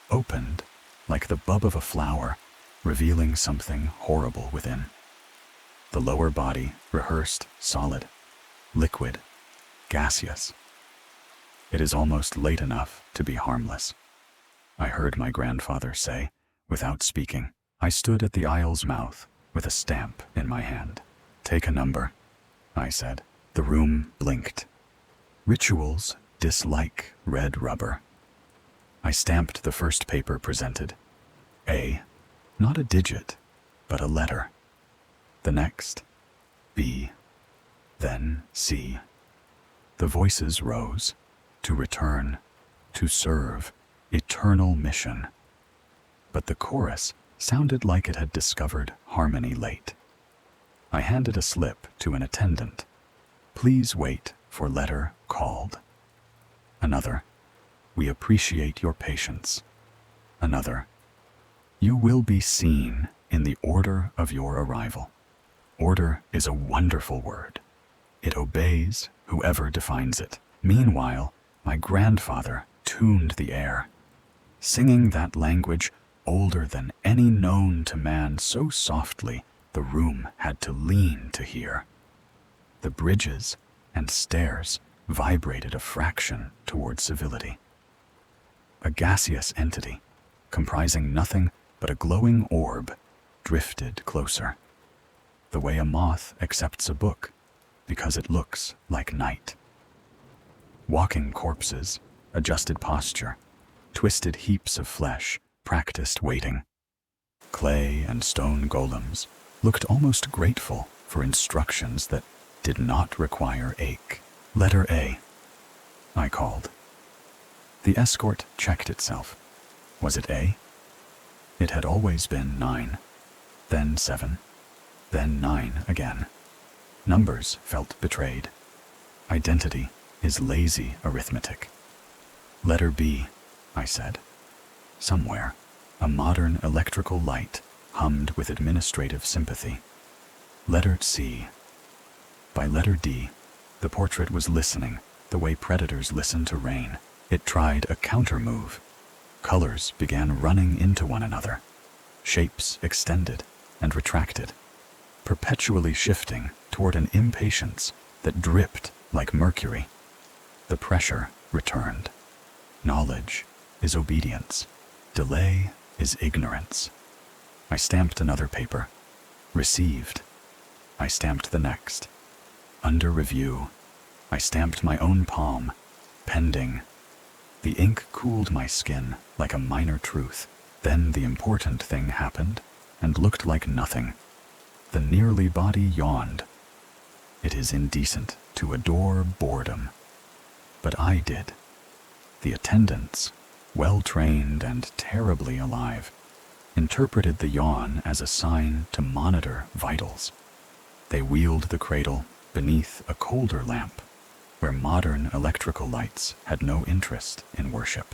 opened like the bulb of a flower, revealing something horrible within. The lower body rehearsed solid, liquid, gaseous. "It is almost late enough to be harmless," I heard my grandfather say, without speaking. I stood at the aisle's mouth with a stamp in my hand. "Take a number," I said. The room blinked. Rituals dislike red rubber. I stamped the first paper presented. A, not a digit, but a letter. The next, B, then C. The voices rose. To return, to serve, eternal mission. But the chorus sounded like it had discovered harmony late. I handed a slip to an attendant. "Please wait for letter called." Another, "We appreciate your patience." Another, "You will be seen in the order of your arrival." Order is a wonderful word. It obeys whoever defines it. Meanwhile, my grandfather tuned the air, singing that language older than any known to man so softly the room had to lean to hear. The bridges and stairs vibrated a fraction toward civility. A gaseous entity, comprising nothing but a glowing orb, drifted closer, the way a moth accepts a book because it looks like night. Walking corpses, adjusted posture, twisted heaps of flesh, practiced waiting. Clay and stone golems looked almost grateful for instructions that did not require ache. Letter A, I called. The escort checked itself. Was it A? It had always been 9, then 7, then 9 again. Numbers felt betrayed. Identity is lazy arithmetic. Letter B, I said. Somewhere, a modern electrical light hummed with administrative sympathy. Letter C. By letter D, the portrait was listening the way predators listen to rain. It tried a counter-move. Colors began running into one another. Shapes extended and retracted, perpetually shifting toward an impatience that dripped like mercury. The pressure returned. Knowledge is obedience. Delay is ignorance. I stamped another paper. Received. I stamped the next. Under review. I stamped my own palm. Pending. The ink cooled my skin like a minor truth. Then the important thing happened and looked like nothing. The nearly body yawned. It is indecent to adore boredom. But I did. The attendants, well-trained and terribly alive, interpreted the yawn as a sign to monitor vitals. They wheeled the cradle beneath a colder lamp, where modern electrical lights had no interest in worship.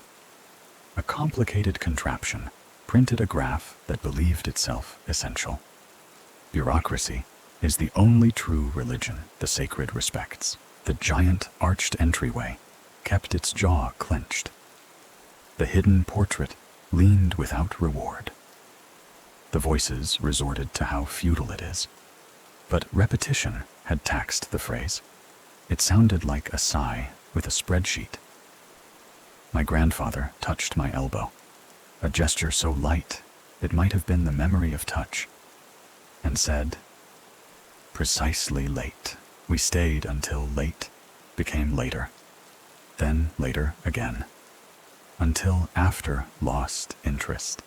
A complicated contraption printed a graph that believed itself essential. Bureaucracy is the only true religion the sacred respects. The giant arched entryway kept its jaw clenched. The hidden portrait leaned without reward. The voices resorted to how futile it is. But repetition had taxed the phrase. It sounded like a sigh with a spreadsheet. My grandfather touched my elbow, a gesture so light it might have been the memory of touch, and said, "Precisely late." We stayed until late became later, then later again, until after lost interest.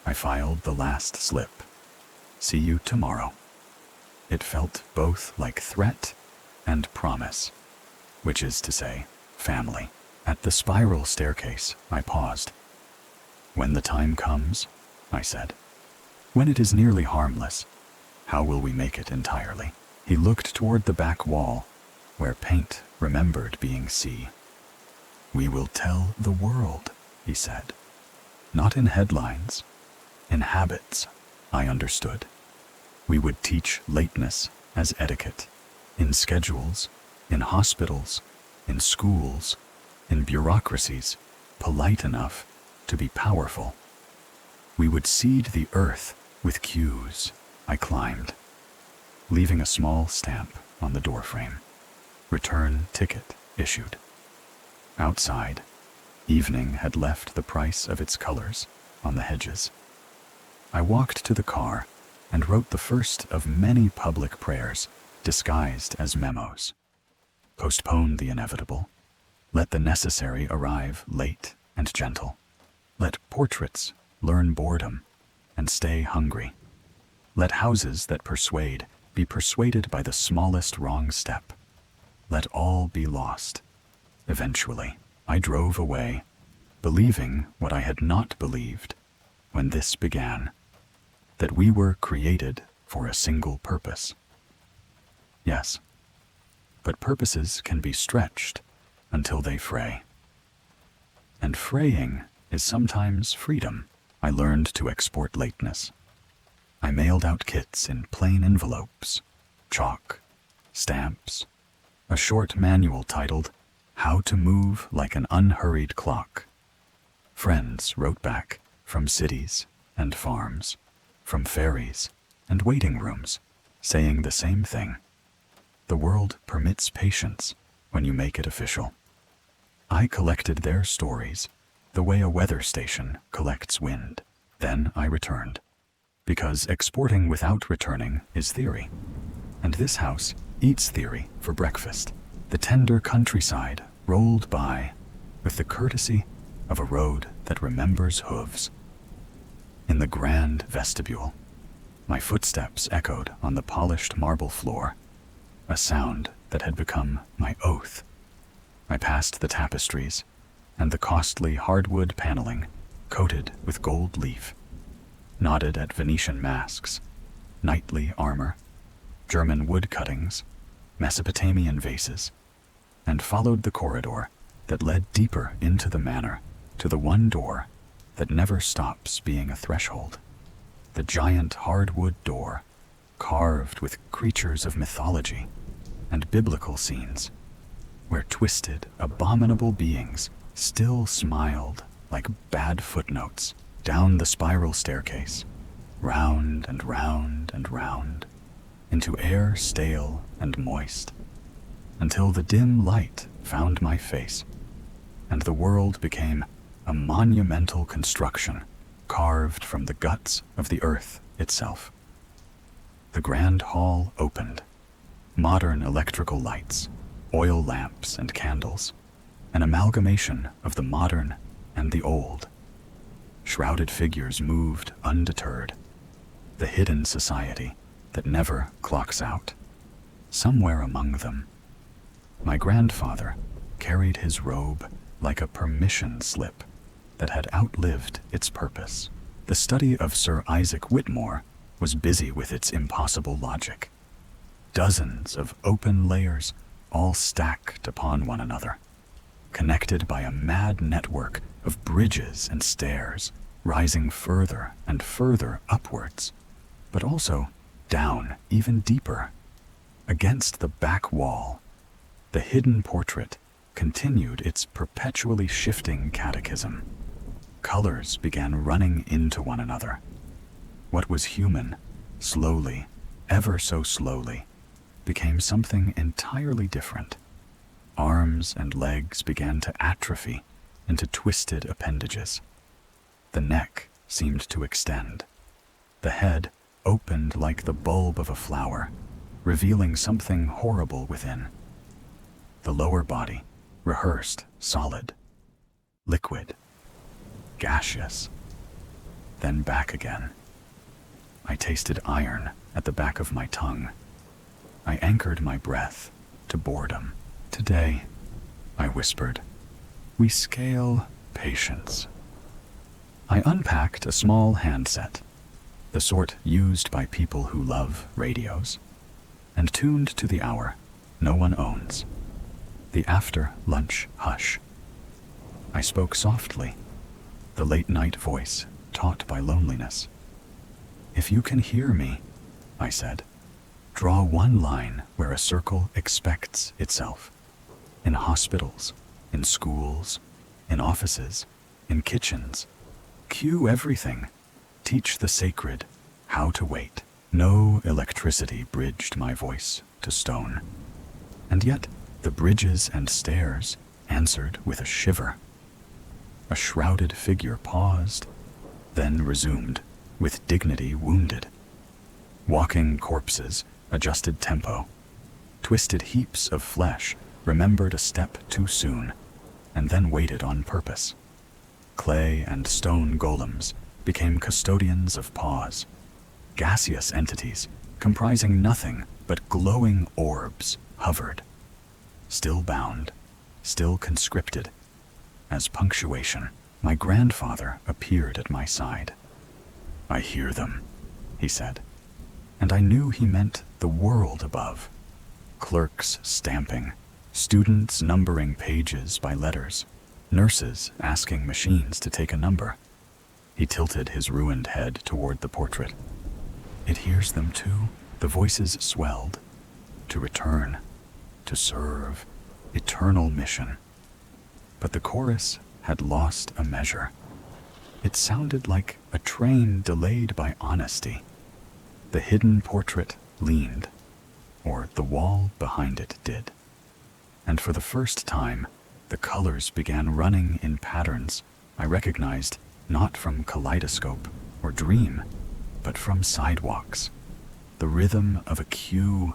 I filed the last slip. See you tomorrow. It felt both like threat and promise, which is to say, family. At the spiral staircase, I paused. When the time comes, I said. When it is nearly harmless, how will we make it entirely? He looked toward the back wall, where paint remembered being sea. We will tell the world, he said. Not in headlines, in habits, I understood. We would teach lateness as etiquette, in schedules, in hospitals, in schools, in bureaucracies, polite enough to be powerful. We would seed the earth with cues. I climbed, leaving a small stamp on the doorframe. Return ticket issued. Outside, evening had left the price of its colors on the hedges. I walked to the car and wrote the first of many public prayers disguised as memos. Postpone the inevitable. Let the necessary arrive late and gentle. Let portraits learn boredom and stay hungry. Let houses that persuade be persuaded by the smallest wrong step. Let all be lost. Eventually, I drove away, believing what I had not believed when this began, that we were created for a single purpose. Yes, but purposes can be stretched until they fray. And fraying is sometimes freedom. I learned to export lateness. I mailed out kits in plain envelopes, chalk, stamps, a short manual titled How to Move Like an Unhurried Clock. Friends wrote back from cities and farms, from ferries and waiting rooms, saying the same thing. The world permits patience when you make it official. I collected their stories the way a weather station collects wind. Then I returned, because exporting without returning is theory. And this house eats theory for breakfast. The tender countryside rolled by with the courtesy of a road that remembers hooves. In the grand vestibule, My footsteps echoed on the polished marble floor, a sound that had become my oath. I passed the tapestries and the costly hardwood paneling coated with gold leaf, nodded at Venetian masks, knightly armor, German wood cuttings, Mesopotamian vases, and followed the corridor that led deeper into the manor to the one door that never stops being a threshold. The giant hardwood door, carved with creatures of mythology and biblical scenes, where twisted, abominable beings still smiled like bad footnotes down the spiral staircase, round and round and round, into air stale and moist, until the dim light found my face, and the world became a monumental construction carved from the guts of the earth itself. The grand hall opened, modern electrical lights, oil lamps and candles, an amalgamation of the modern and the old. Shrouded figures moved undeterred, the hidden society that never clocks out. Somewhere among them, my grandfather carried his robe like a permission slip that had outlived its purpose. The study of Sir Isaac Whitmore was busy with its impossible logic. Dozens of open layers all stacked upon one another, connected by a mad network of bridges and stairs, rising further and further upwards, but also down even deeper. Against the back wall, the hidden portrait continued its perpetually shifting catechism. Colors began running into one another. What was human, slowly, ever so slowly, became something entirely different. Arms and legs began to atrophy into twisted appendages. The neck seemed to extend. The head opened like the bulb of a flower, revealing something horrible within. The lower body, rehearsed, solid, liquid, gaseous, then back again. I tasted iron at the back of my tongue. I anchored my breath to boredom. Today, I whispered, we scale patience. I unpacked a small handset, the sort used by people who love radios, and tuned to the hour no one owns, the after-lunch hush. I spoke softly, the late-night voice taught by loneliness. If you can hear me, I said, draw one line where a circle expects itself. In hospitals, in schools, in offices, in kitchens. Cue everything. Teach the sacred how to wait. No electricity bridged my voice to stone. And yet, the bridges and stairs answered with a shiver. A shrouded figure paused, then resumed, with dignity wounded. Walking corpses adjusted tempo. Twisted heaps of flesh remembered a step too soon, and then waited on purpose. Clay and stone golems became custodians of pause. Gaseous entities, comprising nothing but glowing orbs, hovered. Still bound, still conscripted. As punctuation, my grandfather appeared at my side. I hear them, he said, and I knew he meant the world above. Clerks stamping, students numbering pages by letters, nurses asking machines to take a number. He tilted his ruined head toward the portrait. It hears them too. The voices swelled. To return, to serve, eternal mission. But the chorus had lost a measure. It sounded like a train delayed by honesty. The hidden portrait leaned, or the wall behind it did. And for the first time, the colors began running in patterns I recognized not from kaleidoscope or dream, but from sidewalks. The rhythm of a cue.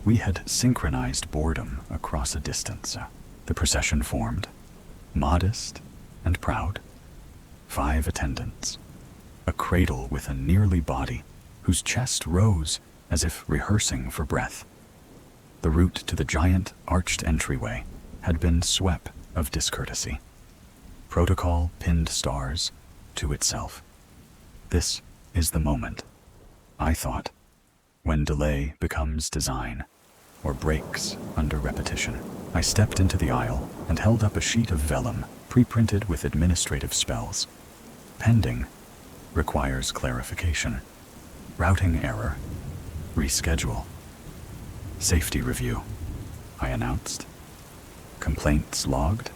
We had synchronized boredom across a distance. The procession formed, modest and proud. 5 attendants, a cradle with a nearly body, whose chest rose as if rehearsing for breath. The route to the giant arched entryway had been swept of discourtesy. Protocol pinned stars to itself. This is the moment, I thought, when delay becomes design, or breaks under repetition. I stepped into the aisle and held up a sheet of vellum pre-printed with administrative spells. Pending requires clarification. Routing error. Reschedule. Safety review, I announced. Complaints logged.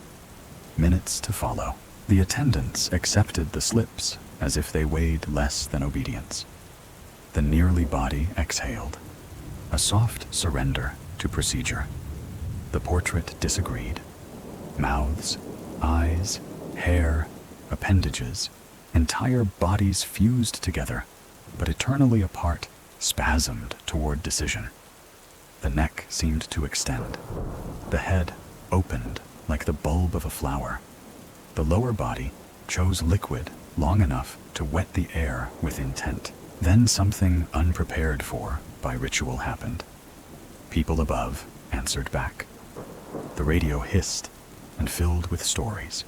Minutes to follow. The attendants accepted the slips as if they weighed less than obedience. The nearly body exhaled, a soft surrender to procedure. The portrait disagreed. Mouths, eyes, hair, appendages, entire bodies fused together, but eternally apart, spasmed toward decision. The neck seemed to extend. The head opened like the bulb of a flower. The lower body chose liquid long enough to wet the air with intent. Then something unprepared for by ritual happened. People above answered back. The radio hissed and filled with stories.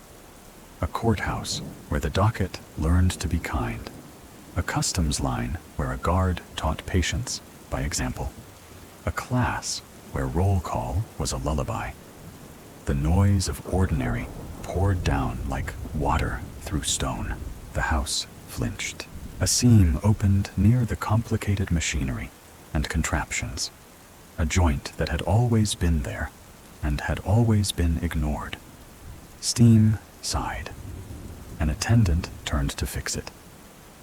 A courthouse where the docket learned to be kind. A customs line where a guard taught patience by example. A class where roll call was a lullaby. The noise of ordinary poured down like water through stone. The house flinched. A seam opened near the complicated machinery and contraptions. A joint that had always been there and had always been ignored. Steam sighed. An attendant turned to fix it,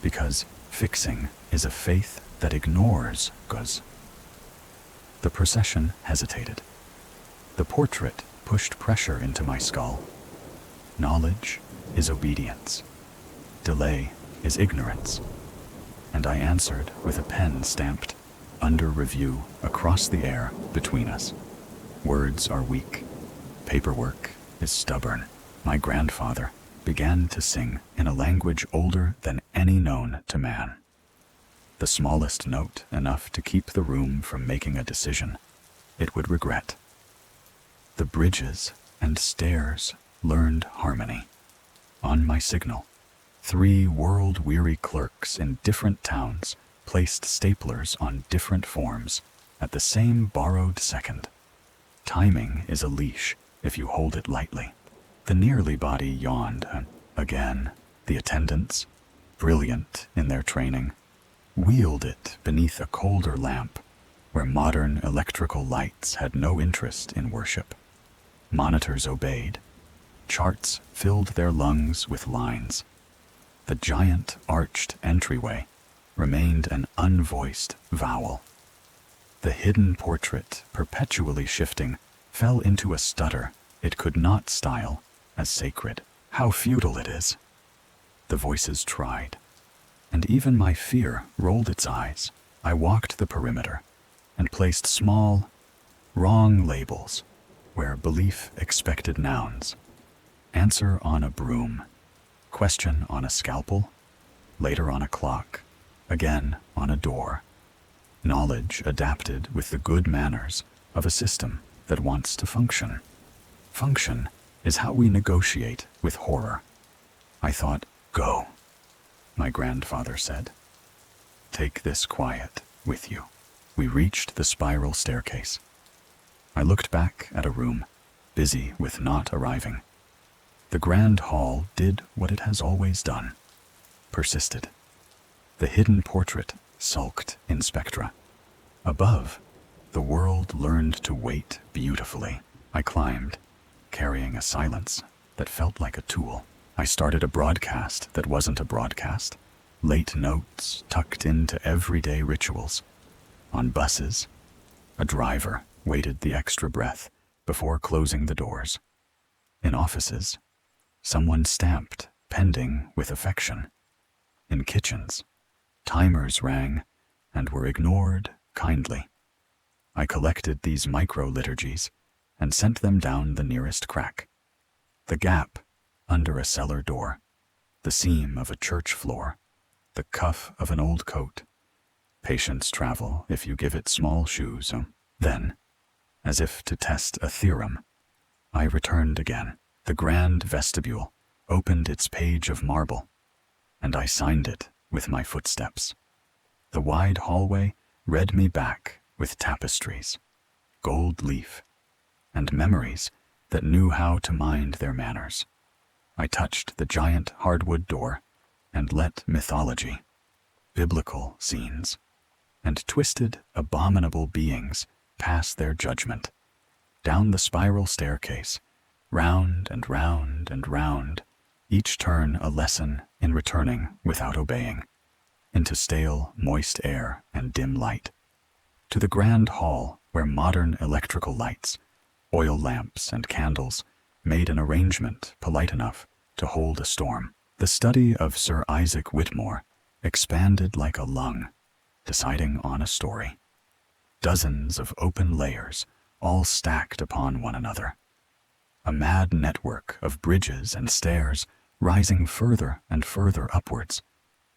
because fixing is a faith that ignores goods. The procession hesitated. The portrait pushed pressure into my skull. Knowledge is obedience. Delay is ignorance. And I answered with a pen stamped under review across the air between us. Words are weak. Paperwork is stubborn. My grandfather began to sing in a language older than any known to man. The smallest note enough to keep the room from making a decision it would regret. The bridges and stairs learned harmony. On my signal, 3 world-weary clerks in different towns placed staplers on different forms at the same borrowed second. Timing is a leash if you hold it lightly. The nearly body yawned, and again, the attendants, brilliant in their training, wheeled it beneath a colder lamp where modern electrical lights had no interest in worship. Monitors obeyed. Charts filled their lungs with lines. The giant arched entryway remained an unvoiced vowel. The hidden portrait, perpetually shifting, fell into a stutter it could not style as sacred. How futile it is! The voices tried, and even my fear rolled its eyes. I walked the perimeter and placed small, wrong labels where belief expected nouns. Answer on a broom, question on a scalpel, later on a clock, again on a door. Knowledge adapted with the good manners of a system that wants to function. Function is how we negotiate with horror. I thought, go, my grandfather said. Take this quiet with you. We reached the spiral staircase. I looked back at a room, busy with not arriving. The grand hall did what it has always done, persisted. The hidden portrait sulked in spectra. Above, the world learned to wait beautifully. I climbed, carrying a silence that felt like a tool. I started a broadcast that wasn't a broadcast. Late notes tucked into everyday rituals. On buses, a driver waited the extra breath before closing the doors. In offices, someone stamped pending with affection. In kitchens, timers rang and were ignored kindly. I collected these micro-liturgies and sent them down the nearest crack. The gap under a cellar door, the seam of a church floor, the cuff of an old coat. Patience travel if you give it small shoes. Then, as if to test a theorem, I returned again. The grand vestibule opened its page of marble, and I signed it with my footsteps. The wide hallway read me back with tapestries, gold leaf, and memories that knew how to mind their manners. I touched the giant hardwood door and let mythology, biblical scenes, and twisted, abominable beings pass their judgment. Down the spiral staircase, round and round and round, each turn a lesson in returning without obeying, into stale, moist air and dim light, to the grand hall where modern electrical lights, oil lamps and candles made an arrangement polite enough to hold a storm. The study of Sir Isaac Whitmore expanded like a lung, deciding on a story. Dozens of open layers, all stacked upon one another. A mad network of bridges and stairs rising further and further upwards,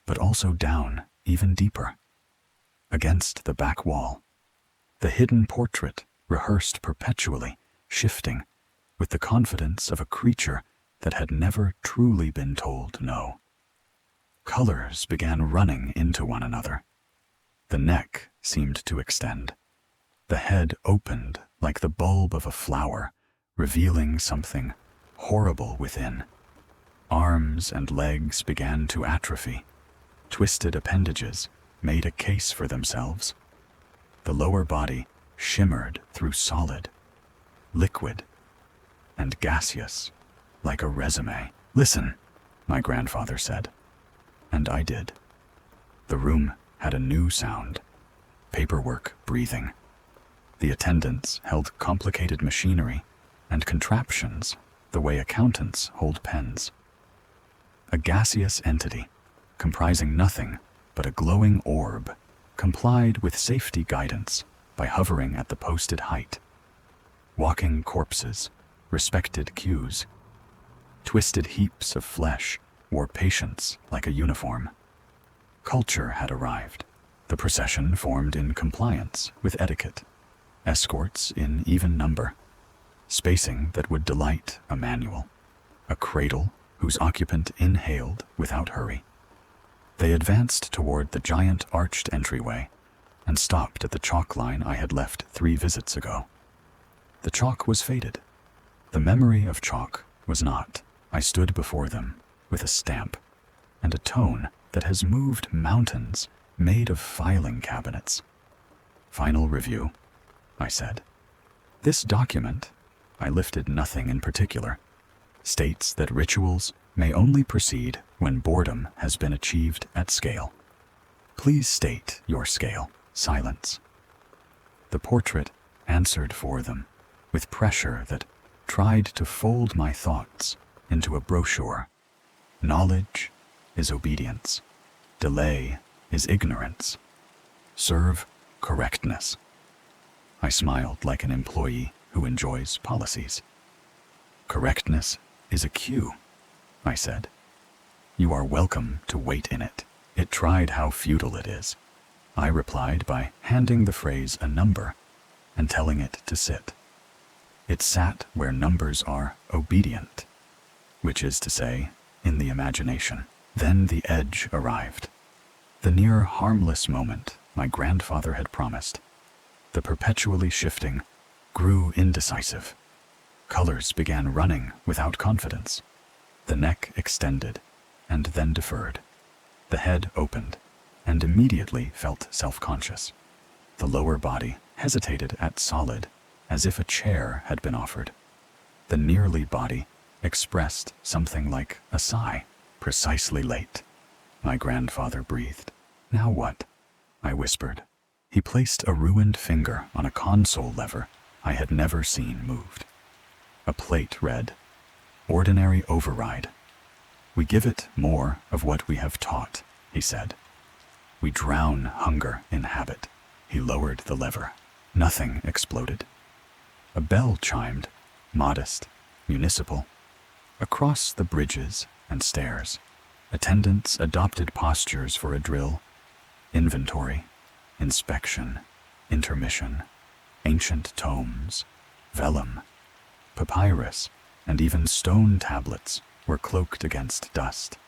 but also down even deeper. Against the back wall, the hidden portrait rehearsed perpetually, shifting, with the confidence of a creature that had never truly been told no. Colors began running into one another. The neck seemed to extend. The head opened like the bulb of a flower, revealing something horrible within. Arms and legs began to atrophy. Twisted appendages made a case for themselves. The lower body shimmered through solid, liquid, and gaseous, like a resume. "Listen," my grandfather said, and I did. The room had a new sound, paperwork breathing. The attendants held complicated machinery and contraptions the way accountants hold pens. A gaseous entity, comprising nothing but a glowing orb, complied with safety guidance by hovering at the posted height. Walking corpses respected cues. Twisted heaps of flesh wore patience like a uniform. Culture had arrived. The procession formed in compliance with etiquette, escorts in even number, spacing that would delight a manual, a cradle whose occupant inhaled without hurry. They advanced toward the giant arched entryway and stopped at the chalk line I had left 3 visits ago. The chalk was faded. The memory of chalk was not. I stood before them with a stamp and a tone that has moved mountains made of filing cabinets. "Final review," I said. "This document," I lifted nothing in particular, "states that rituals may only proceed when boredom has been achieved at scale. Please state your scale." Silence. The portrait answered for them, with pressure that tried to fold my thoughts into a brochure. "Knowledge is obedience. Delay is ignorance. Serve correctness." I smiled like an employee who enjoys policies. "Correctness is a cue," I said. "You are welcome to wait in it." It tried how futile it is. I replied by handing the phrase a number and telling it to sit. It sat where numbers are obedient, which is to say, in the imagination. Then the edge arrived. The near harmless moment my grandfather had promised. The perpetually shifting grew indecisive. Colors began running without confidence. The neck extended and then deferred. The head opened and immediately felt self-conscious. The lower body hesitated at solid, as if a chair had been offered. The nearly body expressed something like a sigh. "Precisely late," my grandfather breathed. "Now what?" I whispered. He placed a ruined finger on a console lever I had never seen moved. A plate read, "Ordinary override. We give it more of what we have taught," he said. "We drown hunger in habit." He lowered the lever. Nothing exploded. A bell chimed, modest, municipal. Across the bridges and stairs, attendants adopted postures for a drill, inventory, inspection, intermission, ancient tomes, vellum, papyrus, and even stone tablets were cloaked against dust.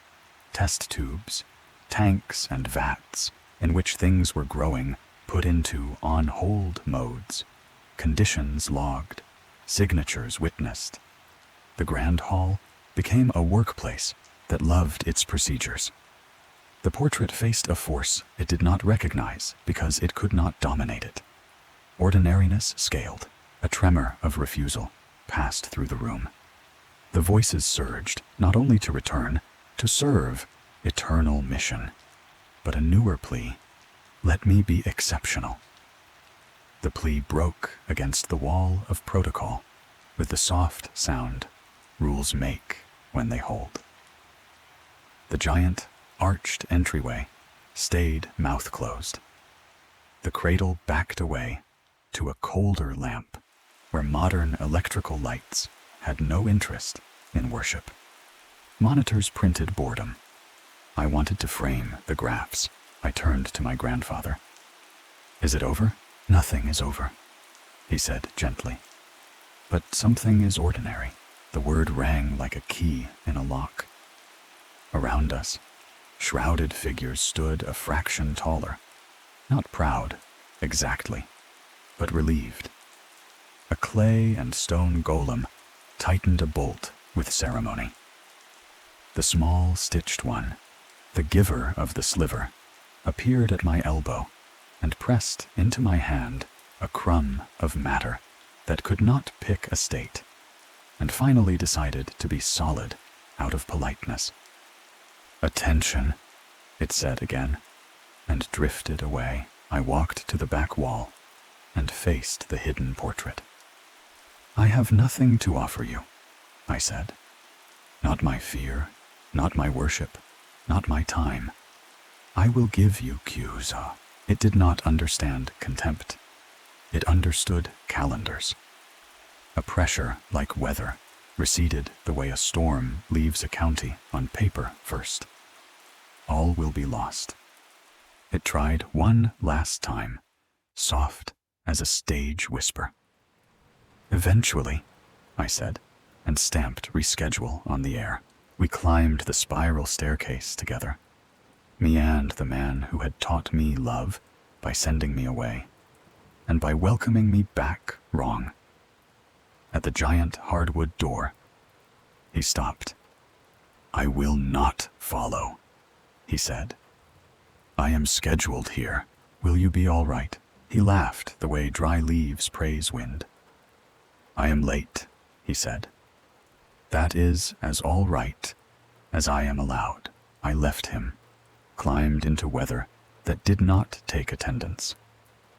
Test tubes, tanks, and vats in which things were growing put into on-hold modes, conditions logged, signatures witnessed. The grand hall became a workplace that loved its procedures. The portrait faced a force it did not recognize because it could not dominate it. Ordinariness scaled. A tremor of refusal passed through the room. The voices surged, not only to return, to serve eternal mission, but a newer plea: let me be exceptional. The plea broke against the wall of protocol with the soft sound rules make when they hold. The giant, arched entryway stayed mouth closed. The cradle backed away to a colder lamp where modern electrical lights had no interest in worship. Monitors printed boredom. I wanted to frame the graphs. I turned to my grandfather. Is it over? Nothing is over, he said gently. But something is ordinary. The word rang like a key in a lock. Around us, shrouded figures stood a fraction taller. Not proud, exactly, but relieved. A clay and stone golem tightened a bolt with ceremony. The small, stitched one, the giver of the sliver, appeared at my elbow and pressed into my hand a crumb of matter that could not pick a state, and finally decided to be solid out of politeness. Attention, it said again, and drifted away. I walked to the back wall and faced the hidden portrait. I have nothing to offer you, I said. Not my fear, not my worship, not my time. I will give you cues. It did not understand contempt. It understood calendars. A pressure like weather receded the way a storm leaves a county on paper first. All will be lost. It tried one last time, soft as a stage whisper. Eventually, I said, and stamped reschedule on the air. We climbed the spiral staircase together. Me and the man who had taught me love by sending me away, and by welcoming me back wrong. At the giant hardwood door, he stopped. I will not follow, he said. I am scheduled here. Will you be all right? He laughed the way dry leaves praise wind. I am late, he said. That is as all right as I am allowed. I left him, climbed into weather that did not take attendance,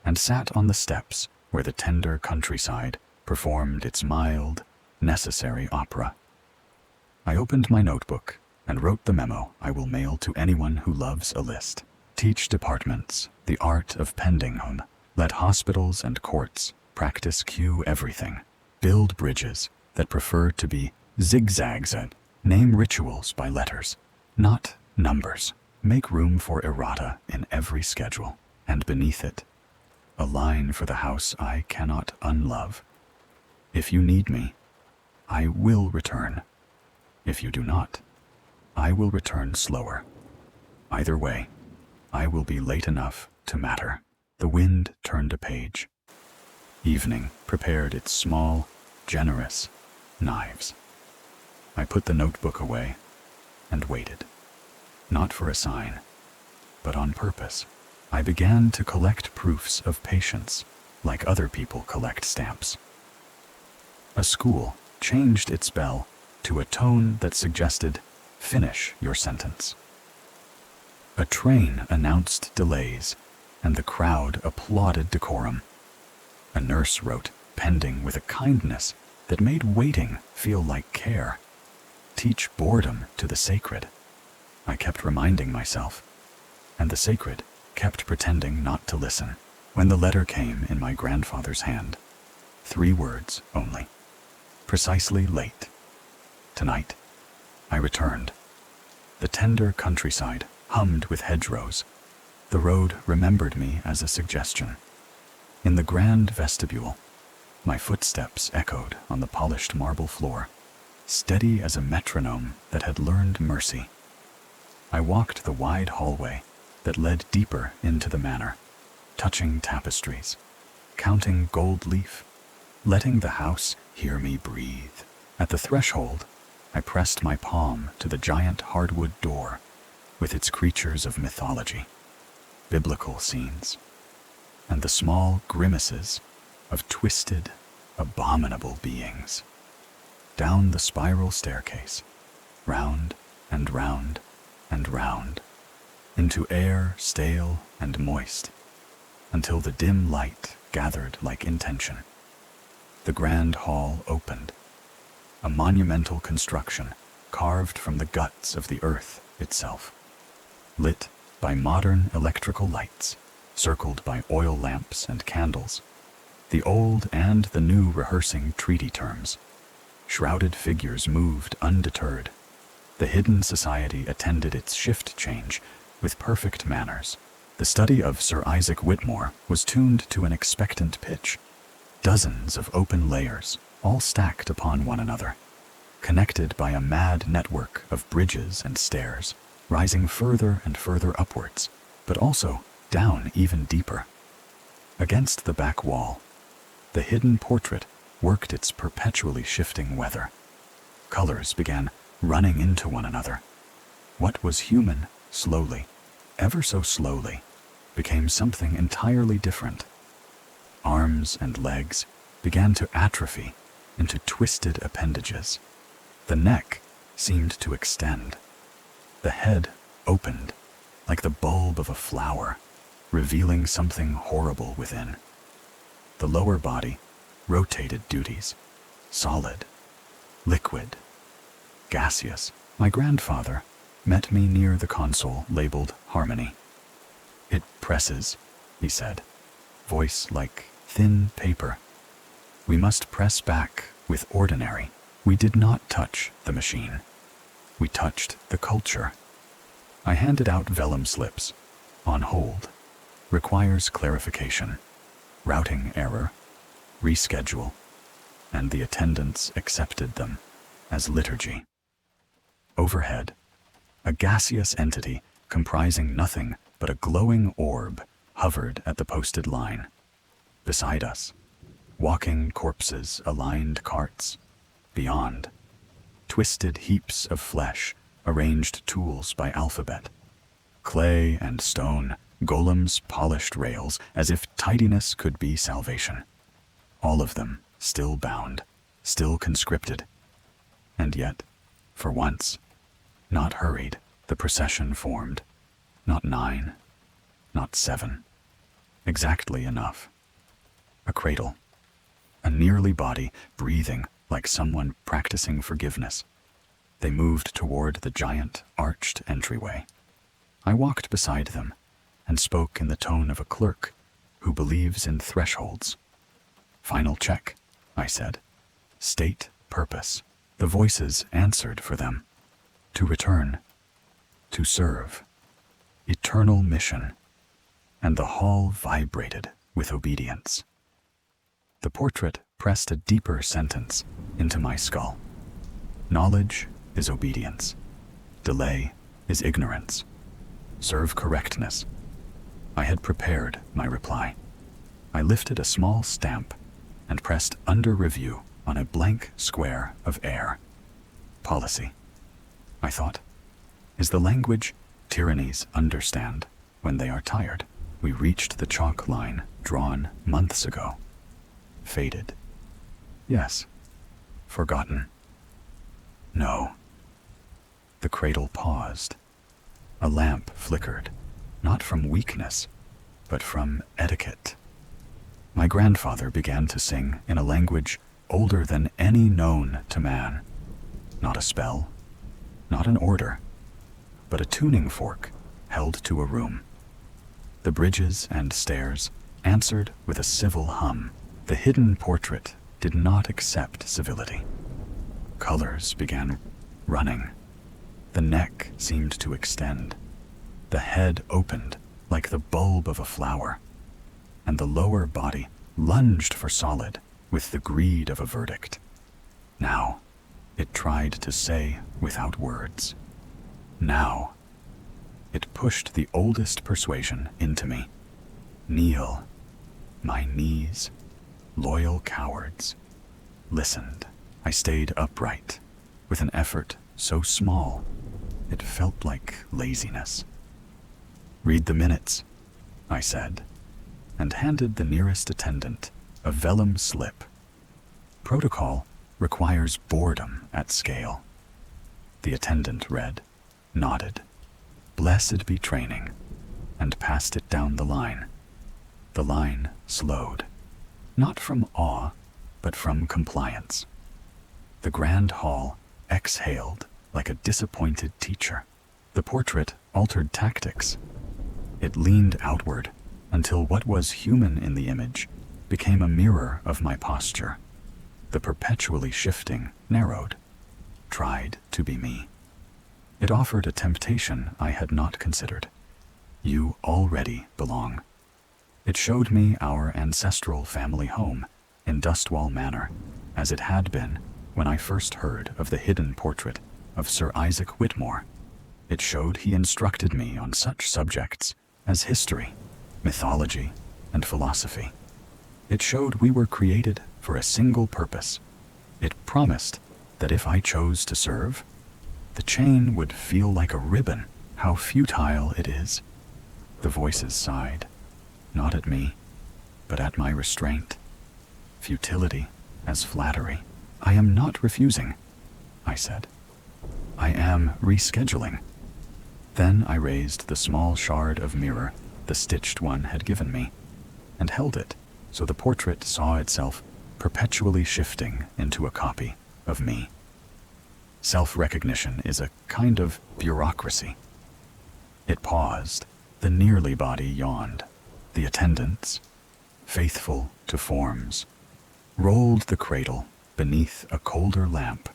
and sat on the steps where the tender countryside performed its mild, necessary opera. I opened my notebook and wrote the memo I will mail to anyone who loves a list. Teach departments the art of pending home. Let hospitals and courts practice cue everything. Build bridges that prefer to be zigzags and name rituals by letters, not numbers. Make room for errata in every schedule, and beneath it, a line for the house I cannot unlove. If you need me, I will return. If you do not, I will return slower. Either way, I will be late enough to matter. The wind turned a page. Evening prepared its small, generous knives. I put the notebook away and waited. Not for a sign, but on purpose. I began to collect proofs of patience, like other people collect stamps. A school changed its bell to a tone that suggested, finish your sentence. A train announced delays, and the crowd applauded decorum. A nurse wrote, pending with a kindness that made waiting feel like care. Teach boredom to the sacred. I kept reminding myself, and the sacred kept pretending not to listen. When the letter came in my grandfather's hand, 3 words only. Precisely late. Tonight, I returned. The tender countryside hummed with hedgerows. The road remembered me as a suggestion. In the grand vestibule, my footsteps echoed on the polished marble floor, steady as a metronome that had learned mercy. I walked the wide hallway that led deeper into the manor, touching tapestries, counting gold leaf, letting the house hear me breathe. At the threshold, I pressed my palm to the giant hardwood door with its creatures of mythology, biblical scenes, and the small grimaces of twisted, abominable beings. Down the spiral staircase, round and round and round, into air stale and moist, until the dim light gathered like intention. The grand hall opened, a monumental construction carved from the guts of the earth itself, lit by modern electrical lights, circled by oil lamps and candles, the old and the new rehearsing treaty terms. Shrouded figures moved undeterred. The hidden society attended its shift change with perfect manners. The study of Sir Isaac Whitmore was tuned to an expectant pitch. Dozens of open layers, all stacked upon one another, connected by a mad network of bridges and stairs, rising further and further upwards, but also down even deeper. Against the back wall, the hidden portrait worked its perpetually shifting weather. Colors began running into one another. What was human, slowly, ever so slowly, became something entirely different. Arms and legs began to atrophy into twisted appendages. The neck seemed to extend. The head opened like the bulb of a flower, revealing something horrible within. The lower body rotated duties, solid, liquid, gaseous. My grandfather met me near the console labeled Harmony. "It presses," he said, voice like thin paper. "We must press back with ordinary." We did not touch the machine. We touched the culture. I handed out vellum slips. On hold. Requires clarification. Routing error. Reschedule. And the attendants accepted them as liturgy. Overhead, a gaseous entity comprising nothing but a glowing orb hovered at the posted line. Beside us, walking corpses aligned carts. Beyond, twisted heaps of flesh arranged tools by alphabet. Clay and stone, golems polished rails as if tidiness could be salvation. All of them still bound, still conscripted. And yet, for once, not hurried, the procession formed. Not 9, not 7. Exactly enough. A cradle. A nearly body breathing like someone practicing forgiveness. They moved toward the giant, arched entryway. I walked beside them and spoke in the tone of a clerk who believes in thresholds. "Final check," I said. "State purpose." The voices answered for them. To return. To serve. Eternal mission. And the hall vibrated with obedience. The portrait pressed a deeper sentence into my skull. Knowledge is obedience. Delay is ignorance. Serve correctness. I had prepared my reply. I lifted a small stamp and pressed under review on a blank square of air. Policy. I thought, is the language tyrannies understand when they are tired? We reached the chalk line drawn months ago. Faded. Yes. Forgotten. No. The cradle paused. A lamp flickered, not from weakness, but from etiquette. My grandfather began to sing in a language older than any known to man. Not a spell, not an order, but a tuning fork held to a room. The bridges and stairs answered with a civil hum. The hidden portrait did not accept civility. Colors began running. The neck seemed to extend. The head opened like the bulb of a flower, and the lower body lunged for solid with the greed of a verdict. Now, it tried to say without words. Now, it pushed the oldest persuasion into me. Kneel, my knees, loyal cowards. Listened. I stayed upright, with an effort so small, it felt like laziness. Read the minutes, I said, and handed the nearest attendant a vellum slip. Protocol requires boredom at scale. The attendant read, nodded, blessed be training, and passed it down the line. The line slowed, not from awe, but from compliance. The grand hall exhaled like a disappointed teacher. The portrait altered tactics. It leaned outward until what was human in the image became a mirror of my posture. The perpetually shifting narrowed, tried to be me. It offered a temptation I had not considered. You already belong. It showed me our ancestral family home in Dustwall Manor, as it had been when I first heard of the hidden portrait of Sir Isaac Whitmore. It showed he instructed me on such subjects as history, mythology, and philosophy. It showed we were created for a single purpose. It promised that if I chose to serve, the chain would feel like a ribbon. How futile it is. The voices sighed, not at me, but at my restraint. Futility as flattery. I am not refusing, I said. I am rescheduling. Then I raised the small shard of mirror the stitched one had given me, and held it so the portrait saw itself perpetually shifting into a copy of me. Self-recognition is a kind of bureaucracy. It paused. The nearly body yawned. The attendants, faithful to forms, rolled the cradle beneath a colder lamp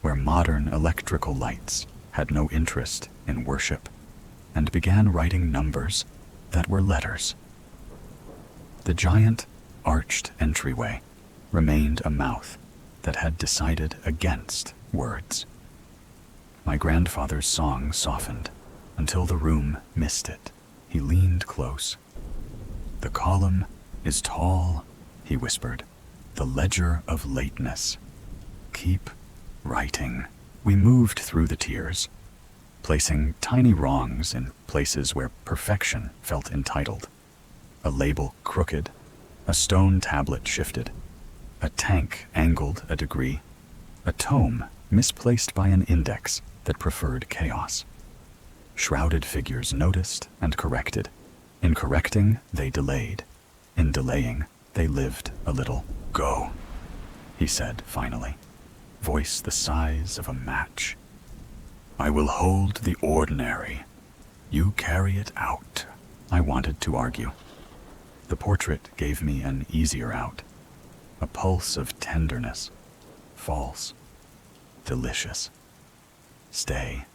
where modern electrical lights had no interest in worship, and began writing numbers that were letters. The giant, arched entryway remained a mouth that had decided against words. My grandfather's song softened until the room missed it. He leaned close. The column is tall, he whispered. The ledger of lateness. Keep writing. We moved through the tiers, placing tiny wrongs in places where perfection felt entitled. A label crooked, a stone tablet shifted, a tank angled a degree, a tome misplaced by an index that preferred chaos. Shrouded figures noticed and corrected. In correcting, they delayed. In delaying, they lived a little. Go, he said finally, voice the size of a match. I will hold the ordinary. You carry it out. I wanted to argue. The portrait gave me an easier out. A pulse of tenderness. False. Delicious. Stay.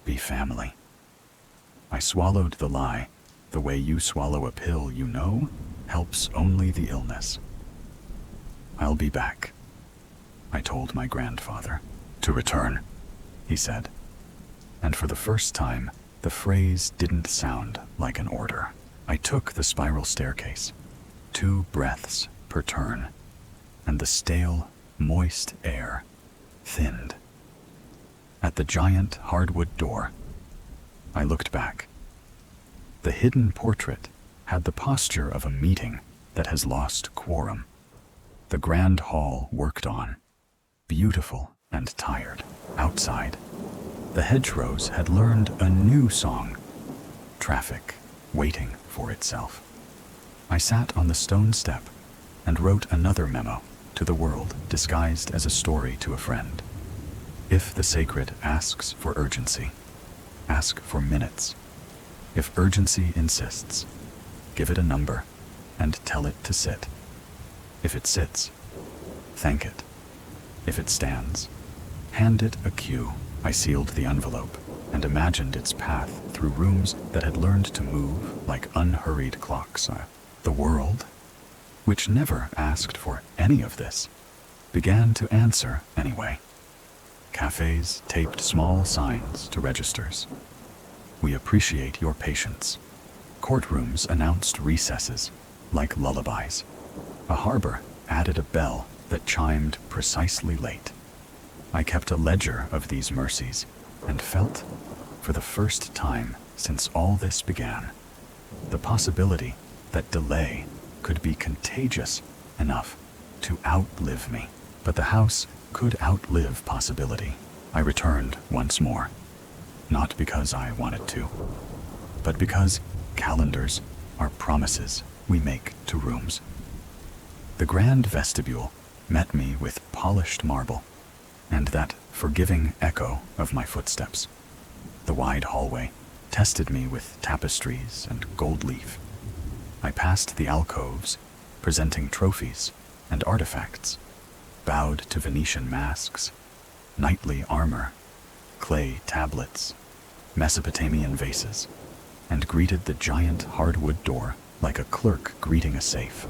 Be family. I swallowed the lie. The way you swallow a pill you know helps only the illness. I'll be back, I told my grandfather. To return, he said. And for the first time, the phrase didn't sound like an order. I took the spiral staircase, 2 breaths per turn, and the stale, moist air thinned. At the giant hardwood door, I looked back. The hidden portrait had the posture of a meeting that has lost quorum. The grand hall worked on, beautiful and tired. Outside, the hedgerows had learned a new song, traffic waiting for itself. I sat on the stone step and wrote another memo to the world disguised as a story to a friend. If the sacred asks for urgency, ask for minutes. If urgency insists, give it a number and tell it to sit. If it sits, thank it. If it stands, hand it a cue. I sealed the envelope and imagined its path through rooms that had learned to move like unhurried clocks. The world, which never asked for any of this, began to answer anyway. Cafes taped small signs to registers. "We appreciate your patience." Courtrooms announced recesses, like lullabies. A harbor added a bell that chimed precisely late. I kept a ledger of these mercies and felt, for the first time since all this began, the possibility that delay could be contagious enough to outlive me. But the house could outlive possibility. I returned once more, not because I wanted to, but because calendars are promises we make to rooms. The grand vestibule met me with polished marble and that forgiving echo of my footsteps. The wide hallway tested me with tapestries and gold leaf. I passed the alcoves, presenting trophies and artifacts, bowed to Venetian masks, knightly armor, clay tablets, Mesopotamian vases, and greeted the giant hardwood door like a clerk greeting a safe.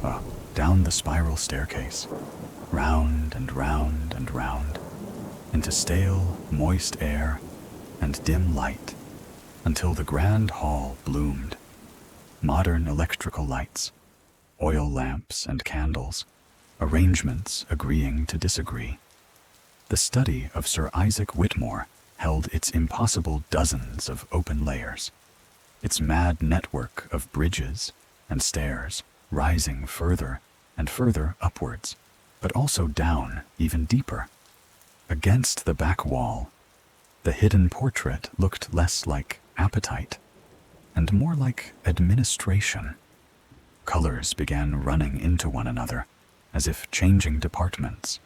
Down the spiral staircase, round and round and round, into stale, moist air and dim light, until the grand hall bloomed. Modern electrical lights, oil lamps and candles, arrangements agreeing to disagree. The study of Sir Isaac Whitmore held its impossible dozens of open layers, its mad network of bridges and stairs rising further and further upwards, but also down even deeper. Against the back wall, the hidden portrait looked less like appetite and more like administration. Colors began running into one another, as if changing departments.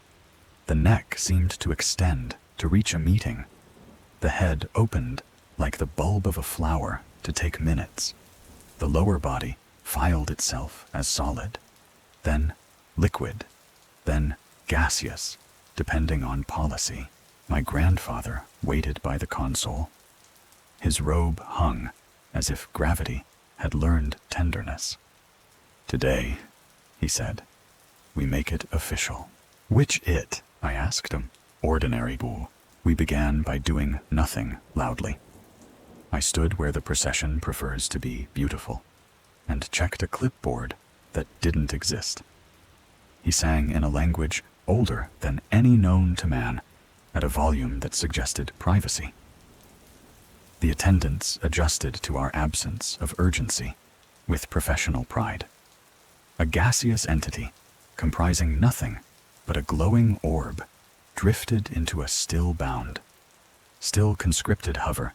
The neck seemed to extend to reach a meeting. The head opened like the bulb of a flower to take minutes. The lower body filed itself as solid, then liquid, then gaseous, depending on policy. My grandfather waited by the console. His robe hung as if gravity had learned tenderness. "Today," he said, "we make it official." "Which it?" I asked him. "Ordinary boo." We began by doing nothing loudly. I stood where the procession prefers to be beautiful, and checked a clipboard that didn't exist. He sang in a language older than any known to man, at a volume that suggested privacy. The attendants adjusted to our absence of urgency with professional pride. A gaseous entity, comprising nothing but a glowing orb, drifted into a still bound, still conscripted hover,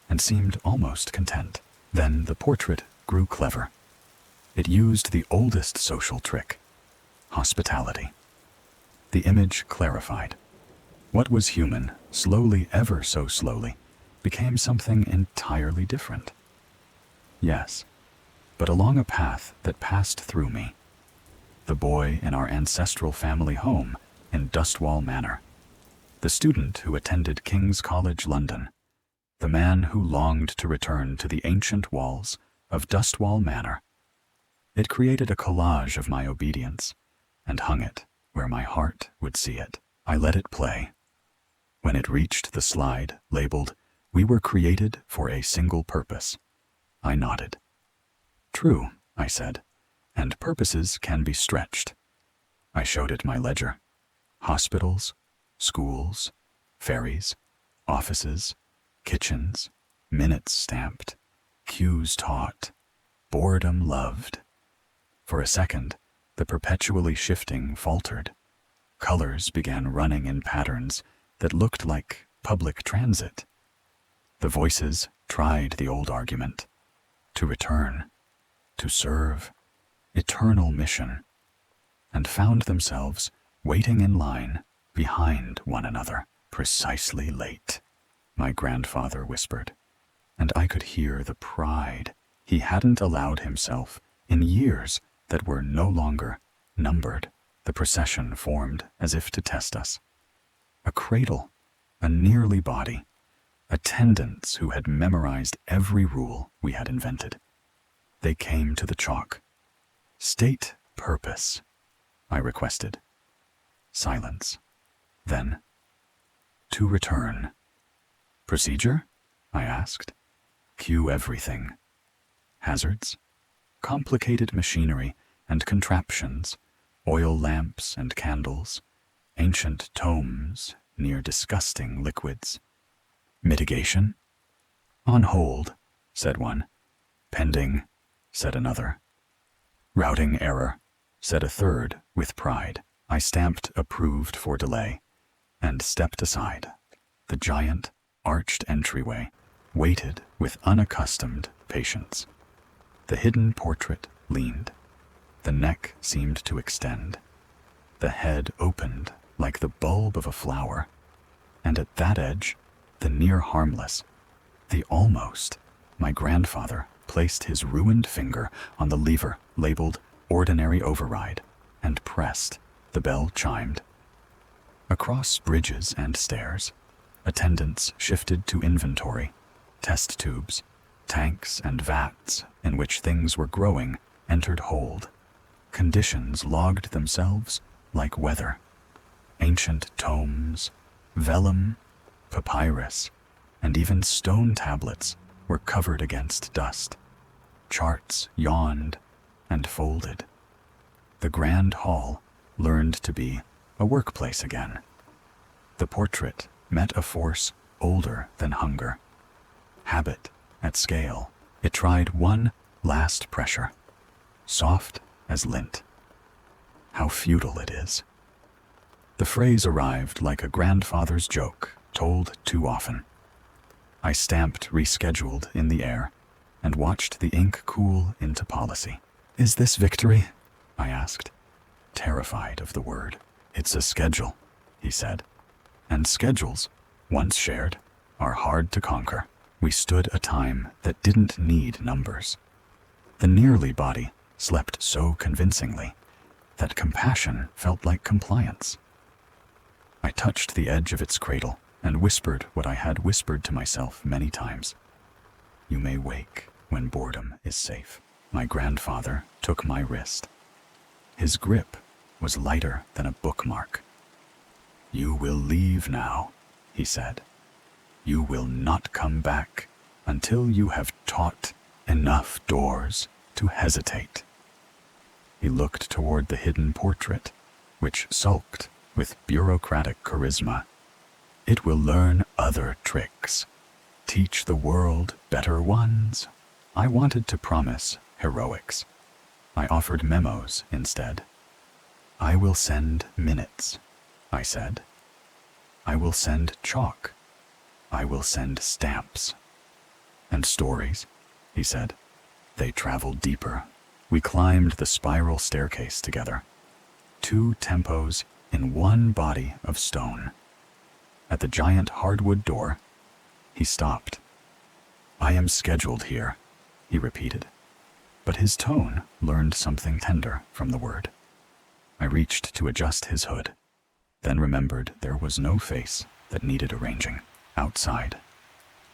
and seemed almost content. Then the portrait grew clever. It used the oldest social trick, hospitality. The image clarified. What was human, slowly, ever so slowly, became something entirely different. Yes, but along a path that passed through me. The boy in our ancestral family home in Dustwall Manor. The student who attended King's College London. The man who longed to return to the ancient walls of Dustwall Manor. It created a collage of my obedience and hung it where my heart would see it. I let it play. When it reached the slide labeled, "We were created for a single purpose," I nodded. "True," I said, "and purposes can be stretched." I showed it my ledger. Hospitals, schools, ferries, offices, kitchens, minutes stamped, cues taught, boredom loved. For a second, the perpetually shifting faltered. Colors began running in patterns that looked like public transit. The voices tried the old argument. To return, to serve, eternal mission, and found themselves waiting in line behind one another. "Precisely late," my grandfather whispered, and I could hear the pride he hadn't allowed himself in years that were no longer numbered. The procession formed as if to test us. A cradle, a nearly body, Attendants who had memorized every rule we had invented. They came to the chalk. "State purpose," I requested. Silence. Then, "To return." "Procedure?" I asked. "Cue everything." Hazards? Complicated machinery and contraptions, oil lamps and candles, ancient tomes near disgusting liquids. Mitigation? "On hold," said one. "Pending," said another. "Routing error," said a third with pride. I stamped approved for delay and stepped aside. The giant, arched entryway waited with unaccustomed patience. The hidden portrait leaned. The neck seemed to extend. The head opened like the bulb of a flower. And at that edge, the near harmless, the almost, my grandfather placed his ruined finger on the lever labeled "Ordinary Override" and pressed. The bell chimed. Across bridges and stairs, attendants shifted to inventory, test tubes, tanks and vats in which things were growing entered hold. Conditions logged themselves like weather. Ancient tomes, vellum, papyrus, and even stone tablets were covered against dust. Charts yawned and folded. The grand hall learned to be a workplace again. The portrait met a force older than hunger. Habit at scale, it tried one last pressure, soft as lint. How futile it is. The phrase arrived like a grandfather's joke told too often. I stamped rescheduled in the air and watched the ink cool into policy. "Is this victory?" I asked, terrified of the word. "It's a schedule," he said. "And schedules, once shared, are hard to conquer." We stood a time that didn't need numbers. The nearly body slept so convincingly that compassion felt like compliance. I touched the edge of its cradle and whispered what I had whispered to myself many times. "You may wake when boredom is safe." My grandfather took my wrist. His grip was lighter than a bookmark. "You will leave now," he said. "You will not come back until you have taught enough doors to hesitate." He looked toward the hidden portrait, which sulked with bureaucratic charisma. "It will learn other tricks, teach the world better ones." I wanted to promise heroics. I offered memos instead. "I will send minutes," I said. "I will send chalk. I will send stamps." "And stories," he said. They traveled deeper. We climbed the spiral staircase together. 2 tempos in one body of stone. At the giant hardwood door, he stopped. "I am scheduled here," he repeated. But his tone learned something tender from the word. I reached to adjust his hood, then remembered there was no face that needed arranging. Outside,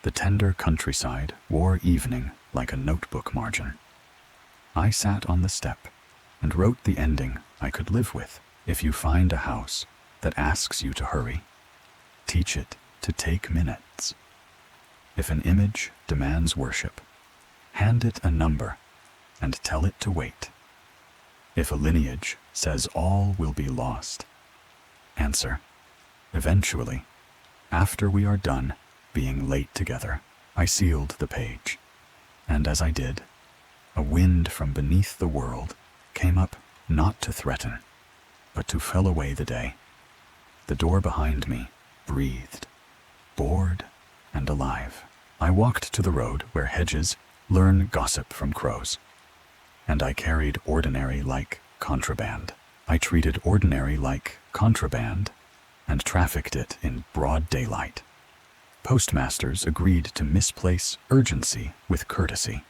the tender countryside wore evening like a notebook margin. I sat on the step and wrote the ending I could live with. "If you find a house that asks you to hurry, teach it to take minutes. If an image demands worship, hand it a number and tell it to wait. If a lineage says all will be lost, answer, eventually, after we are done being late together." I sealed the page, and as I did, a wind from beneath the world came up not to threaten, but to fill away the day. The door behind me breathed, bored and alive. I walked to the road where hedges learn gossip from crows, and I carried ordinary like contraband. I treated ordinary like contraband and trafficked it in broad daylight. Postmasters agreed to misplace urgency with courtesy.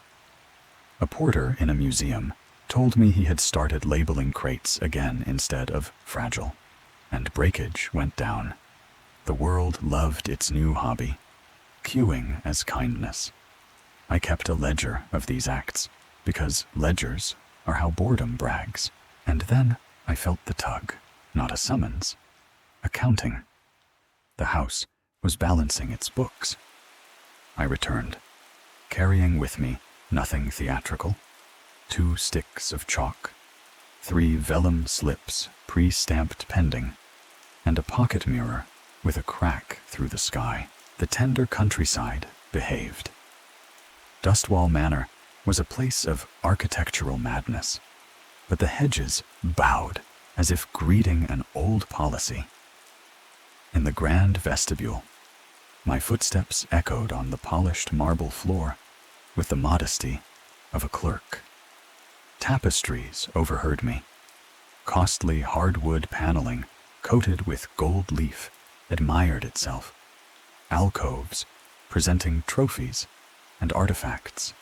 A porter in a museum told me he had started labeling crates again instead of fragile, and breakage went down. The world loved its new hobby. queuing as kindness. I kept a ledger of these acts, because ledgers are how boredom brags. And then I felt the tug, not a summons, a counting. The house was balancing its books. I returned, carrying with me nothing theatrical, 2 sticks of chalk, 3 vellum slips pre-stamped pending, and a pocket mirror with a crack through the sky. The tender countryside behaved. Dustwall Manor was a place of architectural madness, but the hedges bowed as if greeting an old policy. In the grand vestibule, my footsteps echoed on the polished marble floor with the modesty of a clerk. Tapestries overheard me. Costly hardwood paneling, coated with gold leaf, admired itself. Alcoves presenting trophies and artifacts,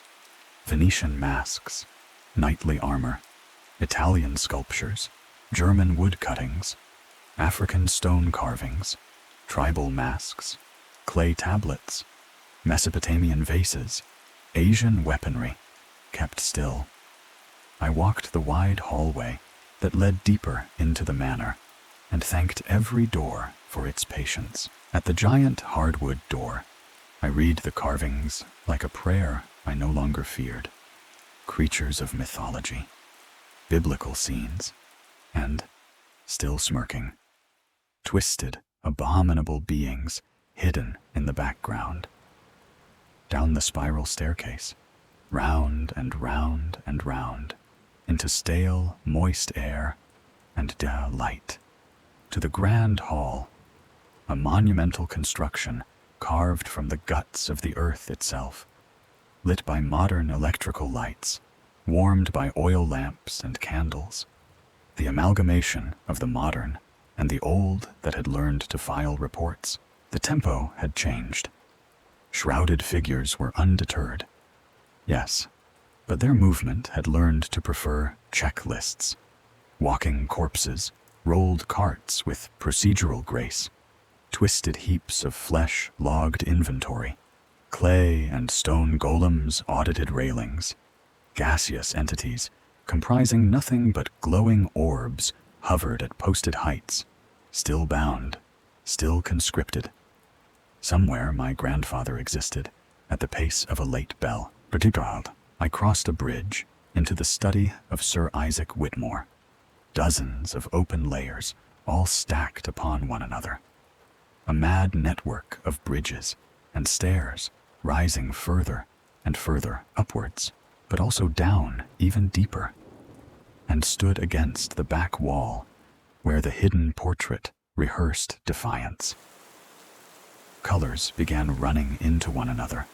Venetian masks, knightly armor, Italian sculptures, German wood cuttings, African stone carvings, tribal masks, clay tablets, Mesopotamian vases, Asian weaponry, kept still. I walked the wide hallway that led deeper into the manor and thanked every door for its patience. At the giant hardwood door, I read the carvings like a prayer I no longer feared. Creatures of mythology, biblical scenes, and, still smirking, twisted, abominable beings hidden in the background. Down the spiral staircase, round and round and round, into stale, moist air and light, to the grand hall, a monumental construction carved from the guts of the earth itself, lit by modern electrical lights, warmed by oil lamps and candles, the amalgamation of the modern and the old that had learned to file reports. The tempo had changed. Shrouded figures were undeterred. Yes, but their movement had learned to prefer checklists. Walking corpses rolled carts with procedural grace. Twisted heaps of flesh logged inventory. Clay and stone golems audited railings. Gaseous entities, comprising nothing but glowing orbs, hovered at posted heights, still bound, still conscripted. Somewhere my grandfather existed, at the pace of a late bell. I crossed a bridge into the study of Sir Isaac Whitmore. Dozens of open layers, all stacked upon one another. A mad network of bridges and stairs, rising further and further upwards, but also down even deeper, and stood against the back wall where the hidden portrait rehearsed defiance. Colors began running into one another.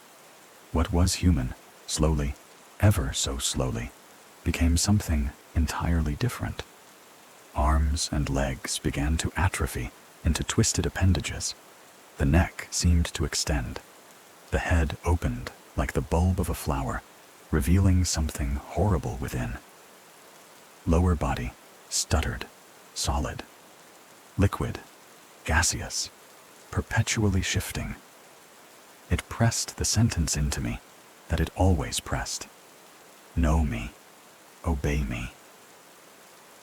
What was human, slowly, ever so slowly, became something entirely different. Arms and legs began to atrophy into twisted appendages. The neck seemed to extend. The head opened like the bulb of a flower, revealing something horrible within. Lower body stuttered, solid, liquid, gaseous, perpetually shifting. It pressed the sentence into me that it always pressed. Know me, obey me.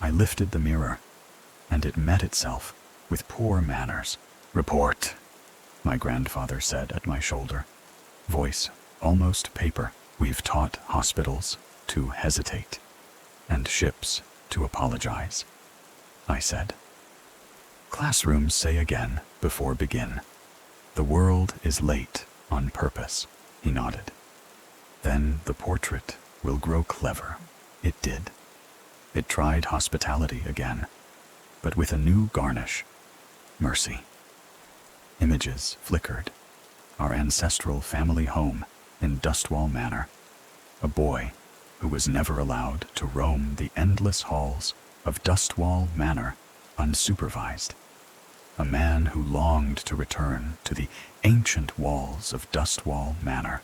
I lifted the mirror, and it met itself with poor manners. Report, my grandfather said at my shoulder, voice almost paper. We've taught hospitals to hesitate, and ships to apologize, I said. Classrooms say again before begin. The world is late on purpose, he nodded. Then the portrait will grow clever. It did. It tried hospitality again, but with a new garnish, mercy. Images flickered. Our ancestral family home in Dustwall Manor. A boy who was never allowed to roam the endless halls of Dustwall Manor unsupervised. A man who longed to return to the ancient walls of Dustwall Manor.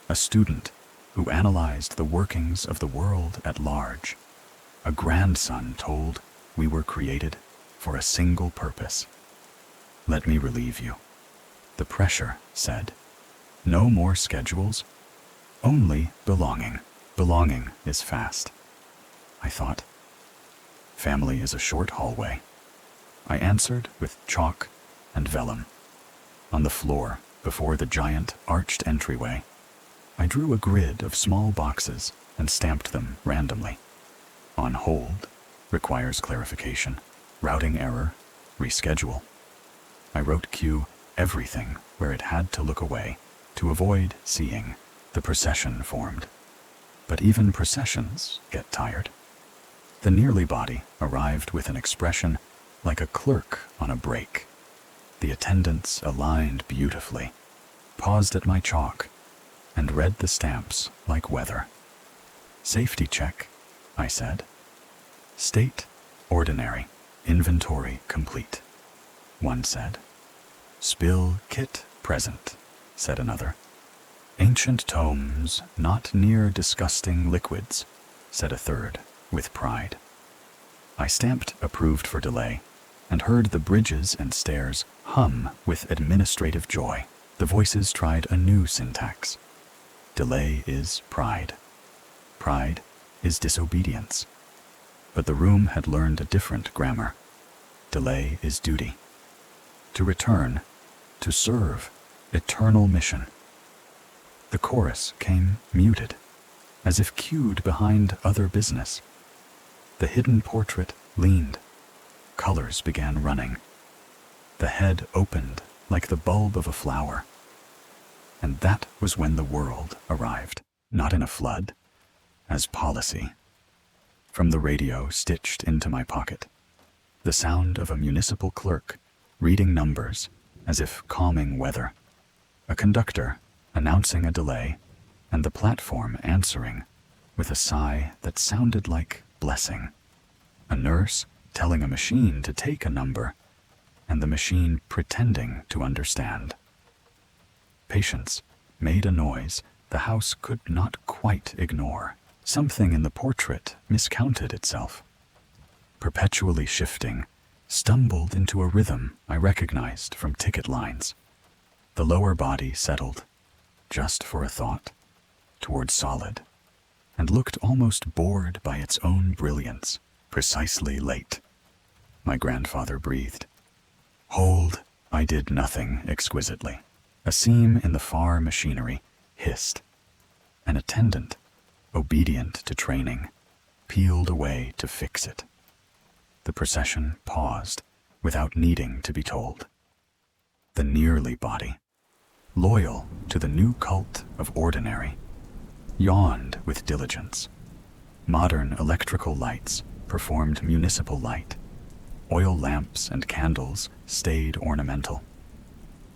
A student who analyzed the workings of the world at large. A grandson told we were created for a single purpose. Let me relieve you. The pressure said, No more schedules, only belonging. Belonging is fast, I thought. Family is a short hallway, I answered with chalk and vellum. On the floor, before the giant arched entryway, I drew a grid of small boxes and stamped them randomly. On hold, requires clarification. Routing error, reschedule. I wrote Q everything where it had to look away to avoid seeing the procession formed. But even processions get tired. The nearly body arrived with an expression like a clerk on a break. The attendants aligned beautifully, paused at my chalk, and read the stamps like weather. Safety check, I said. State, ordinary, inventory complete, one said. Spill kit present, said another. Ancient tomes not near disgusting liquids, said a third, with pride. I stamped approved for delay and heard the bridges and stairs hum with administrative joy. The voices tried a new syntax. Delay is pride. Pride is disobedience. But the room had learned a different grammar. Delay is duty. To return, to serve, eternal mission. The chorus came muted, as if cued behind other business. The hidden portrait leaned. Colors began running. The head opened like the bulb of a flower. And that was when the world arrived, not in a flood, as policy. From the radio stitched into my pocket, the sound of a municipal clerk reading numbers as if calming weather, a conductor announcing a delay, and the platform answering with a sigh that sounded like blessing, a nurse telling a machine to take a number, and the machine pretending to understand. Patients made a noise the house could not quite ignore. Something in the portrait miscounted itself. Perpetually shifting, stumbled into a rhythm I recognized from ticket lines. The lower body settled, just for a thought, toward solid, and looked almost bored by its own brilliance, precisely late. My grandfather breathed. Hold, I did nothing exquisitely. A seam in the far machinery hissed. An attendant, obedient to training, peeled away to fix it. The procession paused without needing to be told. The nearly body, loyal to the new cult of ordinary, yawned with diligence. Modern electrical lights performed municipal light. Oil lamps and candles stayed ornamental.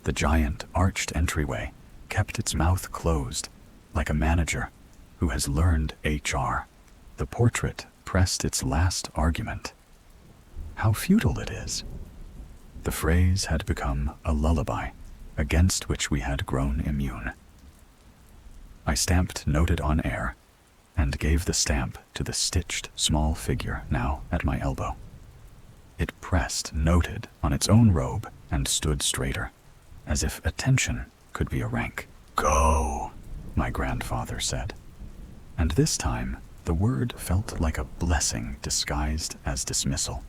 The giant arched entryway kept its mouth closed like a manager who has learned HR. The portrait pressed its last argument. How futile it is. The phrase had become a lullaby against which we had grown immune. I stamped noted on air and gave the stamp to the stitched small figure now at my elbow. It pressed noted on its own robe and stood straighter, as if attention could be a rank. Go, my grandfather said. And this time, the word felt like a blessing disguised as dismissal.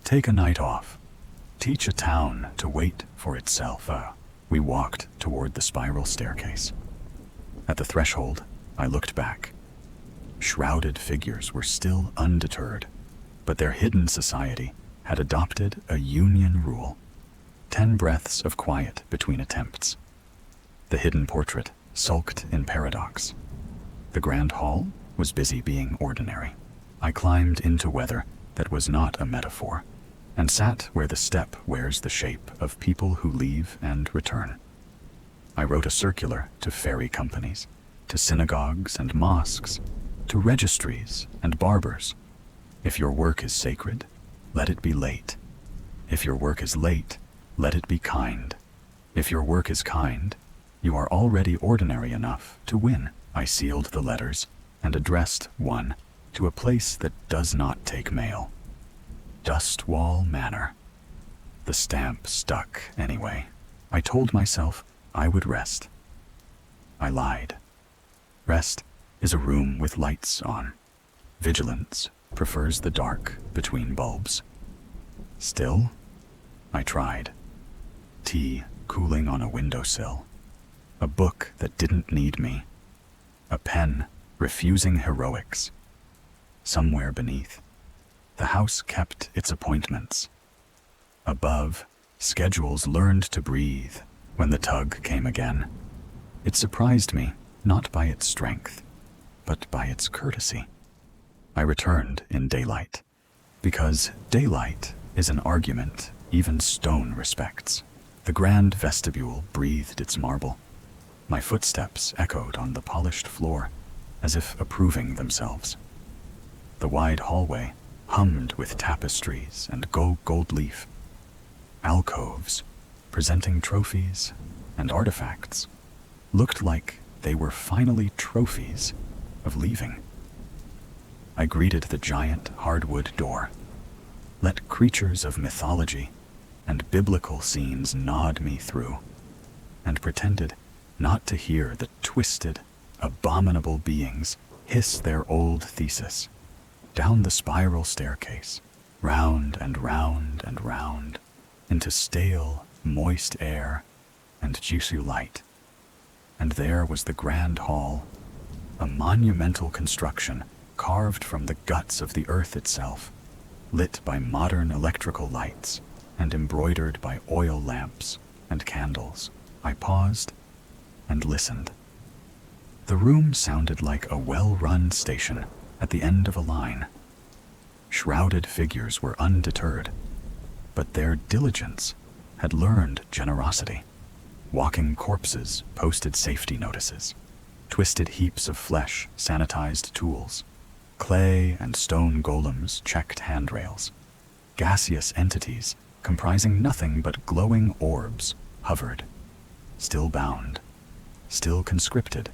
Take a night off. Teach a town to wait for itself. We walked toward the spiral staircase. At the threshold, I looked back. Shrouded figures were still undeterred, but their hidden society had adopted a union rule. 10 breaths of quiet between attempts. The hidden portrait sulked in paradox. The grand hall was busy being ordinary. I climbed into weather that was not a metaphor, and sat where the step wears the shape of people who leave and return. I wrote a circular to ferry companies, to synagogues and mosques, to registries and barbers. If your work is sacred, let it be late. If your work is late, let it be kind. If your work is kind, you are already ordinary enough to win. I sealed the letters and addressed one to a place that does not take mail. Dustwall Manor. The stamp stuck anyway. I told myself I would rest, I lied. Rest is a room with lights on. Vigilance prefers the dark between bulbs. Still, I tried. Tea cooling on a windowsill. A book that didn't need me. A pen refusing heroics. Somewhere beneath, the house kept its appointments. Above, schedules learned to breathe when the tug came again. It surprised me, not by its strength, but by its courtesy. I returned in daylight, because daylight is an argument even stone respects. The grand vestibule breathed its marble. My footsteps echoed on the polished floor, as if approving themselves. The wide hallway hummed with tapestries and gold leaf. Alcoves, presenting trophies and artifacts, looked like they were finally trophies of leaving. I greeted the giant hardwood door. Let creatures of mythology and biblical scenes nod me through, and pretended not to hear the twisted, abominable beings hiss their old thesis down the spiral staircase, round and round and round, into stale, moist air and juicy light. And there was the grand hall, a monumental construction carved from the guts of the earth itself, lit by modern electrical lights and embroidered by oil lamps and candles. I paused and listened. The room sounded like a well-run station at the end of a line. Shrouded figures were undeterred, but their diligence had learned generosity. Walking corpses posted safety notices. Twisted heaps of flesh sanitized tools. Clay and stone golems checked handrails. Gaseous entities comprising nothing but glowing orbs hovered, still bound, still conscripted,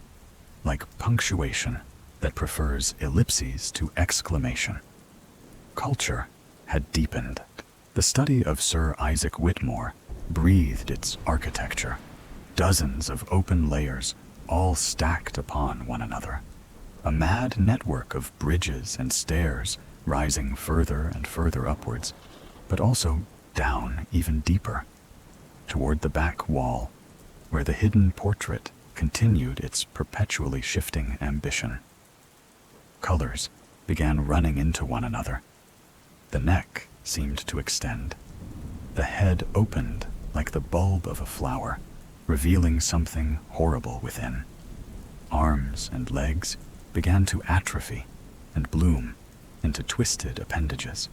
like punctuation that prefers ellipses to exclamation. Culture had deepened. The study of Sir Isaac Whitmore breathed its architecture. Dozens of open layers, all stacked upon one another. A mad network of bridges and stairs rising further and further upwards, but also down even deeper, toward the back wall, where the hidden portrait continued its perpetually shifting ambition. Colors began running into one another. The neck seemed to extend. The head opened like the bulb of a flower, revealing something horrible within. Arms and legs began to atrophy and bloom into twisted appendages.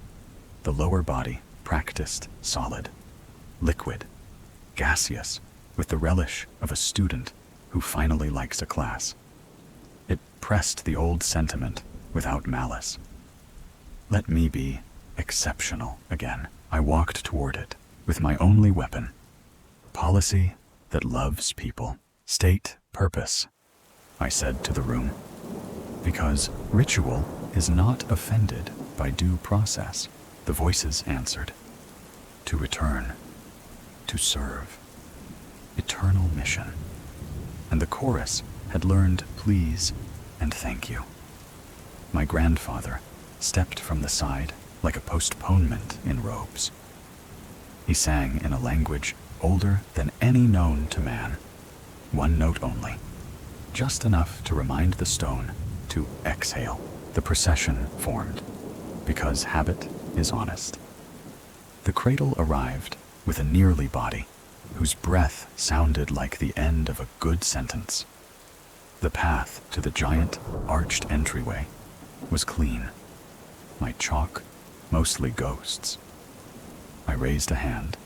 The lower body practiced solid, liquid, gaseous, with the relish of a student who finally likes a class. It pressed the old sentiment without malice. Let me be exceptional again. I walked toward it with my only weapon. Policy that loves people. State purpose, I said to the room. Because ritual is not offended by due process, the voices answered. To return, to serve, eternal mission. And the chorus had learned please and thank you. My grandfather stepped from the side like a postponement in robes. He sang in a language older than any known to man, one note only, just enough to remind the stone to exhale. The procession formed, because habit is honest. The cradle arrived with a nearly body, whose breath sounded like the end of a good sentence. The path to the giant, arched entryway was clean. My chalk, mostly ghosts. I raised a hand.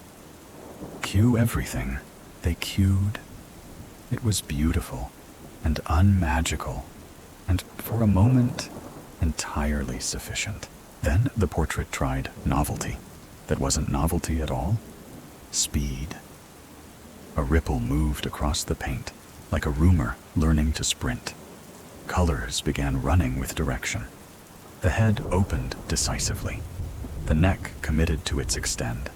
Cue everything. They cued. It was beautiful and unmagical, and for a moment, entirely sufficient. Then the portrait tried novelty. That wasn't novelty at all. Speed. A ripple moved across the paint, like a rumor learning to sprint. Colors began running with direction. The head opened decisively. The neck committed to its extend.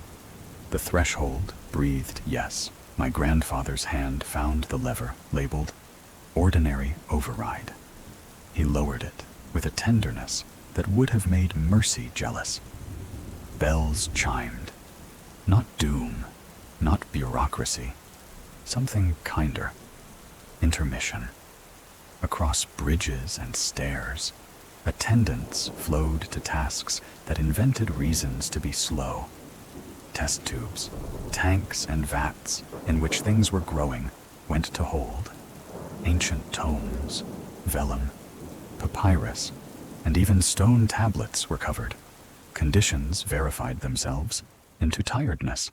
The threshold breathed yes. My grandfather's hand found the lever, labeled ordinary override. He lowered it with a tenderness that would have made mercy jealous. Bells chimed. Not doom, not bureaucracy, something kinder. Intermission. Across bridges and stairs, attendants flowed to tasks that invented reasons to be slow. Test tubes, tanks and vats in which things were growing went to hold. Ancient tomes, vellum, papyrus, and even stone tablets were covered. Conditions verified themselves into tiredness.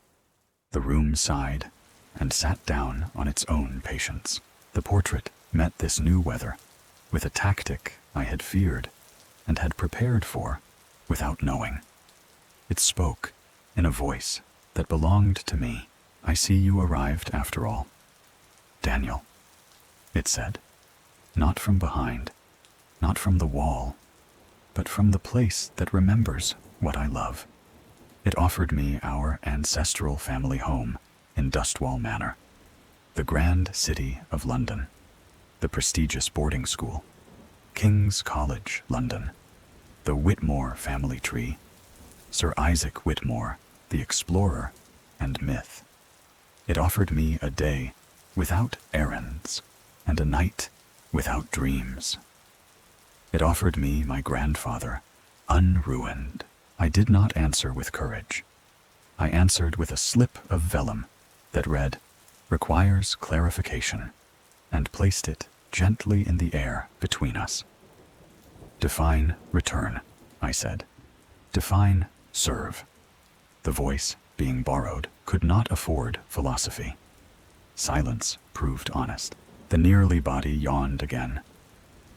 The room sighed and sat down on its own patience. The portrait met this new weather with a tactic I had feared and had prepared for without knowing. It spoke in a voice that belonged to me. I see you arrived after all. Daniel, it said, not from behind, not from the wall, but from the place that remembers what I love. It offered me our ancestral family home in Dustwall Manor, the grand city of London, the prestigious boarding school, King's College, London, the Whitmore family tree, Sir Isaac Whitmore, the explorer and myth. It offered me a day without errands and a night without dreams. It offered me my grandfather, unruined. I did not answer with courage. I answered with a slip of vellum that read, "Requires clarification," and placed it gently in the air between us. "Define return," I said. "Define serve." The voice, being borrowed, could not afford philosophy. Silence proved honest. The nearly body yawned again.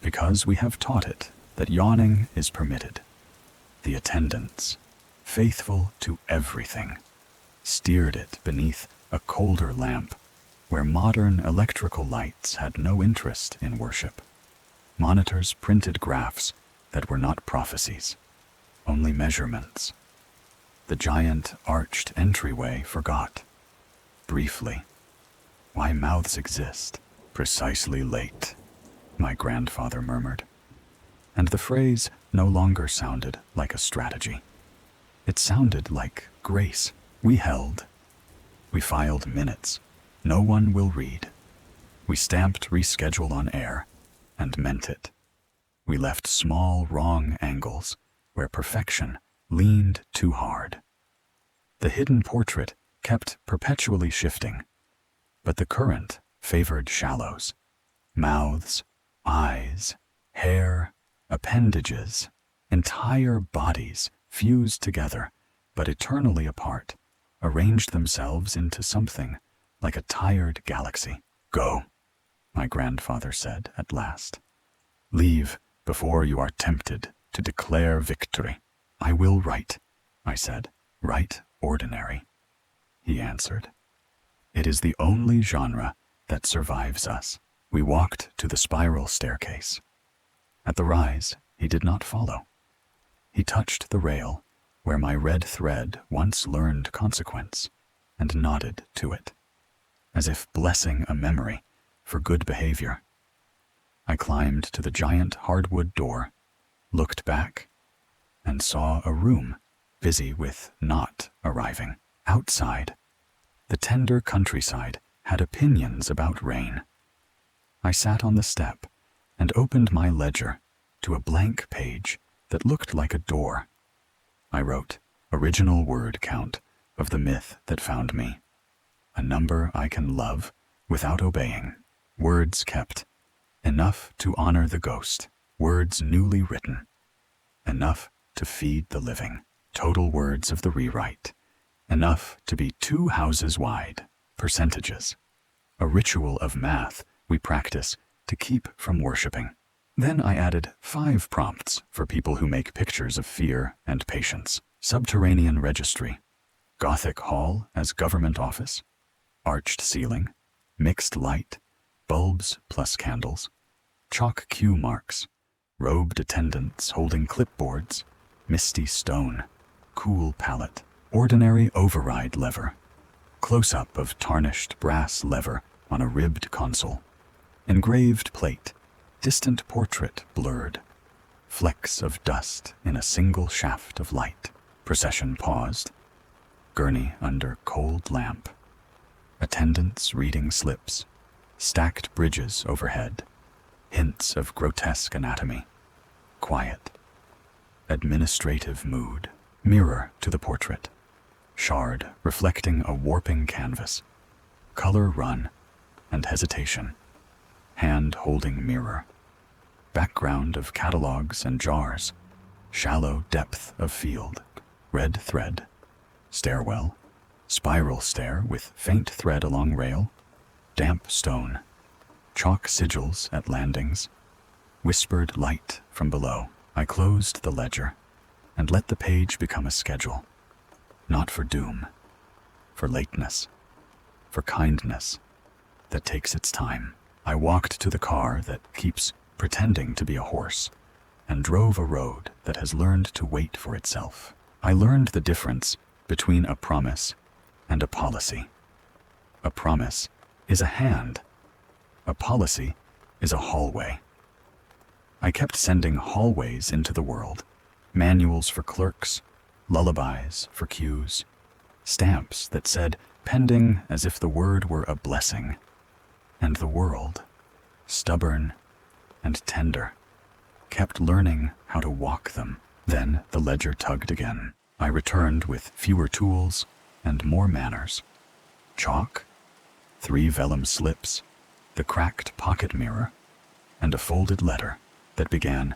Because we have taught it that yawning is permitted. The attendants, faithful to everything, steered it beneath a colder lamp where modern electrical lights had no interest in worship. Monitors printed graphs that were not prophecies, only measurements. The giant arched entryway forgot, briefly, why mouths exist. "Precisely late," my grandfather murmured. And the phrase no longer sounded like a strategy. It sounded like grace. We held. We filed minutes. No one will read. We stamped reschedule on air and meant it. We left small wrong angles where perfection leaned too hard. The hidden portrait kept perpetually shifting, but the current favored shallows. Mouths, eyes, hair, appendages, entire bodies fused together, but eternally apart, arranged themselves into something like a tired galaxy. "Go," my grandfather said at last. "Leave before you are tempted to declare victory." "I will write," I said. "Write ordinary," he answered. "It is the only genre that survives us." We walked to the spiral staircase. At the rise, he did not follow. He touched the rail where my red thread once learned consequence and nodded to it, as if blessing a memory for good behavior. I climbed to the giant hardwood door, looked back, and saw a room busy with not arriving. Outside, the tender countryside had opinions about rain. I sat on the step and opened my ledger to a blank page that looked like a door. I wrote original word count of the myth that found me, a number I can love without obeying, words kept, enough to honor the ghost, words newly written, enough to feed the living, total words of the rewrite, enough to be 2 houses wide, percentages, a ritual of math we practice to keep from worshiping. Then I added 5 prompts for people who make pictures of fear and patience. Subterranean registry, Gothic hall as government office, arched ceiling, mixed light, bulbs plus candles, chalk cue marks, robed attendants holding clipboards, misty stone, cool palette, ordinary override lever, close-up of tarnished brass lever on a ribbed console, Engraved plate, distant portrait blurred, flecks of dust in a single shaft of light. Procession paused, gurney under cold lamp. Attendants reading slips, stacked bridges overhead, hints of grotesque anatomy. Quiet. Administrative mood. Mirror to the portrait. Shard reflecting a warping canvas. Color run and hesitation. Hand holding mirror. Background of catalogs and jars. Shallow depth of field. Red thread. Stairwell. Spiral stair with faint thread along rail. Damp stone. Chalk sigils at landings. Whispered light from below. I closed the ledger and let the page become a schedule. Not for doom, for lateness, for kindness that takes its time. I walked to the car that keeps pretending to be a horse and drove a road that has learned to wait for itself. I learned the difference between a promise and a policy. A promise is a hand. A policy is a hallway. I kept sending hallways into the world, manuals for clerks, lullabies for queues, stamps that said pending as if the word were a blessing, and the world, stubborn and tender, kept learning how to walk them. Then the ledger tugged again. I returned with fewer tools and more manners. Chalk, 3 vellum slips, the cracked pocket mirror, and a folded letter that began,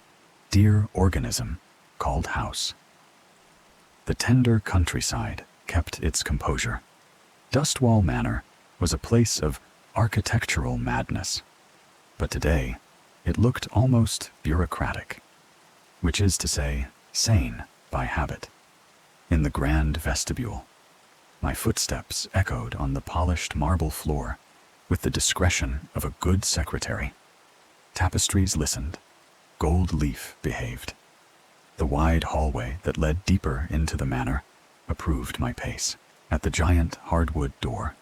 "Dear organism called house." The tender countryside kept its composure. Dustwall Manor was a place of architectural madness, but today it looked almost bureaucratic, which is to say, sane by habit. In the grand vestibule, my footsteps echoed on the polished marble floor with the discretion of a good secretary. Tapestries listened. Gold leaf behaved. The wide hallway that led deeper into the manor approved my pace. At the giant hardwood door,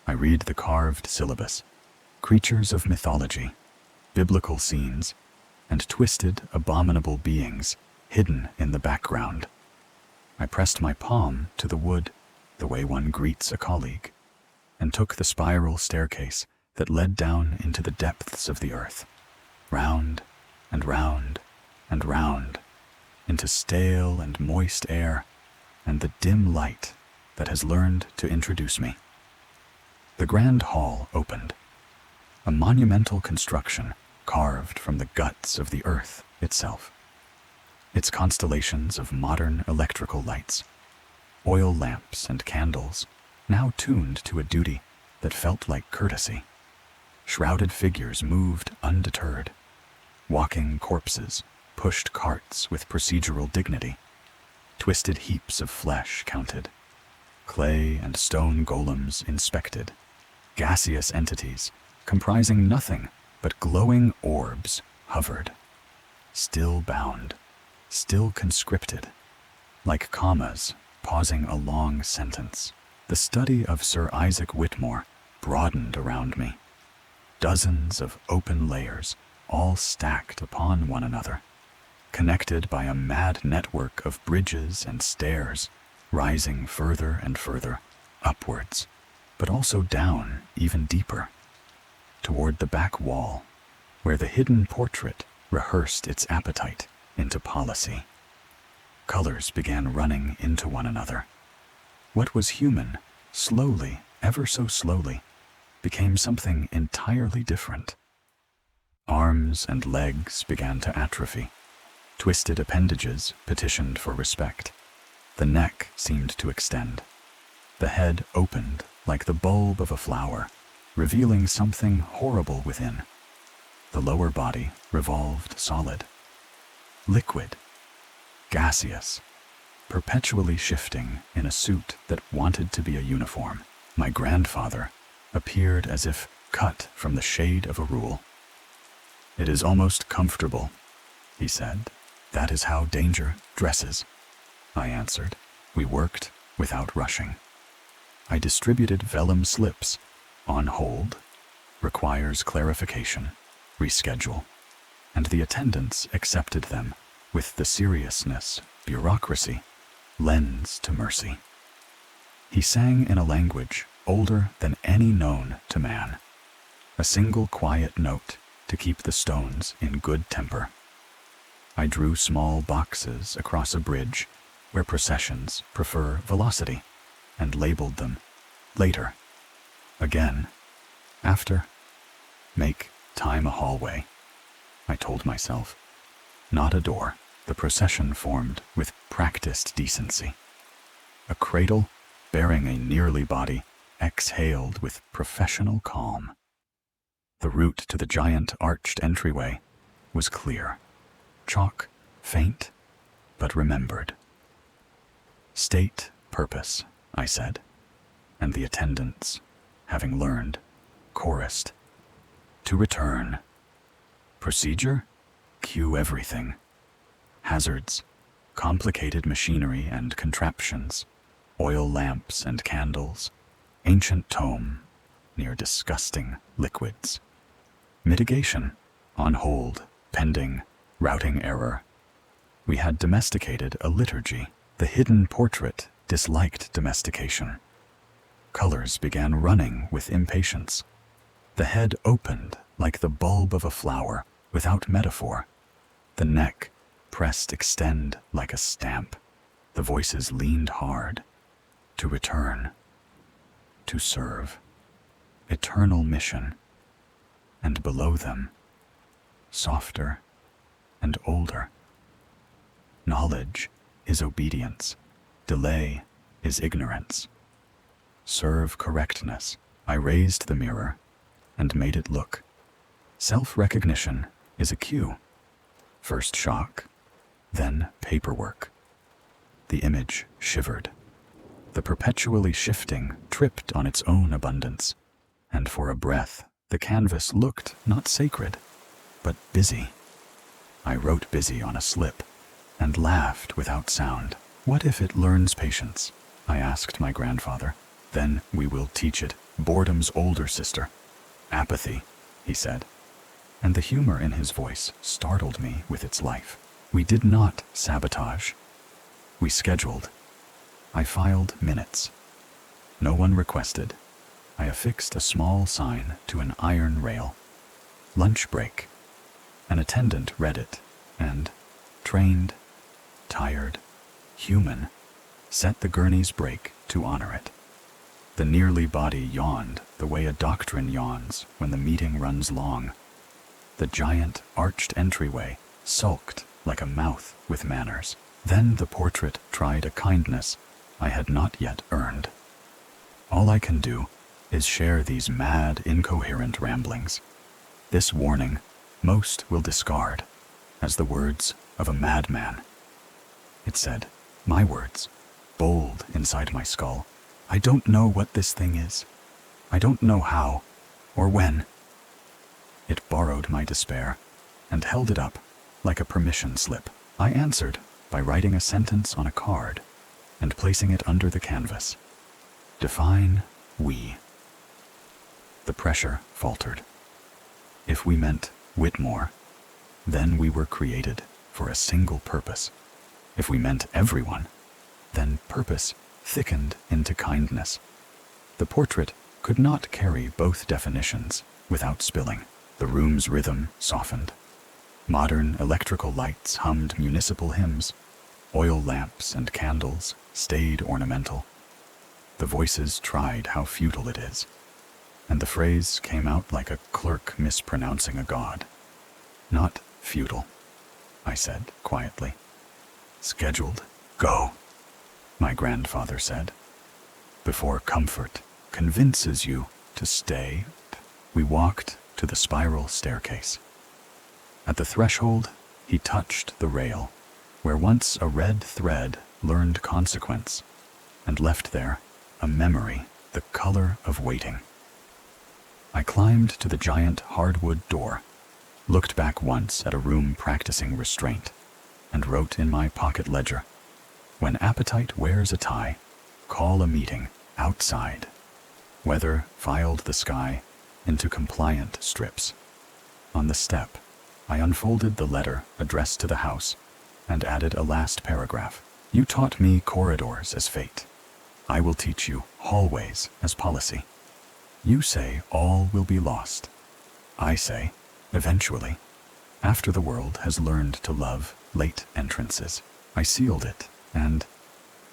I read the carved syllabus, creatures of mythology, biblical scenes, and twisted, abominable beings hidden in the background. I pressed my palm to the wood, the way one greets a colleague, and took the spiral staircase that led down into the depths of the earth, round and round and round, into stale and moist air and the dim light that has learned to introduce me. The grand hall opened, a monumental construction carved from the guts of the earth itself. Its constellations of modern electrical lights, oil lamps and candles, now tuned to a duty that felt like courtesy. Shrouded figures moved undeterred. Walking corpses pushed carts with procedural dignity. Twisted heaps of flesh counted. Clay and stone golems inspected. Gaseous entities, comprising nothing but glowing orbs, hovered. Still bound, still conscripted, like commas pausing a long sentence. The study of Sir Isaac Whitmore broadened around me. Dozens of open layers, all stacked upon one another, connected by a mad network of bridges and stairs, rising further and further, upwards, but also down even deeper, toward the back wall, where the hidden portrait rehearsed its appetite into policy. Colors began running into one another. What was human, slowly, ever so slowly, became something entirely different. Arms and legs began to atrophy. Twisted appendages petitioned for respect. The neck seemed to extend. The head opened like the bulb of a flower, revealing something horrible within. The lower body revolved solid, liquid, gaseous, perpetually shifting in a suit that wanted to be a uniform. My grandfather appeared as if cut from the shade of a rule. "It is almost comfortable," he said. "That is how danger dresses," I answered. We worked without rushing. I distributed vellum slips on hold, requires clarification, reschedule, and the attendants accepted them with the seriousness bureaucracy lends to mercy. He sang in a language older than any known to man, a single quiet note to keep the stones in good temper. I drew small boxes across a bridge where processions prefer velocity and labeled them later, again, after, make time a hallway, I told myself, not a door. The procession formed with practiced decency. A cradle bearing a nearly body exhaled with professional calm. The route to the giant arched entryway was clear, chalk, faint, but remembered. State purpose, I said, and the attendants, having learned, chorused. To return. Procedure? Cue everything. Hazards, complicated machinery and contraptions, oil lamps and candles, ancient tome near disgusting liquids. Mitigation, on hold, pending, routing error. We had domesticated a liturgy. The hidden portrait disliked domestication. Colors began running with impatience. The head opened like the bulb of a flower without metaphor. The neck pressed extend like a stamp. The voices leaned hard. To return. To serve. Eternal mission. And below them, softer and older. Knowledge is obedience. Delay is ignorance. Serve correctness. I raised the mirror and made it look. Self-recognition is a cue. First shock, then paperwork. The image shivered. The perpetually shifting tripped on its own abundance, and for a breath the canvas looked not sacred, but busy. I wrote busy on a slip and laughed without sound. What if it learns patience? I asked my grandfather. Then we will teach it, boredom's older sister. Apathy, he said, and the humor in his voice startled me with its life. We did not sabotage. We scheduled. I filed minutes. No one requested. I affixed a small sign to an iron rail. Lunch break. An attendant read it, and, trained, tired, human, set the gurney's brake to honor it. The nearly body yawned the way a doctrine yawns when the meeting runs long. The giant arched entryway sulked like a mouth with manners. Then the portrait tried a kindness I had not yet earned. All I can do is share these mad, incoherent ramblings. This warning most will discard as the words of a madman. It said, my words, bold inside my skull. I don't know what this thing is. I don't know how or when. It borrowed my despair and held it up like a permission slip. I answered by writing a sentence on a card and placing it under the canvas. Define we. The pressure faltered. If we meant Whitmore, then we were created for a single purpose. If we meant everyone, then purpose thickened into kindness. The portrait could not carry both definitions without spilling. The room's rhythm softened. Modern electrical lights hummed municipal hymns. Oil lamps and candles stayed ornamental. The voices tried how futile it is, and the phrase came out like a clerk mispronouncing a god. Not futile, I said quietly. Scheduled. Go, my grandfather said. Before comfort convinces you to stay, we walked to the spiral staircase. At the threshold, he touched the rail, where once a red thread learned consequence, and left there a memory the color of waiting. I climbed to the giant hardwood door, looked back once at a room practicing restraint, and wrote in my pocket ledger, when appetite wears a tie, call a meeting outside. Weather filed the sky into compliant strips. On the step, I unfolded the letter addressed to the house and added a last paragraph. You taught me corridors as fate. I will teach you hallways as policy. You say all will be lost. I say, eventually, after the world has learned to love late entrances. I sealed it and,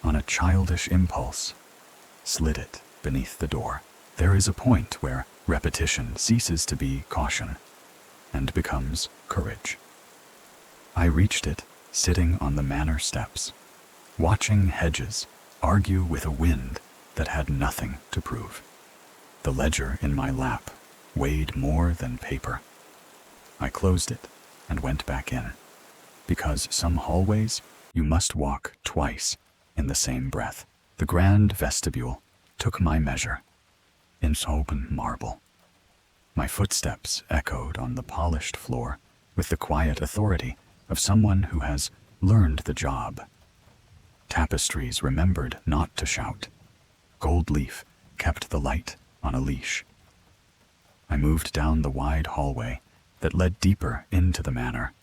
on a childish impulse, slid it beneath the door. There is a point where repetition ceases to be caution and becomes courage. I reached it sitting on the manor steps, watching hedges argue with a wind that had nothing to prove. The ledger in my lap weighed more than paper. I closed it and went back in, because some hallways you must walk twice in the same breath. The grand vestibule took my measure in open marble. My footsteps echoed on the polished floor with the quiet authority of someone who has learned the job. Tapestries remembered not to shout. Gold leaf kept the light on a leash. I moved down the wide hallway that led deeper into the manor,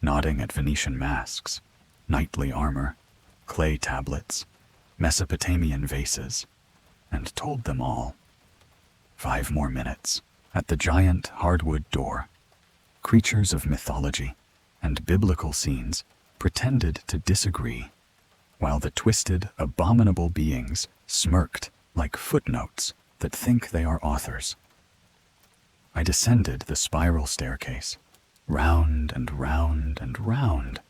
nodding at Venetian masks, knightly armor, clay tablets, Mesopotamian vases, and told them all. 5 more minutes. At the giant hardwood door, creatures of mythology and biblical scenes pretended to disagree, while the twisted, abominable beings smirked like footnotes that think they are authors. I descended the spiral staircase, round and round and round,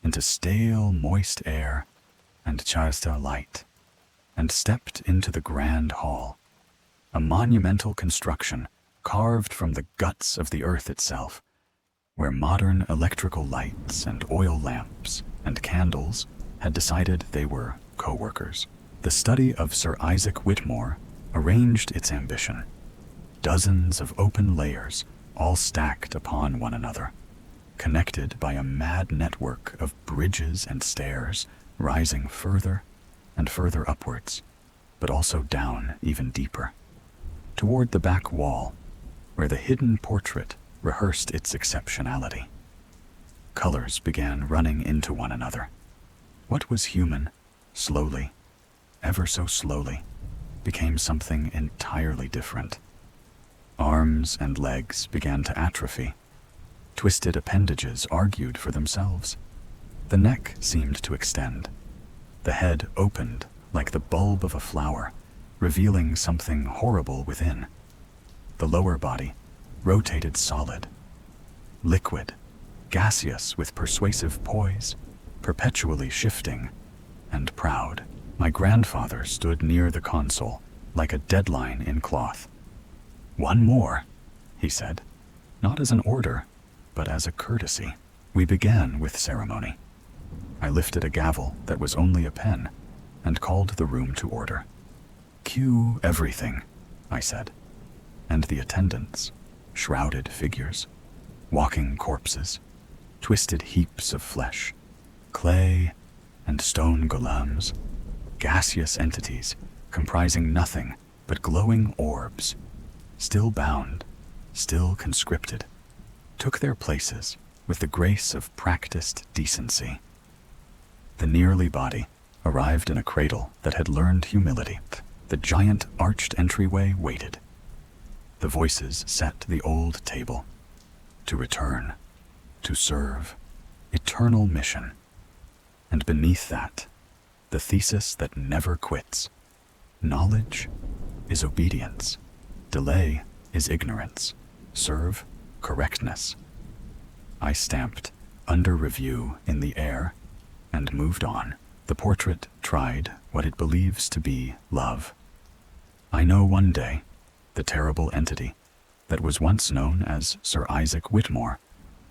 into stale, moist air and charsta light, and stepped into the grand hall, a monumental construction carved from the guts of the earth itself, where modern electrical lights and oil lamps and candles had decided they were co-workers. The study of Sir Isaac Whitmore arranged its ambition. Dozens of open layers, all stacked upon one another, connected by a mad network of bridges and stairs rising further and further upwards, but also down even deeper, toward the back wall, where the hidden portrait rehearsed its exceptionality. Colors began running into one another. What was human, slowly, ever so slowly, became something entirely different. Arms and legs began to atrophy. Twisted appendages argued for themselves. The neck seemed to extend. The head opened like the bulb of a flower, revealing something horrible within. The lower body rotated solid, liquid, gaseous with persuasive poise, perpetually shifting and proud. My grandfather stood near the console like a deadline in cloth. 1 more, he said, not as an order, but as a courtesy. We began with ceremony. I lifted a gavel that was only a pen and called the room to order. Cue everything, I said, and the attendants, shrouded figures, walking corpses, twisted heaps of flesh, clay and stone golems, gaseous entities comprising nothing but glowing orbs, still bound, still conscripted, took their places with the grace of practiced decency. The nearly body arrived in a cradle that had learned humility. The giant arched entryway waited. The voices set the old table. To return, to serve, eternal mission. And beneath that, the thesis that never quits. Knowledge is obedience. Delay is ignorance. Serve, correctness. I stamped under review in the air and moved on. The portrait tried what it believes to be love. I know one day the terrible entity that was once known as Sir Isaac Whitmore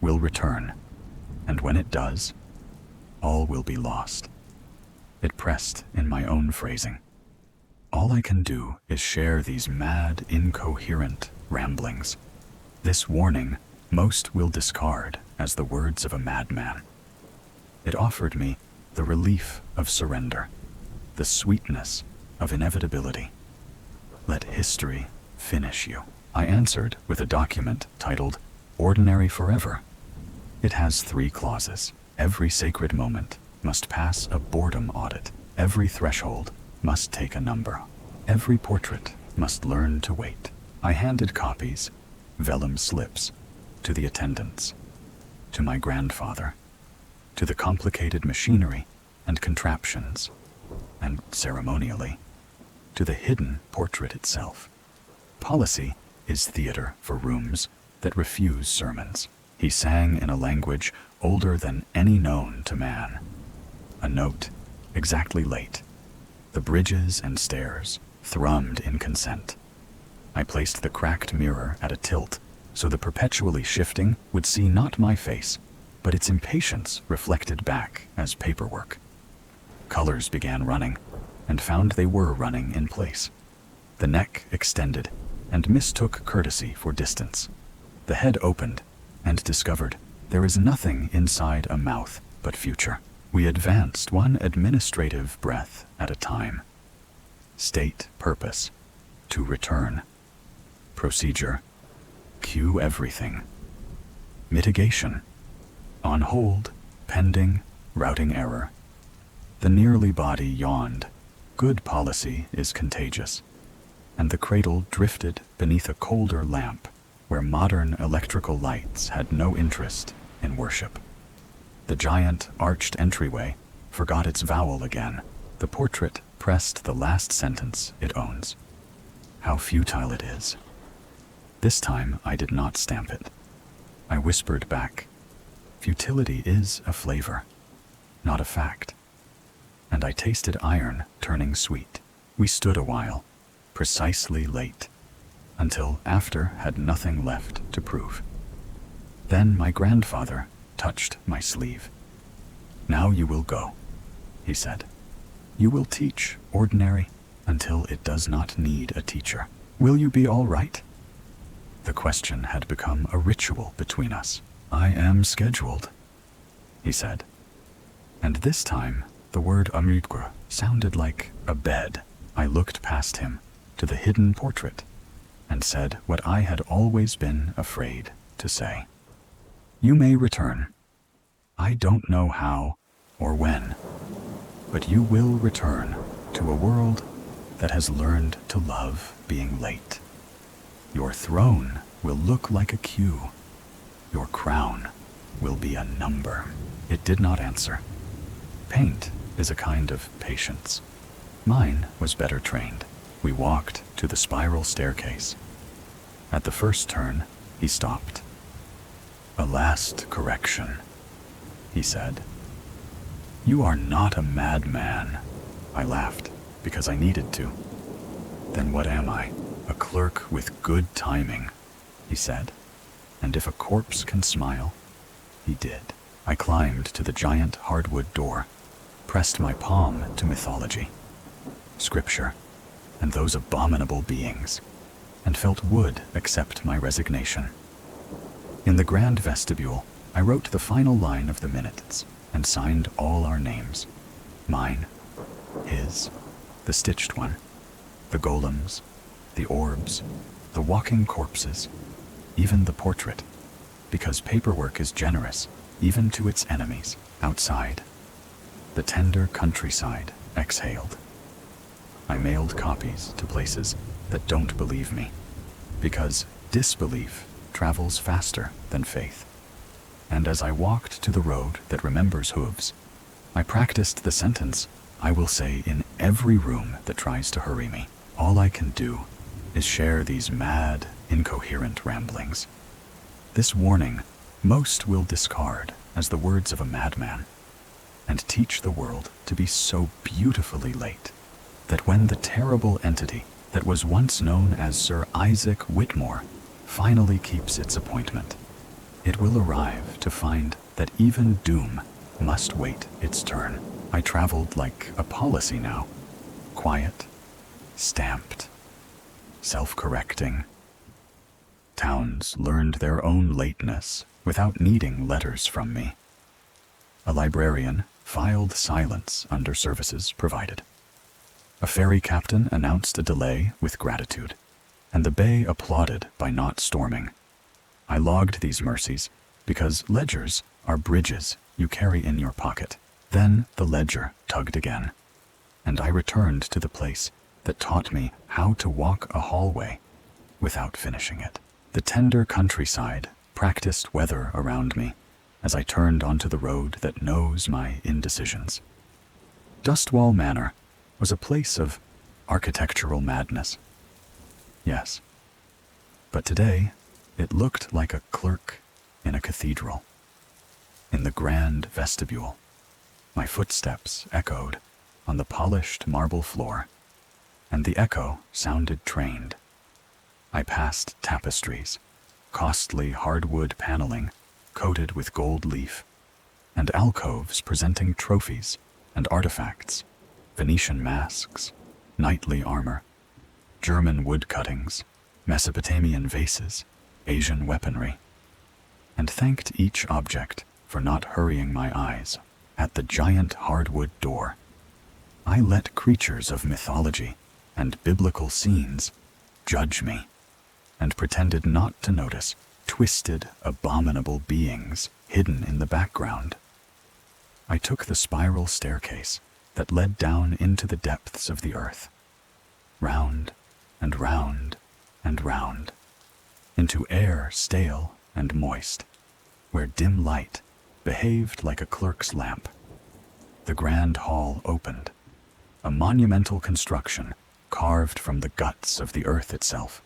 will return, and when it does, all will be lost. It pressed in my own phrasing. All I can do is share these mad, incoherent ramblings. This warning most will discard as the words of a madman. It offered me the relief of surrender, the sweetness of inevitability. Let history finish you. I answered with a document titled Ordinary Forever. It has 3 clauses. Every sacred moment must pass a boredom audit. Every threshold must take a number. Every portrait must learn to wait. I handed copies, vellum slips, to the attendants, to my grandfather, to the complicated machinery and contraptions, and ceremonially, to the hidden portrait itself. Policy is theater for rooms that refuse sermons. He sang in a language older than any known to man. A note, exactly late. The bridges and stairs thrummed in consent. I placed the cracked mirror at a tilt so the perpetually shifting would see not my face, but its impatience reflected back as paperwork. Colors began running, and found they were running in place. The neck extended, and mistook courtesy for distance. The head opened, and discovered there is nothing inside a mouth but future. We advanced one administrative breath at a time. State purpose, to return. Procedure, cue everything. Mitigation, on hold, pending, routing error. The nearly body yawned. Good policy is contagious. And the cradle drifted beneath a colder lamp where modern electrical lights had no interest in worship. The giant arched entryway forgot its vowel again. The portrait pressed the last sentence it owns. How futile it is. This time I did not stamp it. I whispered back, futility is a flavor, not a fact. And I tasted iron turning sweet. We stood a while, precisely late, until after had nothing left to prove. Then my grandfather touched my sleeve. Now you will go, he said. You will teach ordinary until it does not need a teacher. Will you be all right? The question had become a ritual between us. I am scheduled, he said. And this time, the word amugre sounded like a bed. I looked past him to the hidden portrait and said what I had always been afraid to say. You may return. I don't know how or when, but you will return to a world that has learned to love being late. Your throne will look like a queue. Your crown will be a number. It did not answer. Paint is a kind of patience. Mine was better trained. We walked to the spiral staircase. At the first turn, he stopped. A last correction, he said. You are not a madman. I laughed because I needed to. Then what am I? A clerk with good timing, he said. And if a corpse can smile, he did. I climbed to the giant hardwood door, pressed my palm to mythology, scripture, and those abominable beings, and felt would accept my resignation. In the grand vestibule, I wrote the final line of the minutes and signed all our names. Mine, his, the stitched one, the golems, the orbs, the walking corpses, even the portrait, because paperwork is generous, even to its enemies. Outside, the tender countryside exhaled. I mailed copies to places that don't believe me, because disbelief travels faster than faith. And as I walked to the road that remembers hooves, I practiced the sentence I will say in every room that tries to hurry me. All I can do is share these mad, incoherent ramblings. This warning most will discard as the words of a madman, and teach the world to be so beautifully late that when the terrible entity that was once known as Sir Isaac Whitmore finally keeps its appointment, it will arrive to find that even doom must wait its turn. I traveled like a policy now, quiet, stamped, self-correcting. Towns learned their own lateness without needing letters from me. A librarian filed silence under services provided. A ferry captain announced a delay with gratitude. and the bay applauded by not storming. I logged these mercies because ledgers are bridges you carry in your pocket. Then the ledger tugged again, and I returned to the place that taught me how to walk a hallway without finishing it. The tender countryside practiced weather around me as I turned onto the road that knows my indecisions. Dustwall Manor was a place of architectural madness. Yes, but today it looked like a clerk in a cathedral. In the grand vestibule, my footsteps echoed on the polished marble floor, and the echo sounded trained. I passed tapestries, costly hardwood paneling coated with gold leaf, and alcoves presenting trophies and artifacts, Venetian masks, knightly armor, German wood cuttings, Mesopotamian vases, Asian weaponry, and thanked each object for not hurrying my eyes at the giant hardwood door. I let creatures of mythology and biblical scenes judge me, and pretended not to notice twisted, abominable beings hidden in the background. I took the spiral staircase that led down into the depths of the earth, round and round and round, into air stale and moist, where dim light behaved like a clerk's lamp. The grand hall opened, a monumental construction carved from the guts of the earth itself,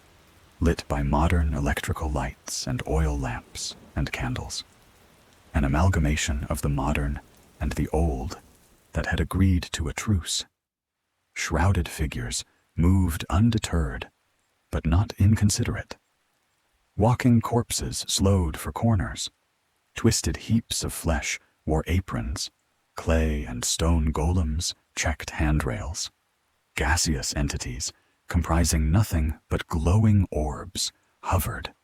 lit by modern electrical lights and oil lamps and candles, an amalgamation of the modern and the old that had agreed to a truce. Shrouded figures moved undeterred, but not inconsiderate. Walking corpses slowed for corners. Twisted heaps of flesh wore aprons. Clay and stone golems checked handrails. Gaseous entities, comprising nothing but glowing orbs, hovered,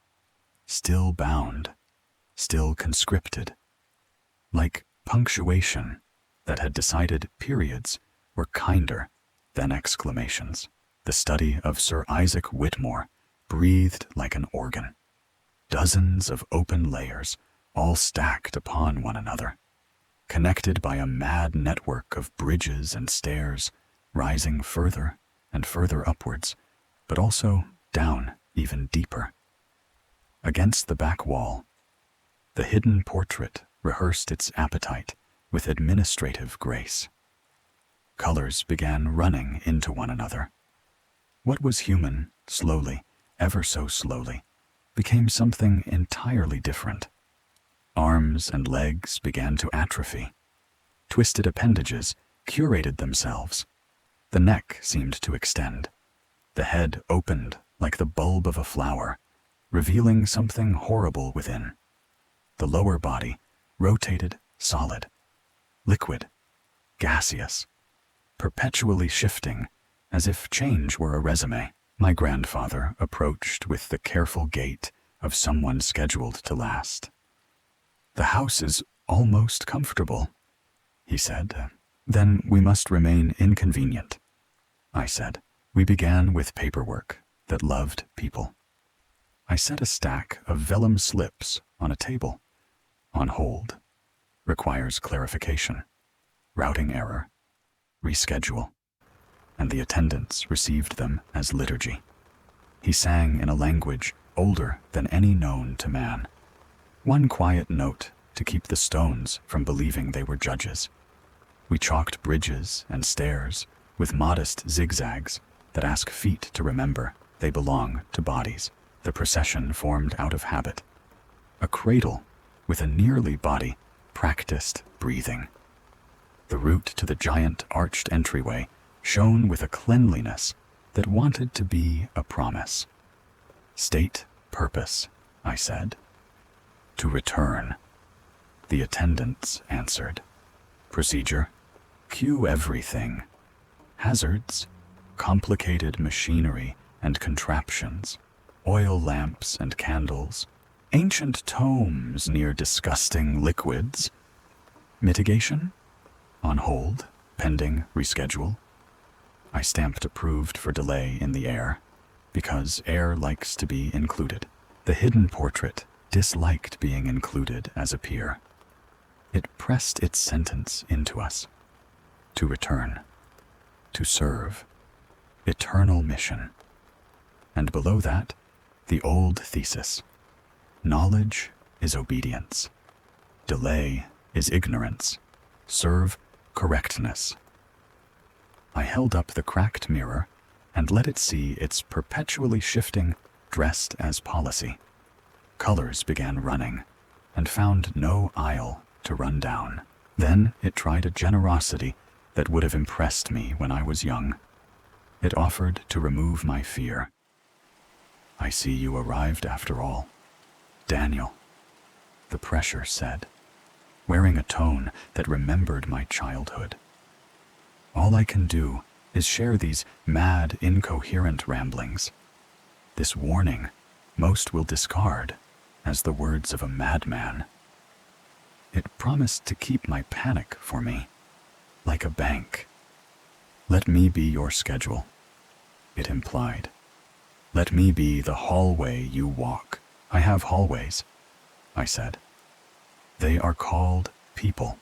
still bound, still conscripted, like punctuation that had decided periods were kinder than exclamations. The study of Sir Isaac Whitmore breathed like an organ. Dozens of open layers, all stacked upon one another, connected by a mad network of bridges and stairs, rising further and further upwards, but also down even deeper. Against the back wall, the hidden portrait rehearsed its appetite with administrative grace. Colors began running into one another. What was human, slowly, ever so slowly, became something entirely different. Arms and legs began to atrophy. Twisted appendages curated themselves. The neck seemed to extend. The head opened like the bulb of a flower, revealing something horrible within. The lower body rotated solid, liquid, gaseous, perpetually shifting as if change were a resume. My grandfather approached with the careful gait of someone scheduled to last. "The house is almost comfortable," he said. "Then we must remain inconvenient," I said. We began with paperwork that loved people. I set a stack of vellum slips on a table. On hold. Requires clarification. Routing error. Reschedule. And the attendants received them as liturgy. He sang in a language older than any known to man. One quiet note to keep the stones from believing they were judges. We chalked bridges and stairs with modest zigzags that ask feet to remember they belong to bodies. The procession formed out of habit. A cradle with a nearly body practiced breathing. The route to the giant arched entryway shone with a cleanliness that wanted to be a promise. "State purpose," I said. "To return," the attendants answered. "Procedure, cue everything. Hazards, complicated machinery and contraptions, oil lamps and candles, ancient tomes near disgusting liquids. Mitigation? On hold, pending reschedule." I stamped approved for delay in the air, because air likes to be included. The hidden portrait disliked being included as a peer. It pressed its sentence into us. To return. To serve. Eternal mission. And below that, the old thesis. Knowledge is obedience. Delay is ignorance. Serve correctness. I held up the cracked mirror and let it see its perpetually shifting, dressed as policy. Colors began running and found no aisle to run down. Then it tried a generosity that would have impressed me when I was young. It offered to remove my fear. I see you arrived after all. Daniel, the pressure said, wearing a tone that remembered my childhood. All I can do is share these mad, incoherent ramblings. This warning most will discard as the words of a madman. It promised to keep my panic for me, like a bank. Let me be your schedule, it implied. Let me be the hallway you walk. I have hallways, I said. They are called people.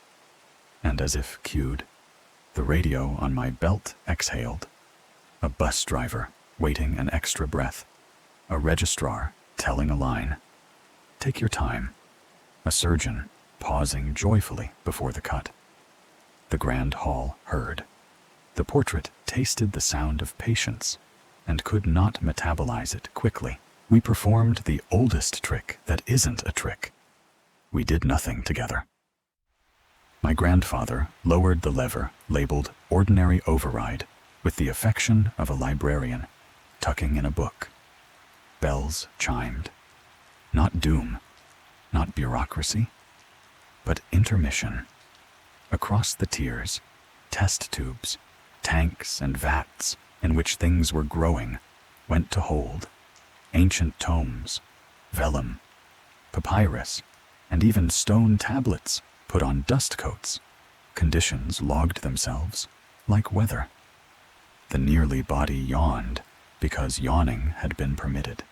And as if cued, the radio on my belt exhaled. A bus driver waiting an extra breath. A registrar telling a line. Take your time. A surgeon pausing joyfully before the cut. The grand hall heard. The portrait tasted the sound of patience and could not metabolize it quickly. We performed the oldest trick that isn't a trick. We did nothing together. My grandfather lowered the lever labeled Ordinary Override with the affection of a librarian, tucking in a book. Bells chimed. Not doom, not bureaucracy, but intermission. Across the tiers, test tubes, tanks and vats in which things were growing went to hold. Ancient tomes, vellum, papyrus, and even stone tablets put on dust coats. Conditions logged themselves like weather. The nearly body yawned because yawning had been permitted.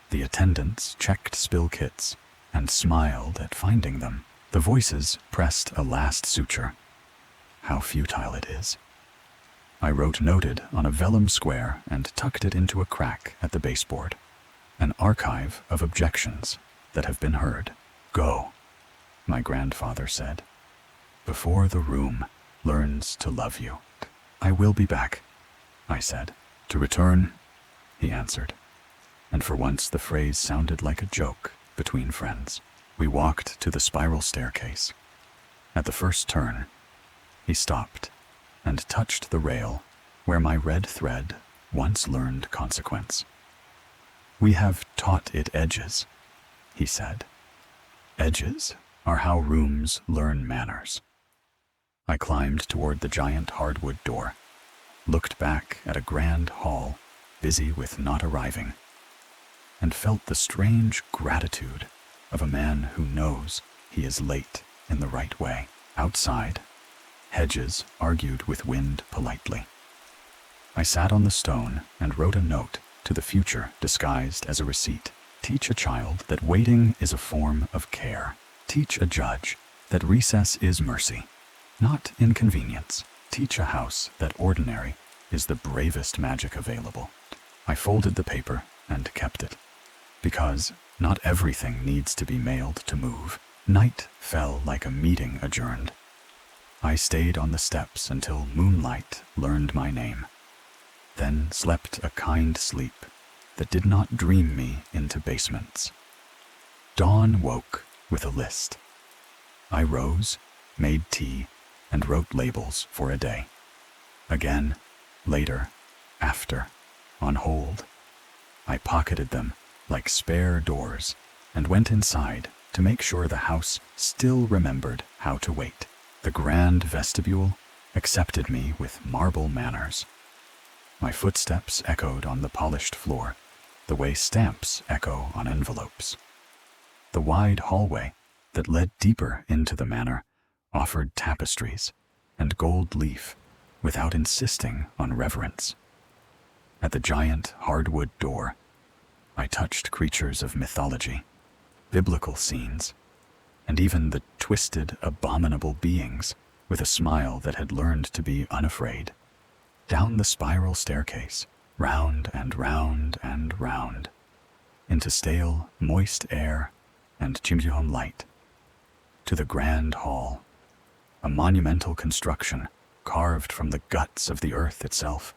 The attendants checked spill kits and smiled at finding them. The voices pressed a last suture. How futile it is. I wrote noted on a vellum square and tucked it into a crack at the baseboard. An archive of objections that have been heard. Go, my grandfather said, before the room learns to love you. I will be back, I said. To return, he answered. And for once the phrase sounded like a joke between friends. We walked to the spiral staircase. At the first turn, he stopped and touched the rail where my red thread once learned consequence. We have taught it edges, he said. Edges are how rooms learn manners. I climbed toward the giant hardwood door, looked back at a grand hall busy with not arriving, and felt the strange gratitude of a man who knows he is late in the right way. Outside, hedges argued with wind politely. I sat on the stone and wrote a note to the future disguised as a receipt. Teach a child that waiting is a form of care. Teach a judge that recess is mercy, not inconvenience. Teach a house that ordinary is the bravest magic available. I folded the paper and kept it, because not everything needs to be mailed to move. Night fell like a meeting adjourned. I stayed on the steps until moonlight learned my name, then slept a kind sleep that did not dream me into basements. Dawn woke with a list. I rose, made tea, and wrote labels for a day. Again, later, after, on hold. I pocketed them like spare doors and went inside to make sure the house still remembered how to wait. The grand vestibule accepted me with marble manners. My footsteps echoed on the polished floor, the way stamps echo on envelopes. The wide hallway that led deeper into the manor offered tapestries and gold leaf without insisting on reverence. At the giant hardwood door, I touched creatures of mythology, biblical scenes, and even the twisted, abominable beings with a smile that had learned to be unafraid. Down the spiral staircase, round and round and round, into stale, moist air and Chimjihon light, to the grand hall, a monumental construction carved from the guts of the earth itself,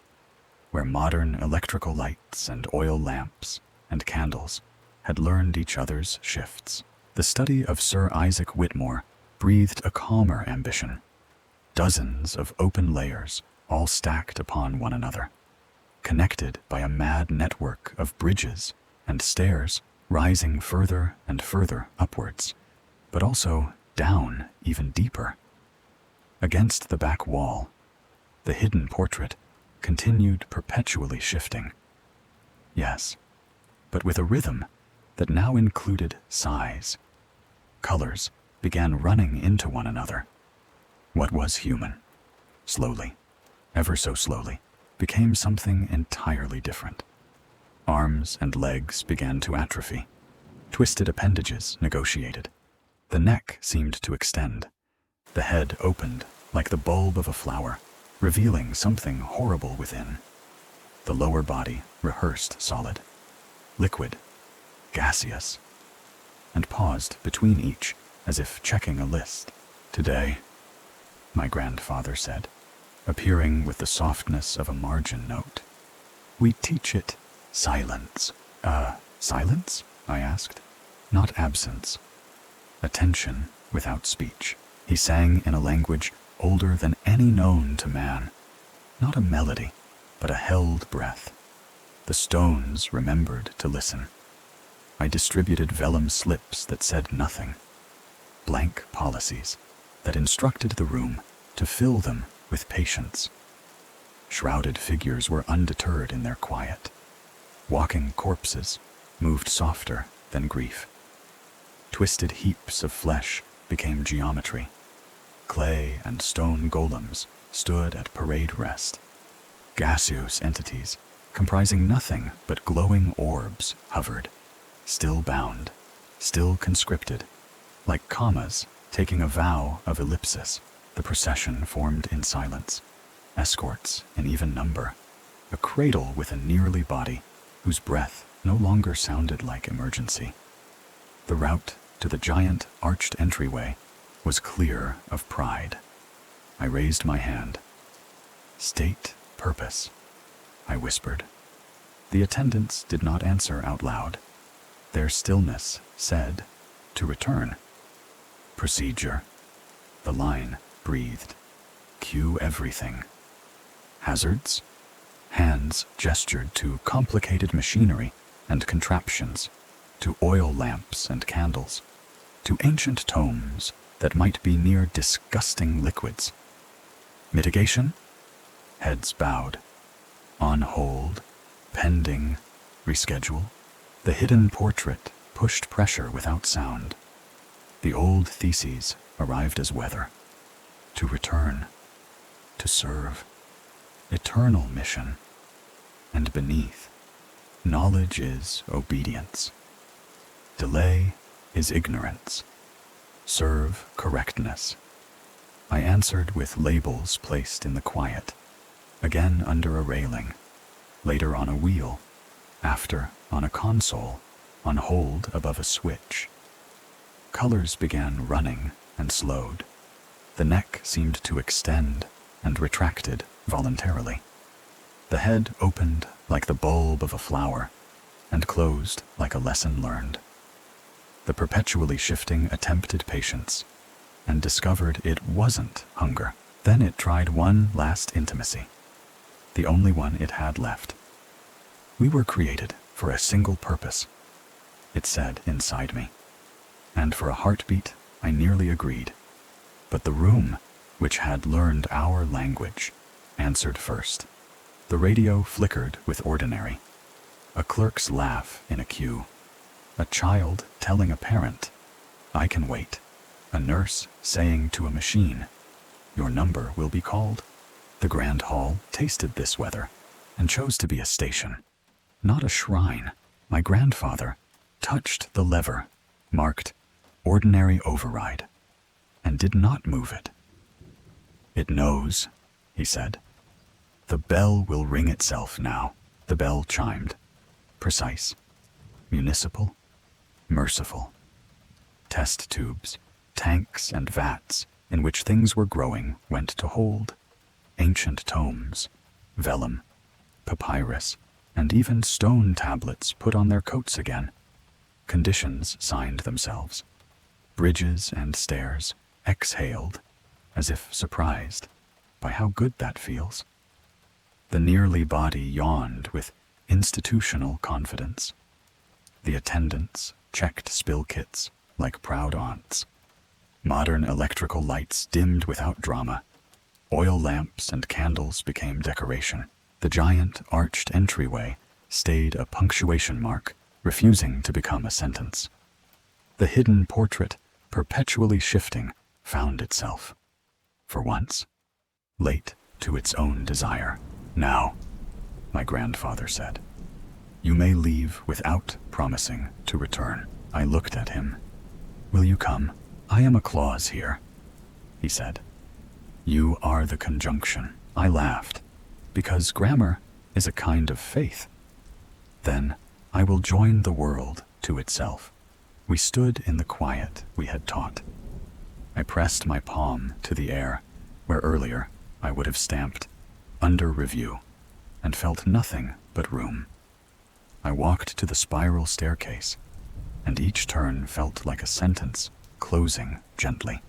where modern electrical lights and oil lamps and candles had learned each other's shifts. The study of Sir Isaac Whitmore breathed a calmer ambition. Dozens of open layers, all stacked upon one another, connected by a mad network of bridges and stairs rising further and further upwards, but also down even deeper. Against the back wall, the hidden portrait continued perpetually shifting. Yes, but with a rhythm that now included size. Colors began running into one another. What was human, slowly, ever so slowly, became something entirely different. Arms and legs began to atrophy. Twisted appendages negotiated. The neck seemed to extend. The head opened like the bulb of a flower, revealing something horrible within. The lower body rehearsed solid, liquid, gaseous, and paused between each as if checking a list. "Today," my grandfather said, appearing with the softness of a margin note, "we teach it silence." Silence?" I asked. "Not absence. Attention without speech." He sang in a language older than any known to man. Not a melody, but a held breath. The stones remembered to listen. I distributed vellum slips that said nothing. Blank policies that instructed the room to fill them with patience. Shrouded figures were undeterred in their quiet. Walking corpses moved softer than grief. Twisted heaps of flesh became geometry. Clay and stone golems stood at parade rest. Gaseous entities, comprising nothing but glowing orbs, hovered, still bound, still conscripted. Like commas taking a vow of ellipsis, the procession formed in silence, escorts in even number, a cradle with a nearly body whose breath no longer sounded like emergency. The route to the giant arched entryway was clear of pride. I raised my hand. "State purpose," I whispered. The attendants did not answer out loud. Their stillness said, "To return." "Procedure," the line breathed. "Cue everything." "Hazards?" Hands gestured to complicated machinery and contraptions, to oil lamps and candles, to ancient tomes that might be near disgusting liquids. "Mitigation?" Heads bowed. "On hold, pending, reschedule." The hidden portrait pushed pressure without sound. The old theses arrived as weather. To return, to serve, eternal mission. And beneath, knowledge is obedience. Delay is ignorance. Serve correctness. I answered with labels placed in the quiet, again under a railing, later on a wheel, after on a console, on hold above a switch. Colors began running and slowed. The neck seemed to extend and retracted voluntarily. The head opened like the bulb of a flower and closed like a lesson learned. The perpetually shifting attempted patience and discovered it wasn't hunger. Then it tried one last intimacy, the only one it had left. "We were created for a single purpose," it said inside me. And for a heartbeat, I nearly agreed. But the room, which had learned our language, answered first. The radio flickered with ordinary. A clerk's laugh in a queue. A child telling a parent, "I can wait." A nurse saying to a machine, "Your number will be called." The grand hall tasted this weather, and chose to be a station, not a shrine. My grandfather touched the lever marked Ordinary Override and did not move it. "It knows," he said. "The bell will ring itself now." The bell chimed. Precise, municipal, merciful. Test tubes, tanks, and vats in which things were growing went to hold. Ancient tomes, vellum, papyrus, and even stone tablets put on their coats again. Conditions signed themselves. Bridges and stairs exhaled, as if surprised by how good that feels. The nearly body yawned with institutional confidence. The attendants checked spill kits like proud aunts. Modern electrical lights dimmed without drama. Oil lamps and candles became decoration. The giant arched entryway stayed a punctuation mark, refusing to become a sentence. The hidden portrait, perpetually shifting, found itself, for once, late to its own desire. "Now," my grandfather said, "you may leave without promising to return." I looked at him. "Will you come? I am a clause here," he said. "You are the conjunction." I laughed, because grammar is a kind of faith. "Then I will join the world to itself." We stood in the quiet we had taught. I pressed my palm to the air, where earlier I would have stamped "under review," and felt nothing but room. I walked to the spiral staircase, and each turn felt like a sentence closing gently.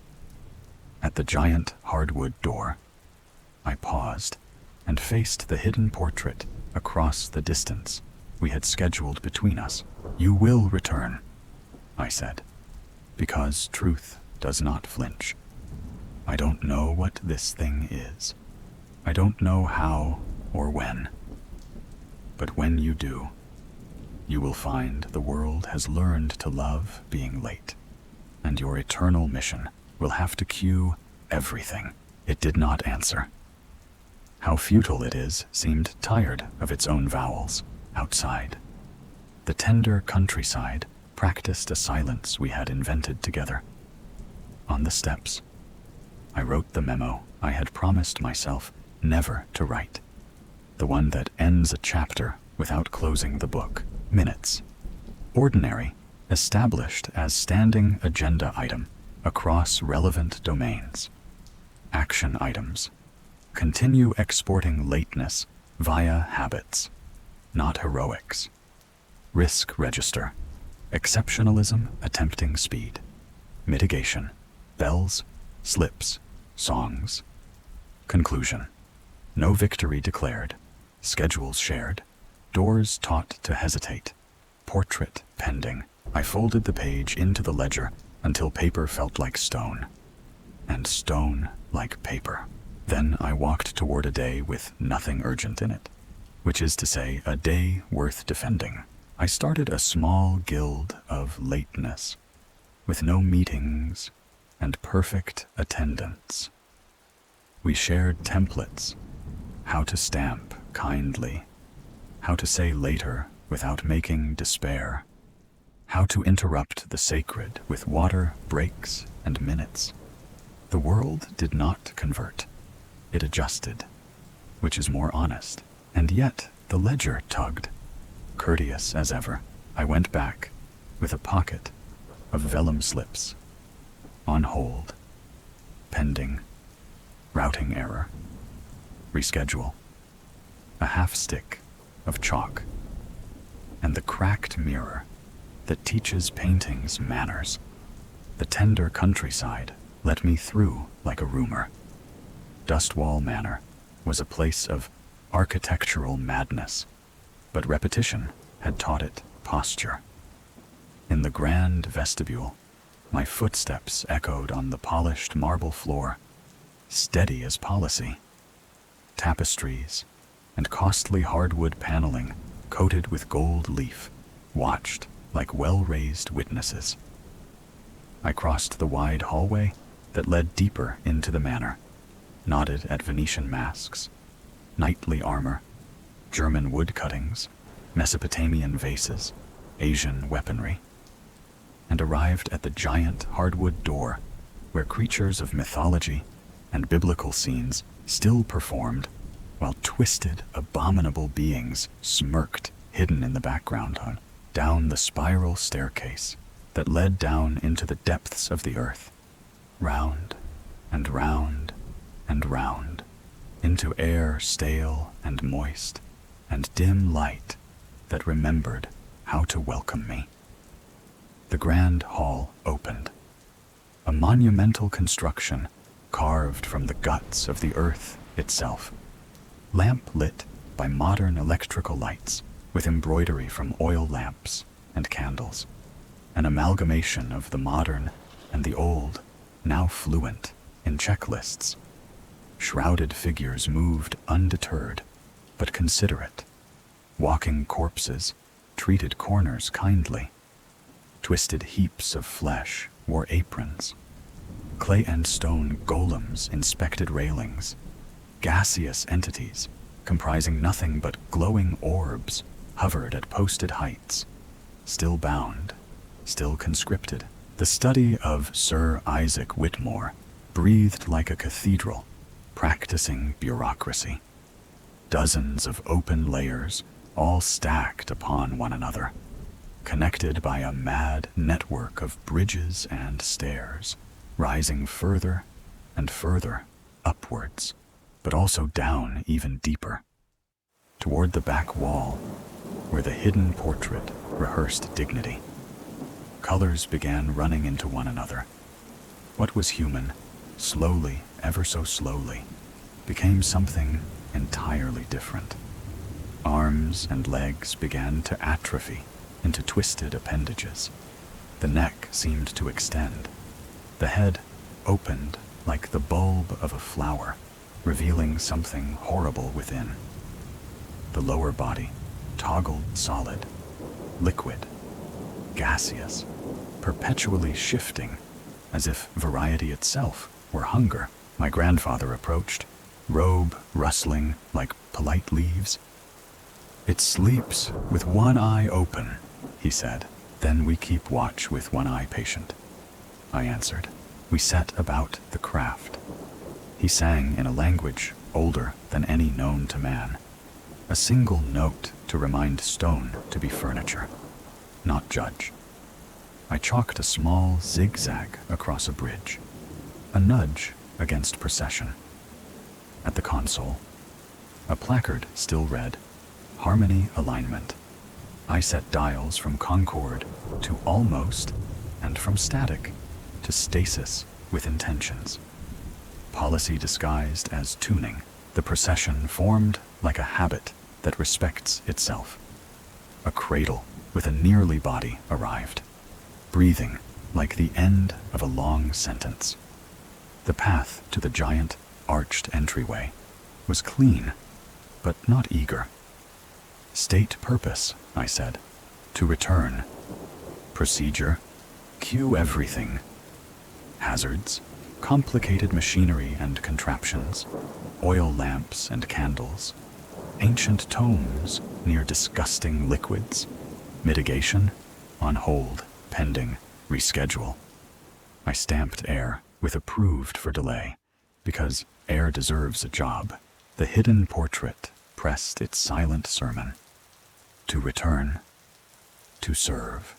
At the giant hardwood door, I paused and faced the hidden portrait across the distance we had scheduled between us. "You will return," I said, "because truth does not flinch. I don't know what this thing is. I don't know how or when. But when you do, you will find the world has learned to love being late, and your eternal mission will have to cue everything." It did not answer. How futile it is seemed tired of its own vowels. Outside, the tender countryside practiced a silence we had invented together. On the steps, I wrote the memo I had promised myself never to write, the one that ends a chapter without closing the book. Minutes. Ordinary, established as standing agenda item across relevant domains. Action items. Continue exporting lateness via habits, not heroics. Risk register. Exceptionalism attempting speed. Mitigation. Bells, slips, songs. Conclusion. No victory declared. Schedules shared. Doors taught to hesitate. Portrait pending. I folded the page into the ledger until paper felt like stone, and stone like paper. Then I walked toward a day with nothing urgent in it, which is to say, a day worth defending. I started a small guild of lateness, with no meetings and perfect attendance. We shared templates, how to stamp kindly, how to say later without making despair, how to interrupt the sacred with water breaks and minutes. The world did not convert. It adjusted, which is more honest. And yet the ledger tugged. Courteous as ever, I went back with a pocket of vellum slips. On hold. Pending. Routing error. Reschedule. A half stick of chalk. And the cracked mirror that teaches paintings manners. The tender countryside let me through like a rumor. Dustwall Manor was a place of architectural madness, but repetition had taught it posture. In the grand vestibule, my footsteps echoed on the polished marble floor, steady as policy. Tapestries and costly hardwood paneling coated with gold leaf watched like well-raised witnesses. I crossed the wide hallway that led deeper into the manor, nodded at Venetian masks, knightly armor, German wood cuttings, Mesopotamian vases, Asian weaponry, and arrived at the giant hardwood door where creatures of mythology and biblical scenes still performed, while twisted, abominable beings smirked, hidden in the background, down the spiral staircase that led down into the depths of the earth, round and round and round, into air stale and moist, and dim light that remembered how to welcome me. The grand hall opened, a monumental construction carved from the guts of the earth itself, lamp-lit by modern electrical lights with embroidery from oil lamps and candles, an amalgamation of the modern and the old, now fluent in checklists. Shrouded figures moved undeterred, but considerate. Walking corpses treated corners kindly. Twisted heaps of flesh wore aprons. Clay and stone golems inspected railings. Gaseous entities, comprising nothing but glowing orbs, hovered at posted heights, still bound, still conscripted. The study of Sir Isaac Whitmore breathed like a cathedral, practicing bureaucracy. Dozens of open layers, all stacked upon one another, connected by a mad network of bridges and stairs, rising further and further upwards, but also down even deeper, toward the back wall, where the hidden portrait rehearsed dignity. Colors began running into one another. What was human, slowly, ever so slowly, became something entirely different. Arms and legs began to atrophy into twisted appendages. The neck seemed to extend. The head opened like the bulb of a flower, revealing something horrible within. The lower body toggled solid, liquid, gaseous, perpetually shifting, as if variety itself were hunger. My grandfather approached, robe rustling like polite leaves. "It sleeps with one eye open," he said. "Then we keep watch with one eye patient," I answered. We set about the craft. He sang in a language older than any known to man, a single note to remind stone to be furniture, not judge. I chalked a small zigzag across a bridge, a nudge against procession. At the console, a placard still read, "Harmony alignment." I set dials from concord to almost, and from static to stasis with intentions. Policy disguised as tuning, the procession formed like a habit that respects itself. A cradle with a nearly body arrived, breathing like the end of a long sentence. The path to the giant, arched entryway was clean, but not eager. "State purpose," I said, "to return. Procedure, cue everything. Hazards, complicated machinery and contraptions, oil lamps and candles, ancient tomes near disgusting liquids. Mitigation, on hold, pending, reschedule." I stamped air with approved for delay, because air deserves a job. The hidden portrait pressed its silent sermon. To return, to serve,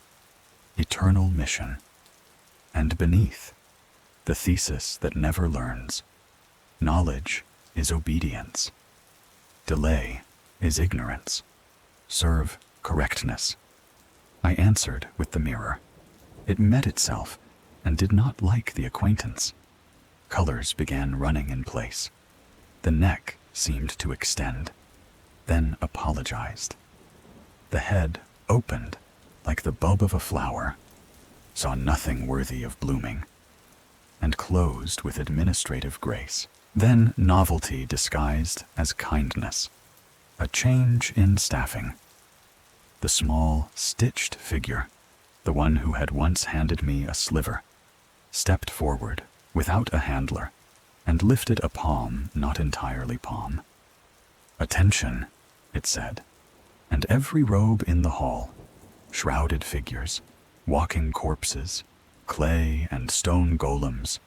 eternal mission. And beneath, the thesis that never learns. Knowledge is obedience. Delay is ignorance. Serve correctness. I answered with the mirror. It met itself and did not like the acquaintance. Colors began running in place. The neck seemed to extend, then apologized. The head opened like the bulb of a flower, saw nothing worthy of blooming, and closed with administrative grace. Then novelty disguised as kindness, a change in staffing. The small, stitched figure, the one who had once handed me a sliver, stepped forward without a handler and lifted a palm not entirely palm. "Attention," it said, and every robe in the hall, shrouded figures, walking corpses, clay and stone golems,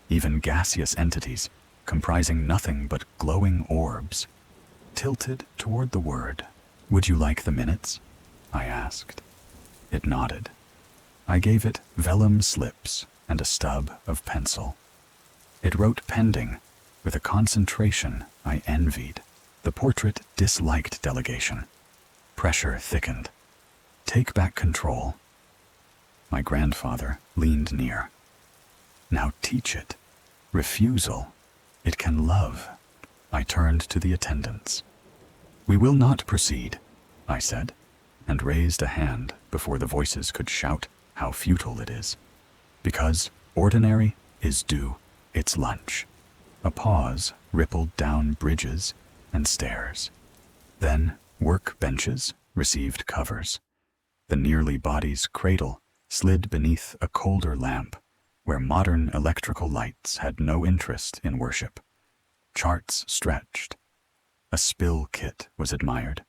even gaseous entities comprising nothing but glowing orbs, tilted toward the word. "Would you like the minutes?" I asked. It nodded. I gave it vellum slips and a stub of pencil. It wrote pending with a concentration I envied. The portrait disliked delegation. Pressure thickened. Take back control. My grandfather leaned near. Now teach it. Refusal. It can love. I turned to the attendants. "We will not proceed," I said, and raised a hand before the voices could shout how futile it is. Because ordinary is due its lunch. A pause rippled down bridges and stairs. Then work benches received covers. The nearly body's cradle slid beneath a colder lamp where modern electrical lights had no interest in worship. Charts stretched. A spill kit was admired.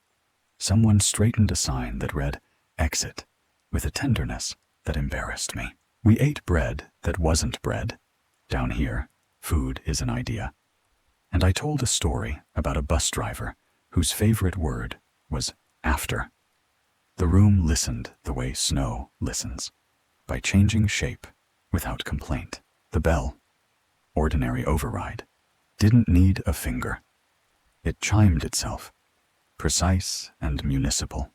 Someone straightened a sign that read, "Exit," with a tenderness that embarrassed me. We ate bread that wasn't bread. Down here, food is an idea. And I told a story about a bus driver whose favorite word was after. The room listened the way snow listens, by changing shape without complaint. The bell, ordinary override, didn't need a finger. It chimed itself, precise and municipal.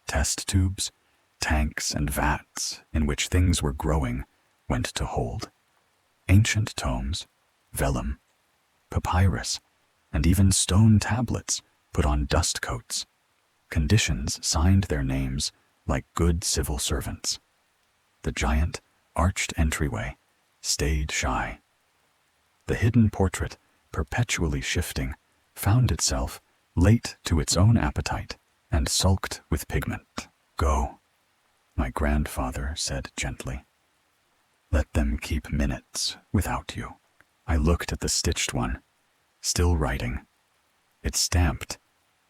Test tubes, tanks and vats in which things were growing went to hold. Ancient tomes, vellum, papyrus, and even stone tablets put on dust coats. Conditions signed their names like good civil servants. The giant, arched entryway stayed shy. The hidden portrait, perpetually shifting, found itself late to its own appetite and sulked with pigment. "Go," my grandfather said gently. "Let them keep minutes without you." I looked at the stitched one, still writing. It stamped,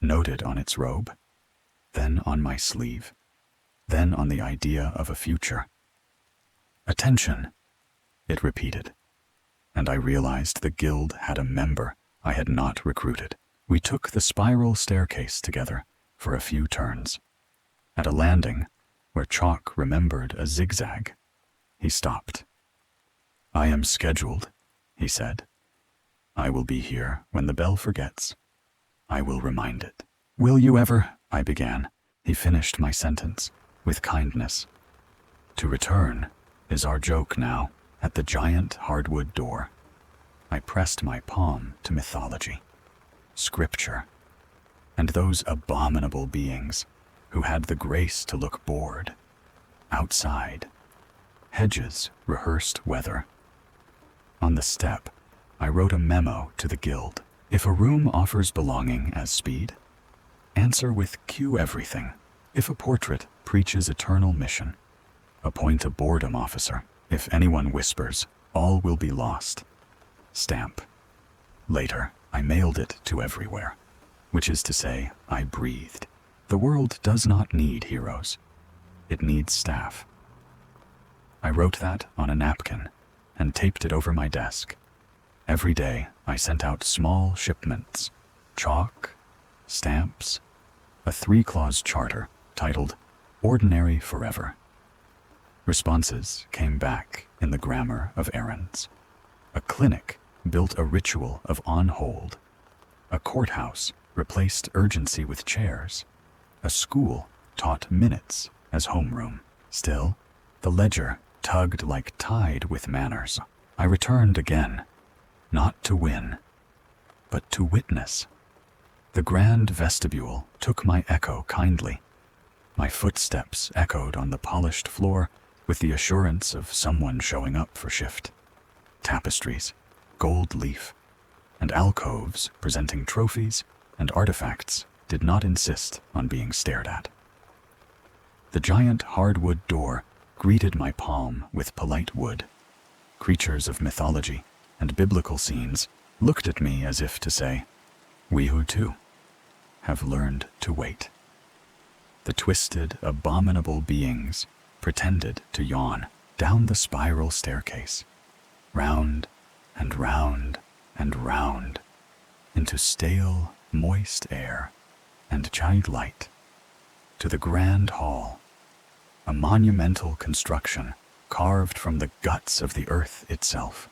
noted on its robe, then on my sleeve, then on the idea of a future. "Attention," it repeated, and I realized the guild had a member I had not recruited. We took the spiral staircase together for a few turns. At a landing, where chalk remembered a zigzag, he stopped. "I am scheduled," he said. "I will be here when the bell forgets. I will remind it." "Will you ever?" I began. He finished my sentence with kindness. "To return is our joke now." At the giant hardwood door, I pressed my palm to mythology, scripture, and those abominable beings who had the grace to look bored. Outside, hedges rehearsed weather. On the step, I wrote a memo to the guild. If a room offers belonging as speed, answer with cue everything. If a portrait preaches eternal mission, appoint a boredom officer. If anyone whispers, all will be lost. Stamp. Later, I mailed it to everywhere, which is to say, I breathed. The world does not need heroes. It needs staff. I wrote that on a napkin and taped it over my desk. Every day, I sent out small shipments, chalk, stamps, a 3-clause charter titled Ordinary Forever. Responses came back in the grammar of errands. A clinic built a ritual of on hold. A courthouse replaced urgency with chairs. A school taught minutes as homeroom. Still, the ledger tugged like tide with manners. I returned again, not to win, but to witness. The grand vestibule took my echo kindly. My footsteps echoed on the polished floor with the assurance of someone showing up for shift. Tapestries, gold leaf, and alcoves presenting trophies and artifacts did not insist on being stared at. The giant hardwood door greeted my palm with polite wood. Creatures of mythology and biblical scenes looked at me as if to say, "We who too." have learned to wait. The twisted, abominable beings pretended to yawn down the spiral staircase, round and round and round, into stale, moist air and child light, to the grand hall, a monumental construction carved from the guts of the earth itself,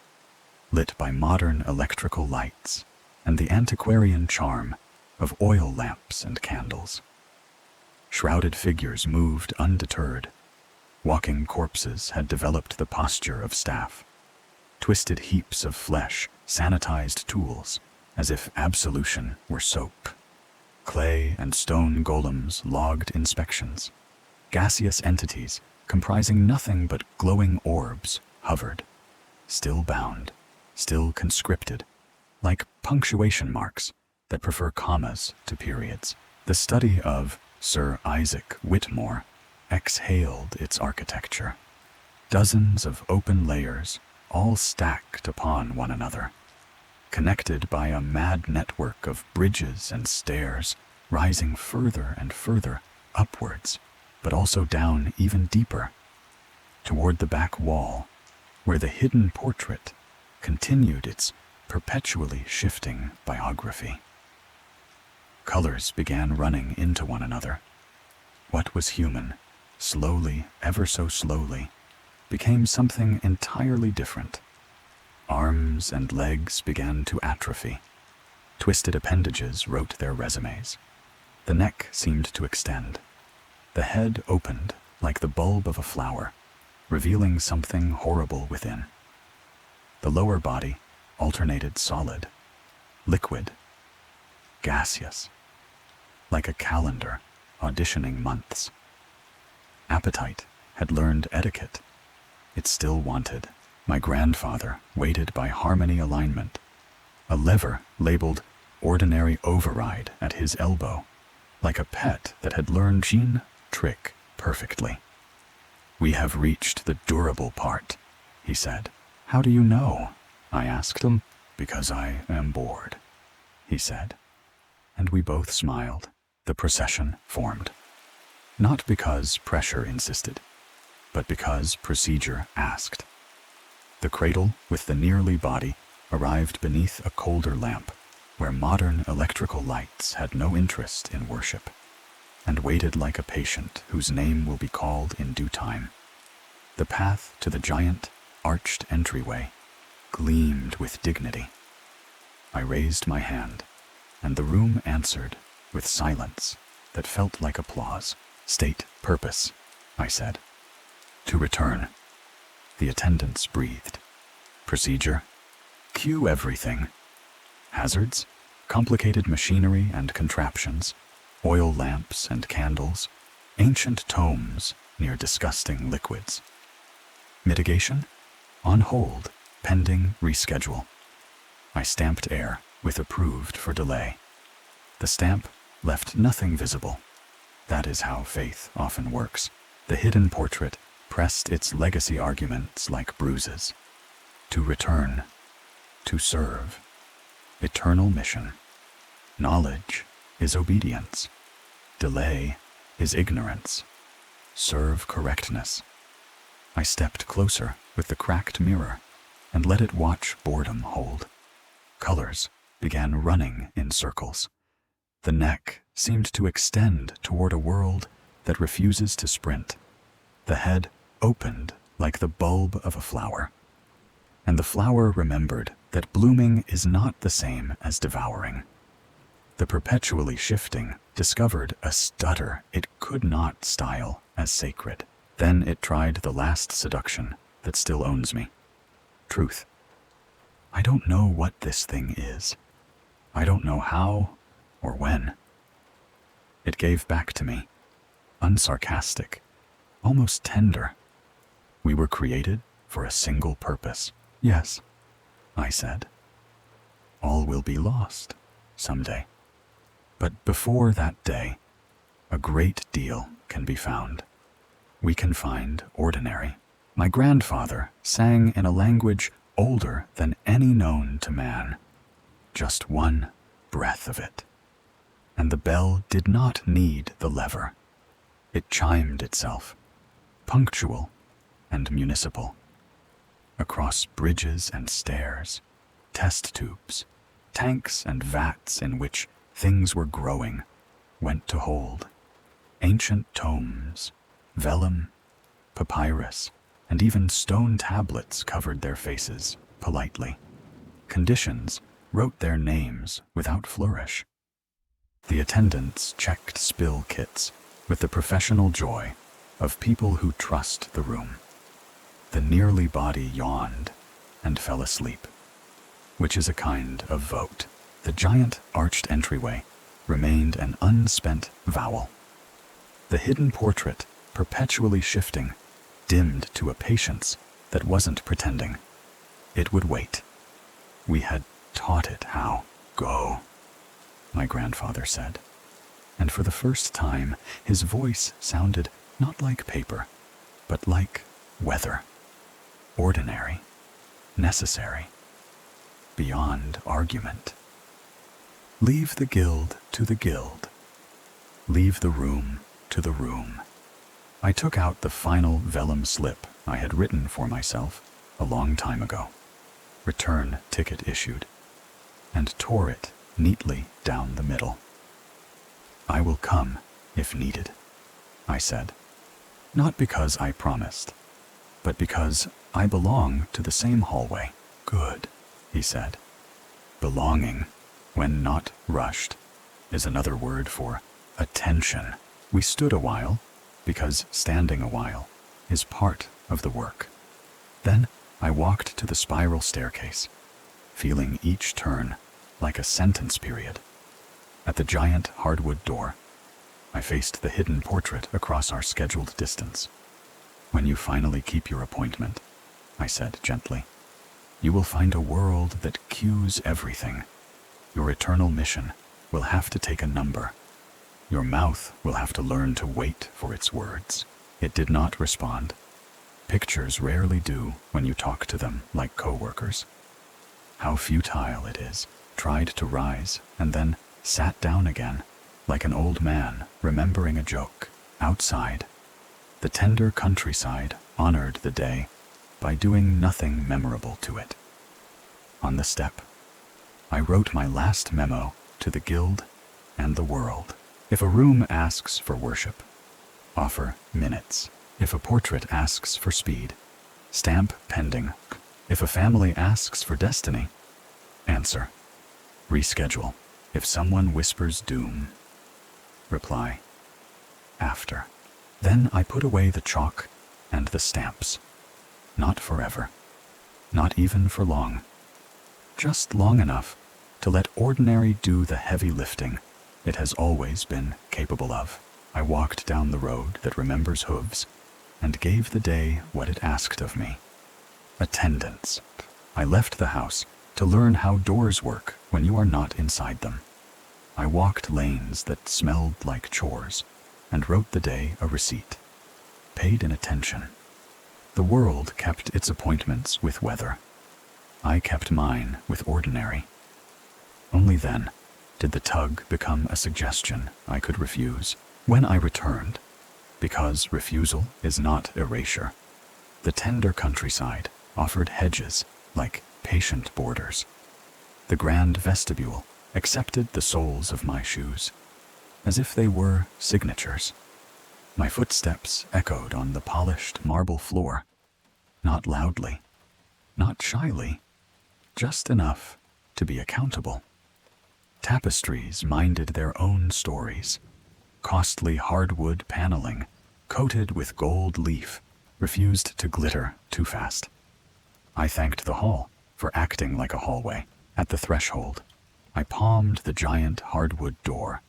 lit by modern electrical lights and the antiquarian charm of oil lamps and candles. Shrouded figures moved undeterred. Walking corpses had developed the posture of staff. Twisted heaps of flesh sanitized tools as if absolution were soap. Clay and stone golems logged inspections. Gaseous entities comprising nothing but glowing orbs hovered, still bound, still conscripted, like punctuation marks that prefer commas to periods. The study of Sir Isaac Whitmore exhaled its architecture. Dozens of open layers, all stacked upon one another, connected by a mad network of bridges and stairs, rising further and further upwards, but also down even deeper, toward the back wall, where the hidden portrait continued its perpetually shifting biography. Colors began running into one another. What was human, slowly, ever so slowly, became something entirely different. Arms and legs began to atrophy. Twisted appendages wrote their resumes. The neck seemed to extend. The head opened like the bulb of a flower, revealing something horrible within. The lower body alternated solid, liquid, gaseous, like a calendar auditioning months. Appetite had learned etiquette. It still wanted. My grandfather waited by harmony alignment, a lever labeled ordinary override at his elbow, like a pet that had learned gene trick perfectly. "We have reached the durable part," he said. "How do you know?" I asked him. "Because I am bored," he said. And we both smiled. The procession formed. Not because pressure insisted, but because procedure asked. The cradle with the nearly body arrived beneath a colder lamp, where modern electrical lights had no interest in worship, and waited like a patient whose name will be called in due time. The path to the giant, arched entryway gleamed with dignity. I raised my hand, and the room answered with silence that felt like applause. "State purpose," I said. "To return." The attendants breathed. "Procedure?" "Cue everything." Hazards? Complicated machinery and contraptions, oil lamps and candles, ancient tomes near disgusting liquids. Mitigation? On hold, pending reschedule. I stamped air with approved for delay. The stamp left nothing visible. That is how faith often works. The hidden portrait pressed its legacy arguments like bruises. To return, to serve, eternal mission. Knowledge is obedience. Delay is ignorance. Serve correctness. I stepped closer with the cracked mirror and let it watch boredom hold. Colors began running in circles. The neck seemed to extend toward a world that refuses to sprint. The head opened like the bulb of a flower. And the flower remembered that blooming is not the same as devouring. The perpetually shifting discovered a stutter it could not style as sacred. Then it tried the last seduction that still owns me. Truth. I don't know what this thing is. I don't know how or when. It gave back to me, unsarcastic, almost tender. We were created for a single purpose. Yes, I said. All will be lost someday. But before that day, a great deal can be found. We can find ordinary. My grandfather sang in a language older than any known to man. Just one breath of it. and the bell did not need the lever. It chimed itself, punctual and municipal. Across bridges and stairs, test tubes, tanks and vats in which things were growing went to hold. Ancient tomes, vellum, papyrus, and even stone tablets covered their faces politely. Conditions wrote their names without flourish. The attendants checked spill kits with the professional joy of people who trust the room. The nearly body yawned and fell asleep, which is a kind of vote. The giant arched entryway remained an unspent vowel. The hidden portrait, perpetually shifting, dimmed to a patience that wasn't pretending. It would wait. We had taught it how. Go, my grandfather said. And for the first time, his voice sounded not like paper, but like weather. Ordinary, necessary, beyond argument. Leave the guild to the guild. Leave the room to the room. I took out the final vellum slip I had written for myself a long time ago, return ticket issued, and tore it neatly down the middle. I will come if needed, I said, not because I promised, but because I belong to the same hallway. Good, he said. Belonging, when not rushed, is another word for attention. We stood a while, because standing a while is part of the work. Then I walked to the spiral staircase, feeling each turn like a sentence period. At the giant hardwood door, I faced the hidden portrait across our scheduled distance. When you finally keep your appointment, I said gently, you will find a world that cues everything. Your eternal mission will have to take a number. Your mouth will have to learn to wait for its words. It did not respond. Pictures rarely do when you talk to them like co-workers. How futile it is. Tried to rise and then sat down again, like an old man remembering a joke. Outside, the tender countryside honored the day by doing nothing memorable to it. On the step, I wrote my last memo to the guild and the world. If a room asks for worship, offer minutes. If a portrait asks for speed, stamp pending. If a family asks for destiny, answer. Reschedule. If someone whispers doom, reply after. Then I put away the chalk and the stamps. Not forever. Not even for long. Just long enough to let ordinary do the heavy lifting it has always been capable of. I walked down the road that remembers hooves and gave the day what it asked of me. Attendance. I left the house to learn how doors work when you are not inside them. I walked lanes that smelled like chores and wrote the day a receipt. Paid in attention. The world kept its appointments with weather. I kept mine with ordinary. Only then did the tug become a suggestion I could refuse. When I returned, because refusal is not erasure, the tender countryside offered hedges like patient borders. The grand vestibule accepted the soles of my shoes, as if they were signatures. My footsteps echoed on the polished marble floor, not loudly, not shyly, just enough to be accountable. Tapestries minded their own stories. Costly hardwood paneling, coated with gold leaf, refused to glitter too fast. I thanked the hall for acting like a hallway. At the threshold, I palmed the giant hardwood door,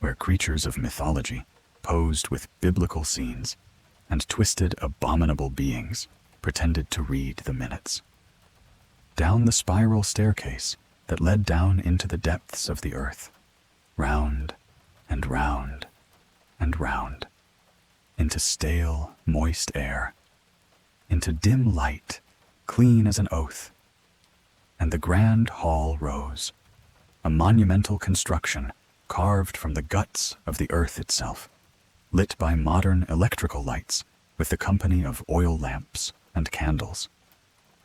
where creatures of mythology posed with biblical scenes, and twisted abominable beings pretended to read the minutes. Down the spiral staircase that led down into the depths of the earth, round and round and round, into stale, moist air, into dim light, clean as an oath. And the grand hall rose, a monumental construction carved from the guts of the earth itself, lit by modern electrical lights with the company of oil lamps and candles.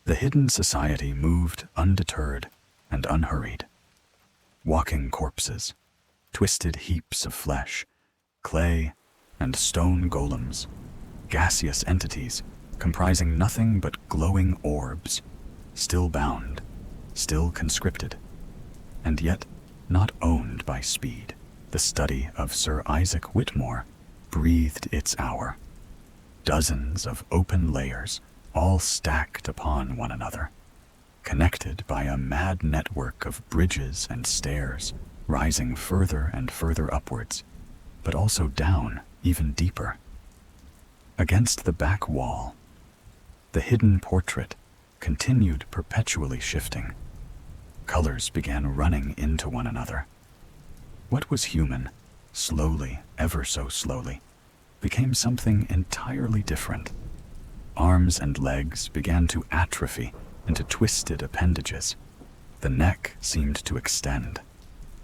The hidden society moved undeterred and unhurried. Walking corpses, twisted heaps of flesh, clay, and stone golems, gaseous entities comprising nothing but glowing orbs, still bound, still conscripted, and yet not owned by speed. The study of Sir Isaac Whitmore breathed its hour. Dozens of open layers, all stacked upon one another, connected by a mad network of bridges and stairs, rising further and further upwards, but also down even deeper. Against the back wall, the hidden portrait continued perpetually shifting. Colors began running into one another. What was human, slowly, ever so slowly, became something entirely different. Arms and legs began to atrophy into twisted appendages. The neck seemed to extend.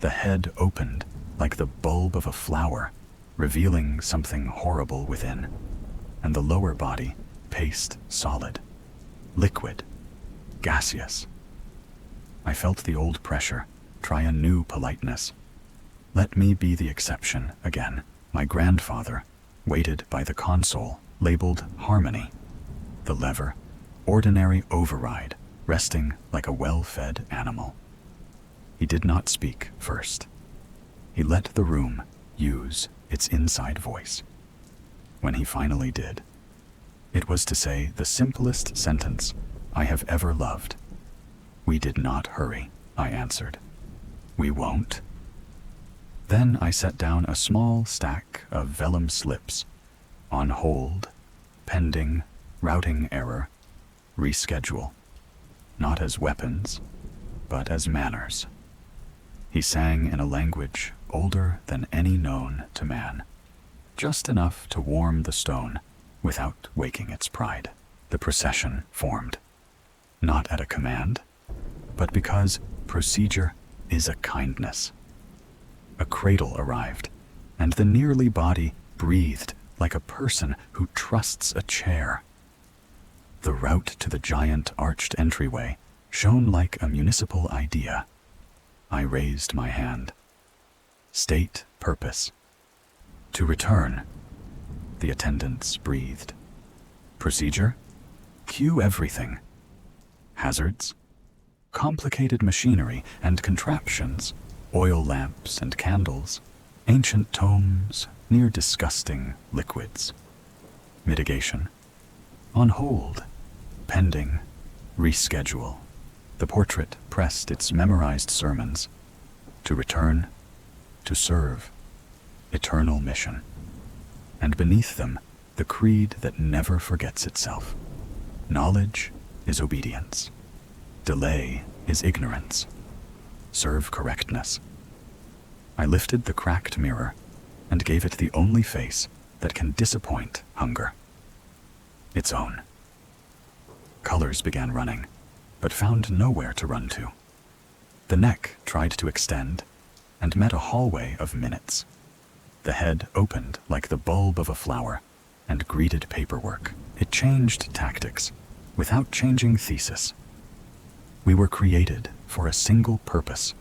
The head opened like the bulb of a flower, revealing something horrible within, and the lower body paced solid, liquid, gaseous. I felt the old pressure try a new politeness. Let me be the exception again. My grandfather waited by the console labeled Harmony, the lever, ordinary override, resting like a well-fed animal. He did not speak first. He let the room use its inside voice. When he finally did, it was to say the simplest sentence I have ever loved. "We did not hurry," I answered. "We won't?" Then I set down a small stack of vellum slips, on hold, pending, routing error, reschedule, not as weapons, but as manners. He sang in a language older than any known to man, just enough to warm the stone without waking its pride. The procession formed, not at a command, but because procedure is a kindness. A cradle arrived, and the nearly body breathed like a person who trusts a chair. The route to the giant arched entryway shone like a municipal idea. I raised my hand. State purpose. To return. The attendants breathed. Procedure? Cue everything. Hazards? Complicated machinery and contraptions, oil lamps and candles, ancient tomes, near disgusting liquids. Mitigation? On hold, pending, reschedule. The portrait pressed its memorized sermons. To return, to serve, eternal mission. And beneath them, the creed that never forgets itself. Knowledge is obedience. Delay is ignorance. Serve correctness. I lifted the cracked mirror and gave it the only face that can disappoint hunger. Its own. Colors began running, but found nowhere to run to. The neck tried to extend and met a hallway of minutes. The head opened like the bulb of a flower and greeted paperwork. It changed tactics without changing thesis. We were created for a single purpose,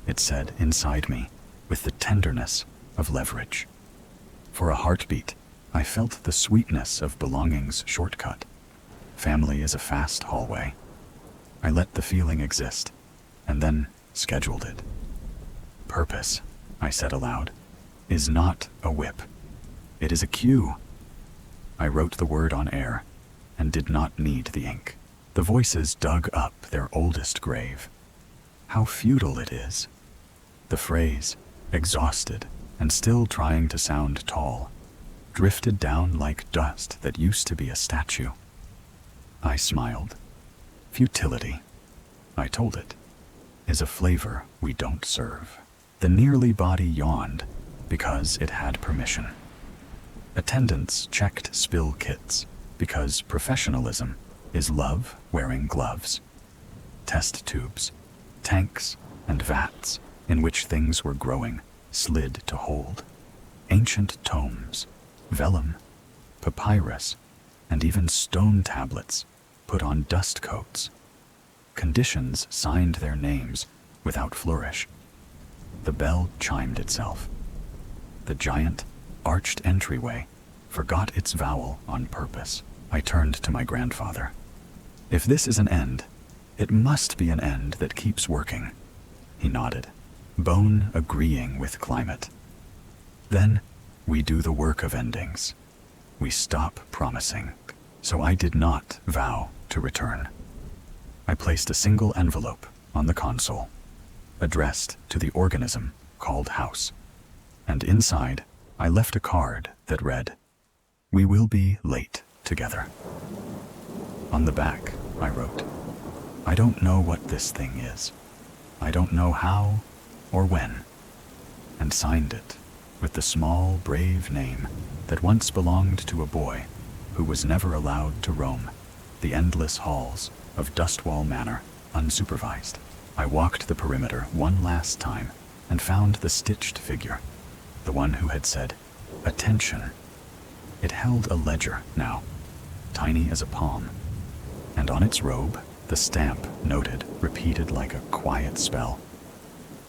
it said inside me with the tenderness of leverage. For a heartbeat, I felt the sweetness of belonging's shortcut. Family is a fast hallway. I let the feeling exist, and then scheduled it. Purpose, I said aloud, is not a whip. It is a cue. I wrote the word on air, and did not need the ink. The voices dug up their oldest grave. How futile it is. The phrase, exhausted and still trying to sound tall, drifted down like dust that used to be a statue. I smiled. Futility, I told it, is a flavor we don't serve. The nearly body yawned because it had permission. Attendants checked spill kits because professionalism is love wearing gloves. Test tubes, tanks, and vats in which things were growing slid to hold. Ancient tomes, vellum, papyrus, and even stone tablets put on dust coats. Conditions signed their names without flourish. The bell chimed itself. The giant, arched entryway forgot its vowel on purpose. I turned to my grandfather. If this is an end, it must be an end that keeps working. He nodded, bone agreeing with climate. Then we do the work of endings. We stop promising. So I did not vow to return. I placed a single envelope on the console, addressed to the organism called House, and inside I left a card that read, "We will be late together." On the back, I wrote, "I don't know what this thing is. I don't know how or when," and signed it with the small, brave name that once belonged to a boy who was never allowed to roam the endless halls of Dustwall Manor unsupervised. I walked the perimeter one last time and found the stitched figure, the one who had said, "Attention." It held a ledger now, tiny as a palm, and on its robe, the stamp noted, repeated like a quiet spell.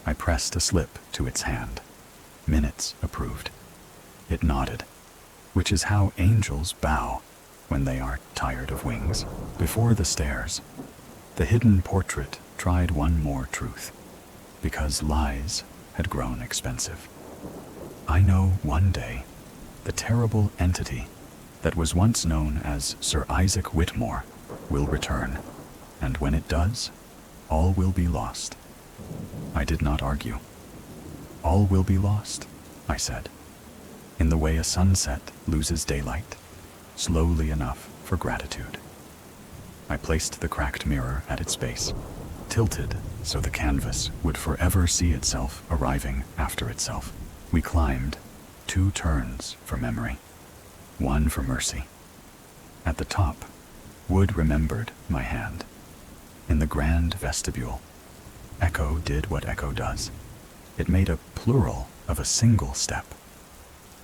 I pressed a slip to its hand. Minutes approved. It nodded, which is how angels bow when they are tired of wings. Before the stairs, the hidden portrait tried one more truth, because lies had grown expensive. I know one day the terrible entity that was once known as Sir Isaac Whitmore will return, and when it does, all will be lost. I did not argue. All will be lost, I said, in the way a sunset loses daylight, slowly enough for gratitude. I placed the cracked mirror at its base, tilted so the canvas would forever see itself arriving after itself. We climbed 2 turns for memory, 1 for mercy. At the top, wood remembered my hand. In the grand vestibule, Echo did what Echo does. It made a plural of a single step.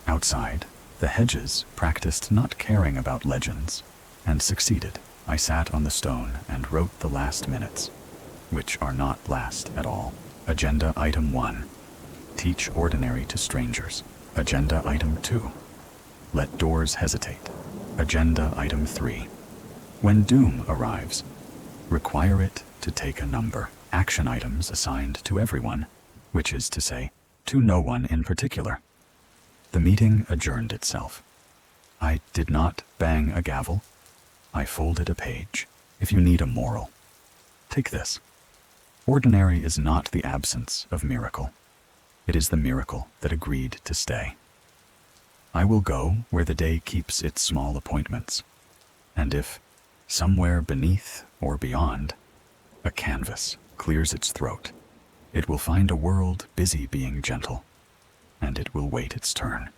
Outside, the hedges practiced not caring about legends, and succeeded. I sat on the stone and wrote the last minutes, which are not last at all. Agenda item 1, teach ordinary to strangers. Agenda item 2, let doors hesitate. Agenda item 3, when doom arrives, require it to take a number. Action items assigned to everyone, which is to say, to no one in particular. The meeting adjourned itself. I did not bang a gavel. I folded a page. If you need a moral, take this. Ordinary is not the absence of miracle. It is the miracle that agreed to stay. I will go where the day keeps its small appointments, and if, somewhere beneath or beyond, a canvas clears its throat, it will find a world busy being gentle, and it will wait its turn.